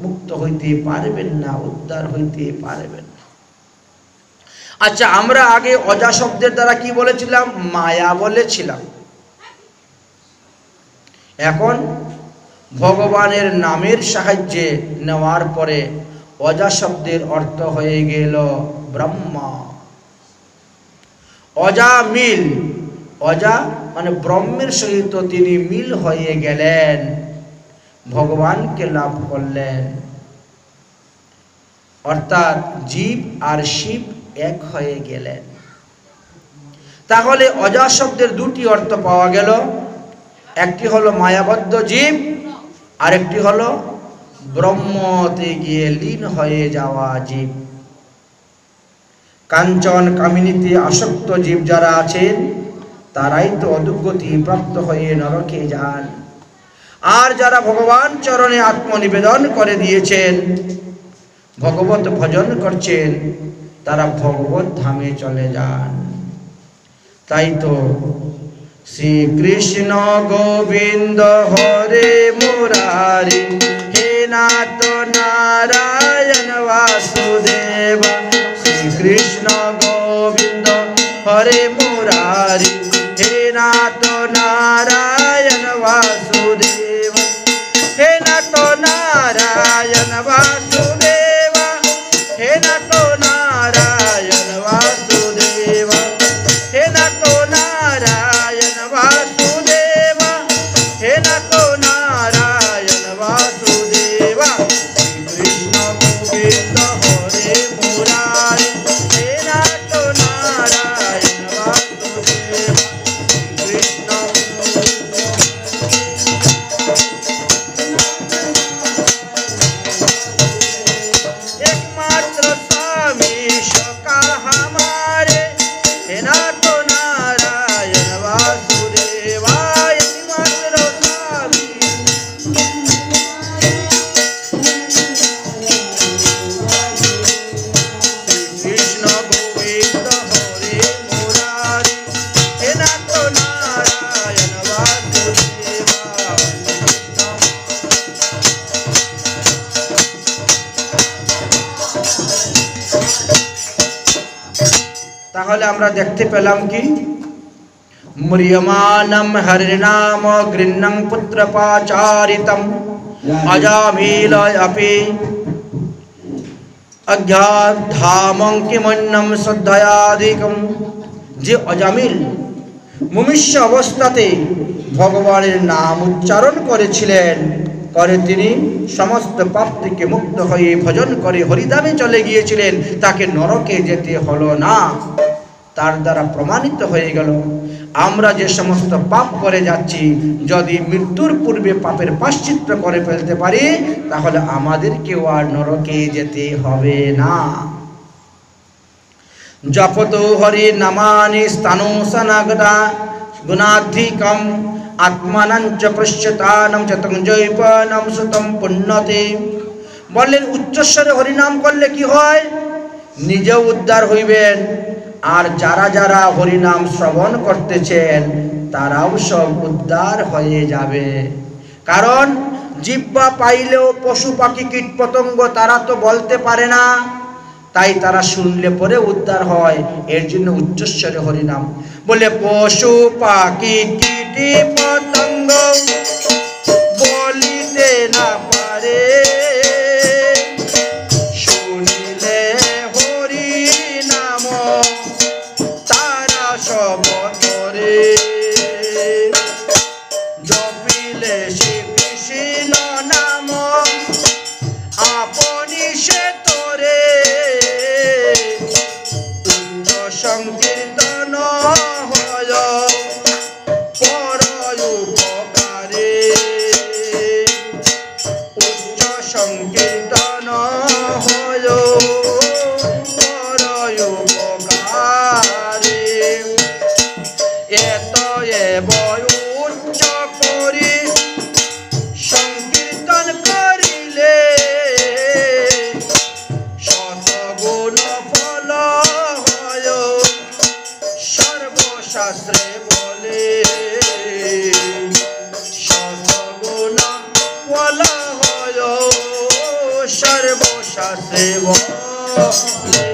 মুক্ত হইতে পারবেন না, উদ্ধার হইতে পারবেন না। আচ্ছা, আমরা আগে অজা শব্দের দ্বারা কি বলেছিলাম? মায়া বলেছিলাম। এখন ভগবানের নামের সাহায্যে নেওয়ার পরে অজা শব্দের অর্থ হয়ে গেল ব্রহ্মা। অজা মিল, অজা মানে ব্রহ্মের সহিত তিনি মিল হয়ে গেলেন, ভগবানকে লাভ করলেন। অর্থাৎ জীব আর শিব এক হয়ে গেলেন। তাহলে অজা শব্দের 2টি অর্থ পাওয়া গেল। একটি হলো মায়াবদ্ধ জীব, আরেকটি হলো ব্রহ্মতে গিয়ে লীন হয়ে যাওয়া জীব। কাঞ্চন কামিনীতে আসক্ত জীব যারা আছেন, তারাই তো অধোগতি প্রাপ্ত হয়ে নরকে যান। আর যারা ভগবান চরণে আত্মনিবেদন করে দিয়েছেন, ভগবত ভজন করছেন, তারা ভগবত ধামে চলে যান। তাই তো শ্রীকৃষ্ণ গোবিন্দ হরে মুরারি, হে নাথ নারায়ণ বাসুদেব। শ্রীকৃষ্ণ গোবিন্দ হরে মুরারি, হে নাথ নারায়ণ বাসুদেব। হে নাথ নারায়ণ বাসুদেব, হে নাথ নারায়ণ বাসুদেব, হে নাথ নারায়ণ বাসুদেব, হে নাথ নারায়ণ বাসুদেব। শ্রীকৃষ্ণ গোবিন্দ হরে মুরারি, হে নাথ নারায়ণ বাসুদেব। কৃষ্ণ একমাত্র স্বামী সকা हमारे, हे नाथ नारायण वासुदेव। एकमात्र स्वामी कृष्ण गोविंद हरे मुरारी, हे नाथ नारायण वासुदेव। তাহলে আমরা দেখতে পেলাম কি? म्रियमानं हरिनाम गृह्णं पुत्रपाचारितं अजामिल अपि अज्ञाधामं किमन्नं श्रद्धयाधिकं যে অজামিল মুমূর্ষ অবস্থাতে ভগবানের নাম উচ্চারণ করেছিলেন, করে তিনি সমস্ত পাপ থেকে মুক্ত হয়ে ভজন করে হরিধামে চলে গিয়েছিলেন, তাকে নরকে যেতে হলো না। তার দ্বারা প্রমাণিত হয়ে গেল আমরা যে সমস্ত পাপ করে যাচ্ছি, যদি মৃত্যুর পূর্বে পাপের প্রায়শ্চিত্ত করে ফেলতে পারি, তাহলে আমাদেরকেও আর নরকে যেতে হবে না। জপতো হরি নামানি স্থানো সনাগতা গুণাধিকম আত্মানং চ পশ্যতানম চ তং জৈবনম সুতম পুণ্যতে। বললেন উচ্চস্বরে হরিনাম করলে কি হয়? নিজেও উদ্ধার হইবেন, আর যারা যারা হরিনাম শ্রবণ করতেছেন তারাও সব উদ্ধার হয়ে যাবে। কারণ জিহ্বা পাইলেও পশু পাখি কীট পতঙ্গ তারা তো বলতে পারে না, তাই তারা শুনলে পরে উদ্ধার হয়। এর জন্য উচ্চস্বরে হরিনাম বলে পশু পাখি কীট পতঙ্গ বলিতে না পারে, শুনিলে হরি নাম তারা সব করে। জপিলে শ্রী কৃষ্ণ নাম আপনি সে তোরে, উচ্চ সংকীর্তন হয় পর উপকারে। উচ্চ সংকীর্তন হয় পর উপকারে। এত এব উচ্চ করি সংকীর্তন করিলে শতগুণ ফল হয় সর্বশাস্ত্রে বলে। শতগুণ ফল হয় সর্বশাস্ত্রে বলে।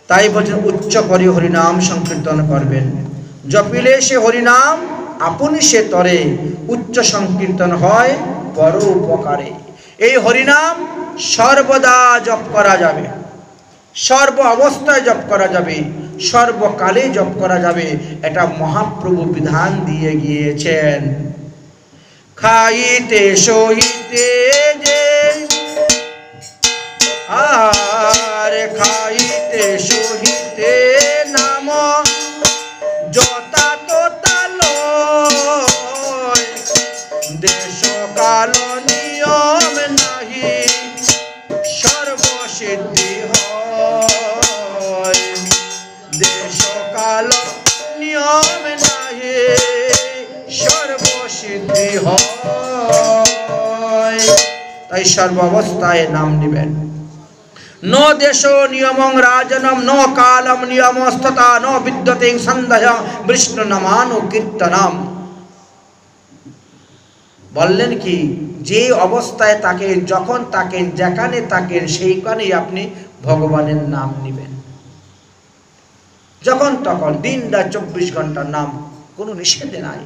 তাই বলছেন উচ্চ করে হরিনাম সংকীর্তন করবেন। জপিলে সে হরিনাম আপনি সে তরে, উচ্চ সংকীর্তন হয় বড় উপকারে। এই হরিনাম সর্বদা জপ করা যাবে, সর্ব অবস্থায় জপ করা যাবে, সর্বকালে জপ করা যাবে। এটা মহাপ্রভু বিধান দিয়ে গিয়েছেন। খাইতে সহিতে যে আর খাইতে সহিতে নাম যথা তোতা লয়, দেশ কাল নিয়ম নাহি সর্বসিদ্ধি হয়। দেশ কাল নিয়ম নাহি সর্বসিদ্ধি হয়। তাই সর্ব অবস্থায় নাম নিবেন। ন দেশ নিয়মং রাজনম ন কালম নিয়মস্ততা ন বিদ্যতে সন্দেহ বিষ্ণু নামানু কীর্তনম। বললেন কি, যে অবস্থায় থাকেন, যখন থাকেন, যেখানে থাকেন, সেইখানেই আপনি ভগবানের নাম নিবেন। যখন তখন দিন রাত 24 ঘন্টার নাম, কোনো নিষেধ নাই।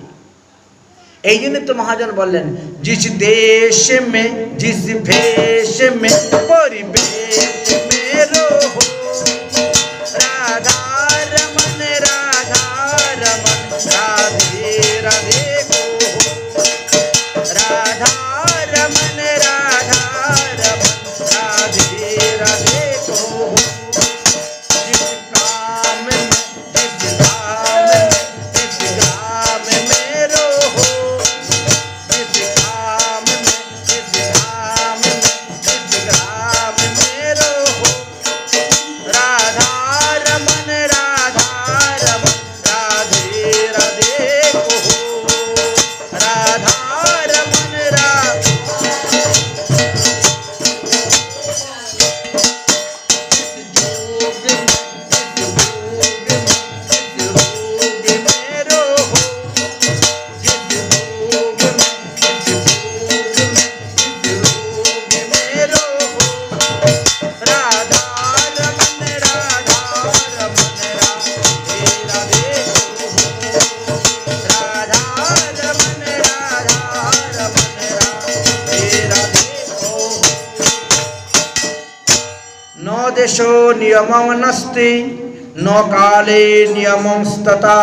এই জন্য তো মহাজন বললেন জিস দেশ মে জিস ভেষ মে পরিবেশ মে রহো, রাধা রমন রাধে রাধে কো, রাধা রমন রাধে রাধে কো। जिस काम में जिस धाम में रहो, जिस काम में जिस धाम में जिस ग्राम में रहो, দেশো নিয়মং নাস্তি ন কালে নিয়মং তথা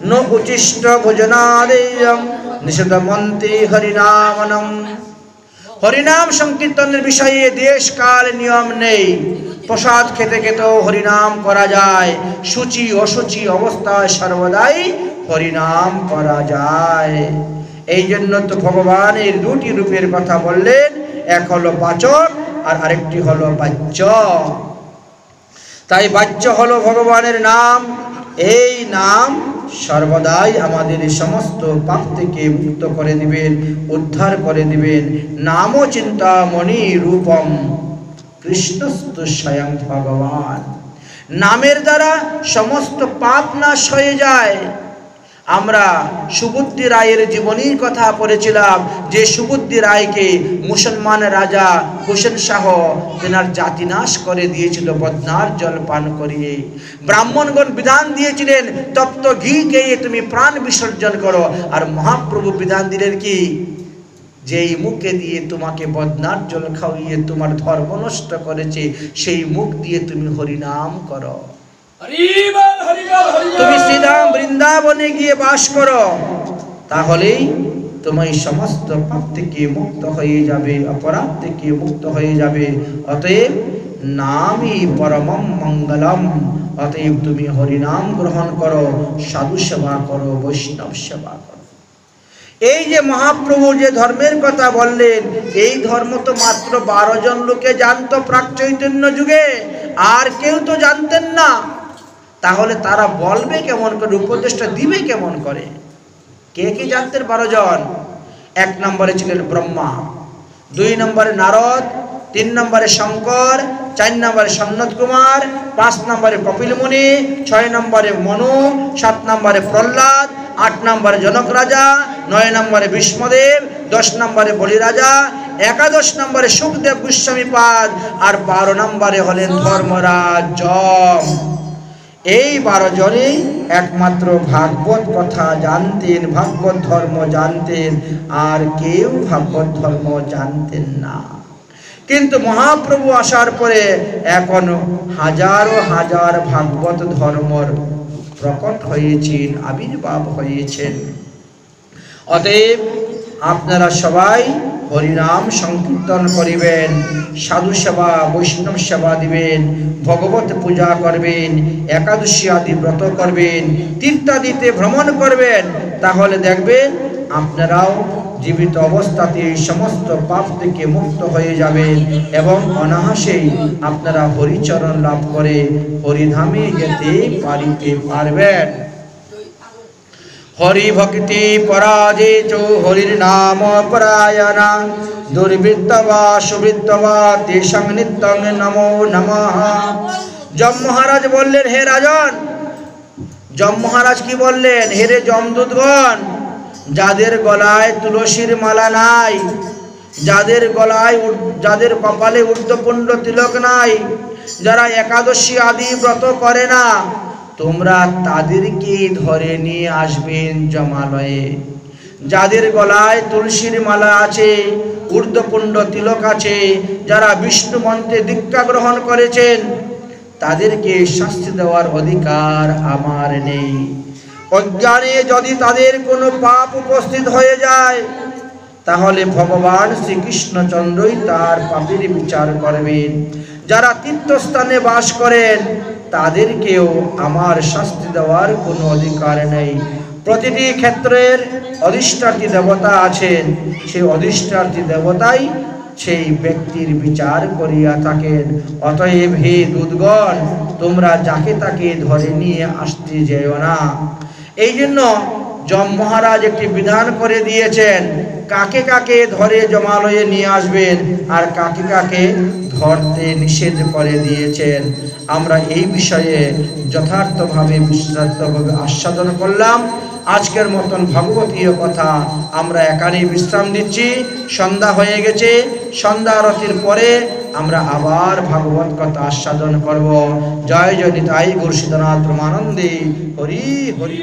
ন উচিষ্ট ভোজনাদেয়ং নিষেধমন্তি হরিনামনম। হরিনাম সংকীর্তনের বিষয়ে দেশ কাল নিয়ম নেই। প্রসাদ খেতে খেতেও হরিনাম করা যায়, সূচি অসুচি অবস্থায় সর্বদাই হরিনাম করা যায়। এই জন্য তো ভগবানের দুটি রূপের কথা বললেন, এক হলো বাচক আর আরেকটি হলো বাচ্য। তাই বাচ্য হলো ভগবানের নাম। এই নাম সর্বদাই আমাদের সমস্ত পাপ থেকে মুক্ত করে দিবেন, উদ্ধার করে দিবেন। নাম চিন্তামণি রূপম কৃষ্ণস্তু স্বয়ং ভগবান। নামের দ্বারা সমস্ত পাপ নাশ হয়ে যায়। আমরা সুবুদ্ধি রায়ের জীবনীর কথা পড়েছিলাম, যে সুবুদ্ধি রায়কে মুসলমান রাজা হোসেন শাহ তেনার জাতি নাশ করে দিয়েছিল বদনার জল পান করিয়ে। ব্রাহ্মণগণ বিধান দিয়েছিলেন তপ্ত ঘি খেয়ে তুমি প্রাণ বিসর্জন করো, আর মহাপ্রভু বিধান দিলেন কি, যেই মুখে দিয়ে তোমাকে বদনার জল খাওয়িয়ে তোমার ধর্ম নষ্ট করেছে, সেই মুখ দিয়ে তুমি হরিনাম করো। তুমি শ্রীধাম বৃন্দাবনে গিয়ে বাস করো, তাহলেই তুমি সমস্ত পাপ থেকে মুক্ত হয়ে যাবে, অপরাধ থেকে মুক্ত হয়ে যাবে। অতএব নামই পরমম মঙ্গলম। অতএব তুমি হরিনাম গ্রহণ করো, সাধু সেবা করো, বৈষ্ণব সেবা করো। এই যে মহাপ্রভু যে ধর্মের কথা বললেন, এই ধর্ম তো মাত্র 12 জন লোকে জানতো প্রাক চৈতন্য যুগে, আর কেউ তো জানতেন না। তাহলে তারা বলবে কেমন করে, উপদেশটা দিবে কেমন করে? কে কে জানতেন 12 জন? 1 নম্বরে ছিলেন ব্রহ্মা, 2 নম্বরে নারদ, 3 নম্বরে শঙ্কর, 4 নম্বরে সন্নত কুমার, 5 নম্বরে কপিল মুনি, 6 নম্বরে মনু, 7 নম্বরে প্রহ্লাদ, 8 নম্বরে জনক রাজা, 9 নম্বরে বিষ্ণুদেব, 10 নম্বরে বলি রাজা, 11 নম্বরে সুখদেব গোস্বামীপাদ, আর 12 নম্বরে হলেন ধর্মরাজ যম। এই 12 জনেই একমাত্র ভাগবত কথা জানতেন, ভাগবত ধর্ম জানতেন, আর কেউ ভাগবত ধর্ম জানতেন না। কিন্তু মহাপ্রভু আসার পরে এখন হাজারো হাজার ভাগবত ধর্মর প্রকট হয়েছেন, আবির্ভাব হয়েছেন। অতএব আপনারা সবাই হরিনাম সংকীর্তন করিবেন, সাধু সেবা বৈষ্ণব সেবা দিবেন, ভগবত পূজা করবেন, একাদশী আদি ব্রত করবেন, তীর্থাদিতে ভ্রমণ করবেন। তাহলে দেখবেন আপনারাও জীবিত অবস্থাতে সমস্ত পাপ থেকে মুক্ত হয়ে যাবেন এবং অনায়াসেই আপনারা হরিচরণ লাভ করে হরিধামে যেতে পারবেন। হরি ভক্তি পরাজিত হরির নাম পরায়ণা দুর্বৃত্তবা সুবৃত্তবা তেষাং নিত্যং নমো নমঃ। যম মহারাজ বললেন, হে রাজন, যম মহারাজ কি বললেন? হে রে যমদূতগণ, যাদের গলায় তুলসীর মালা নাই, যাদের কপালে ঊর্ধ্বপুণ্ড তিলক নাই, যারা একাদশী আদি ব্রত করে না, তোমরা তাদেরকে ধরে নিয়ে আসবেন জমালয়ে। যাদের গলায় তুলসীর মালা আছে, ঊর্ধ্বপুণ্ড তিলক আছে, যারা বিষ্ণু মন্ত্রে দীক্ষা গ্রহণ করেছেন, তাদেরকে শাস্তি দেওয়ার অধিকার আমার নেই। অজ্ঞানে যদি তাদের কোনো পাপ উপস্থিত হয়ে যায়, তাহলে ভগবান শ্রীকৃষ্ণচন্দ্রই তার পাপের বিচার করবেন। যারা তীর্থস্থানে বাস করেন, তাদেরকেও আমার শাস্তি দেওয়ার কোনো অধিকার নেই। প্রতিটি ক্ষেত্রের অধিষ্ঠাত্রী দেবতা আছেন, সেই অধিষ্ঠাত্রী দেবতাই সেই ব্যক্তির বিচার করিয়া থাকেন। অতএব হে দূতগণ, তোমরা যাকে তাকে ধরে নিয়ে আসতে যেও না। এই জন্য যম মহারাজ একটি বিধান করে দিয়েছেন, কাকে কাকে ধরে জমালয়ে নিয়ে আসবেন আর কাকে কাকে ধরতে নিষেধ করে দিয়েছেন। আমরা এই বিষয়ে যথার্থভাবে বিস্তারিতভাবে আস্বাদন করলাম। আজকের মতন ভগবতীয় কথা আমরা এখানেই বিশ্রাম দিচ্ছি। সন্ধ্যা হয়ে গেছে, সন্ধ্যা আরতির পরে আমরা আবার ভাগবত কথা আস্বাদন করব। জয় জয় নিতাই গৌর সীতানাথ ব্রহ্মানন্দে। হরি হরি।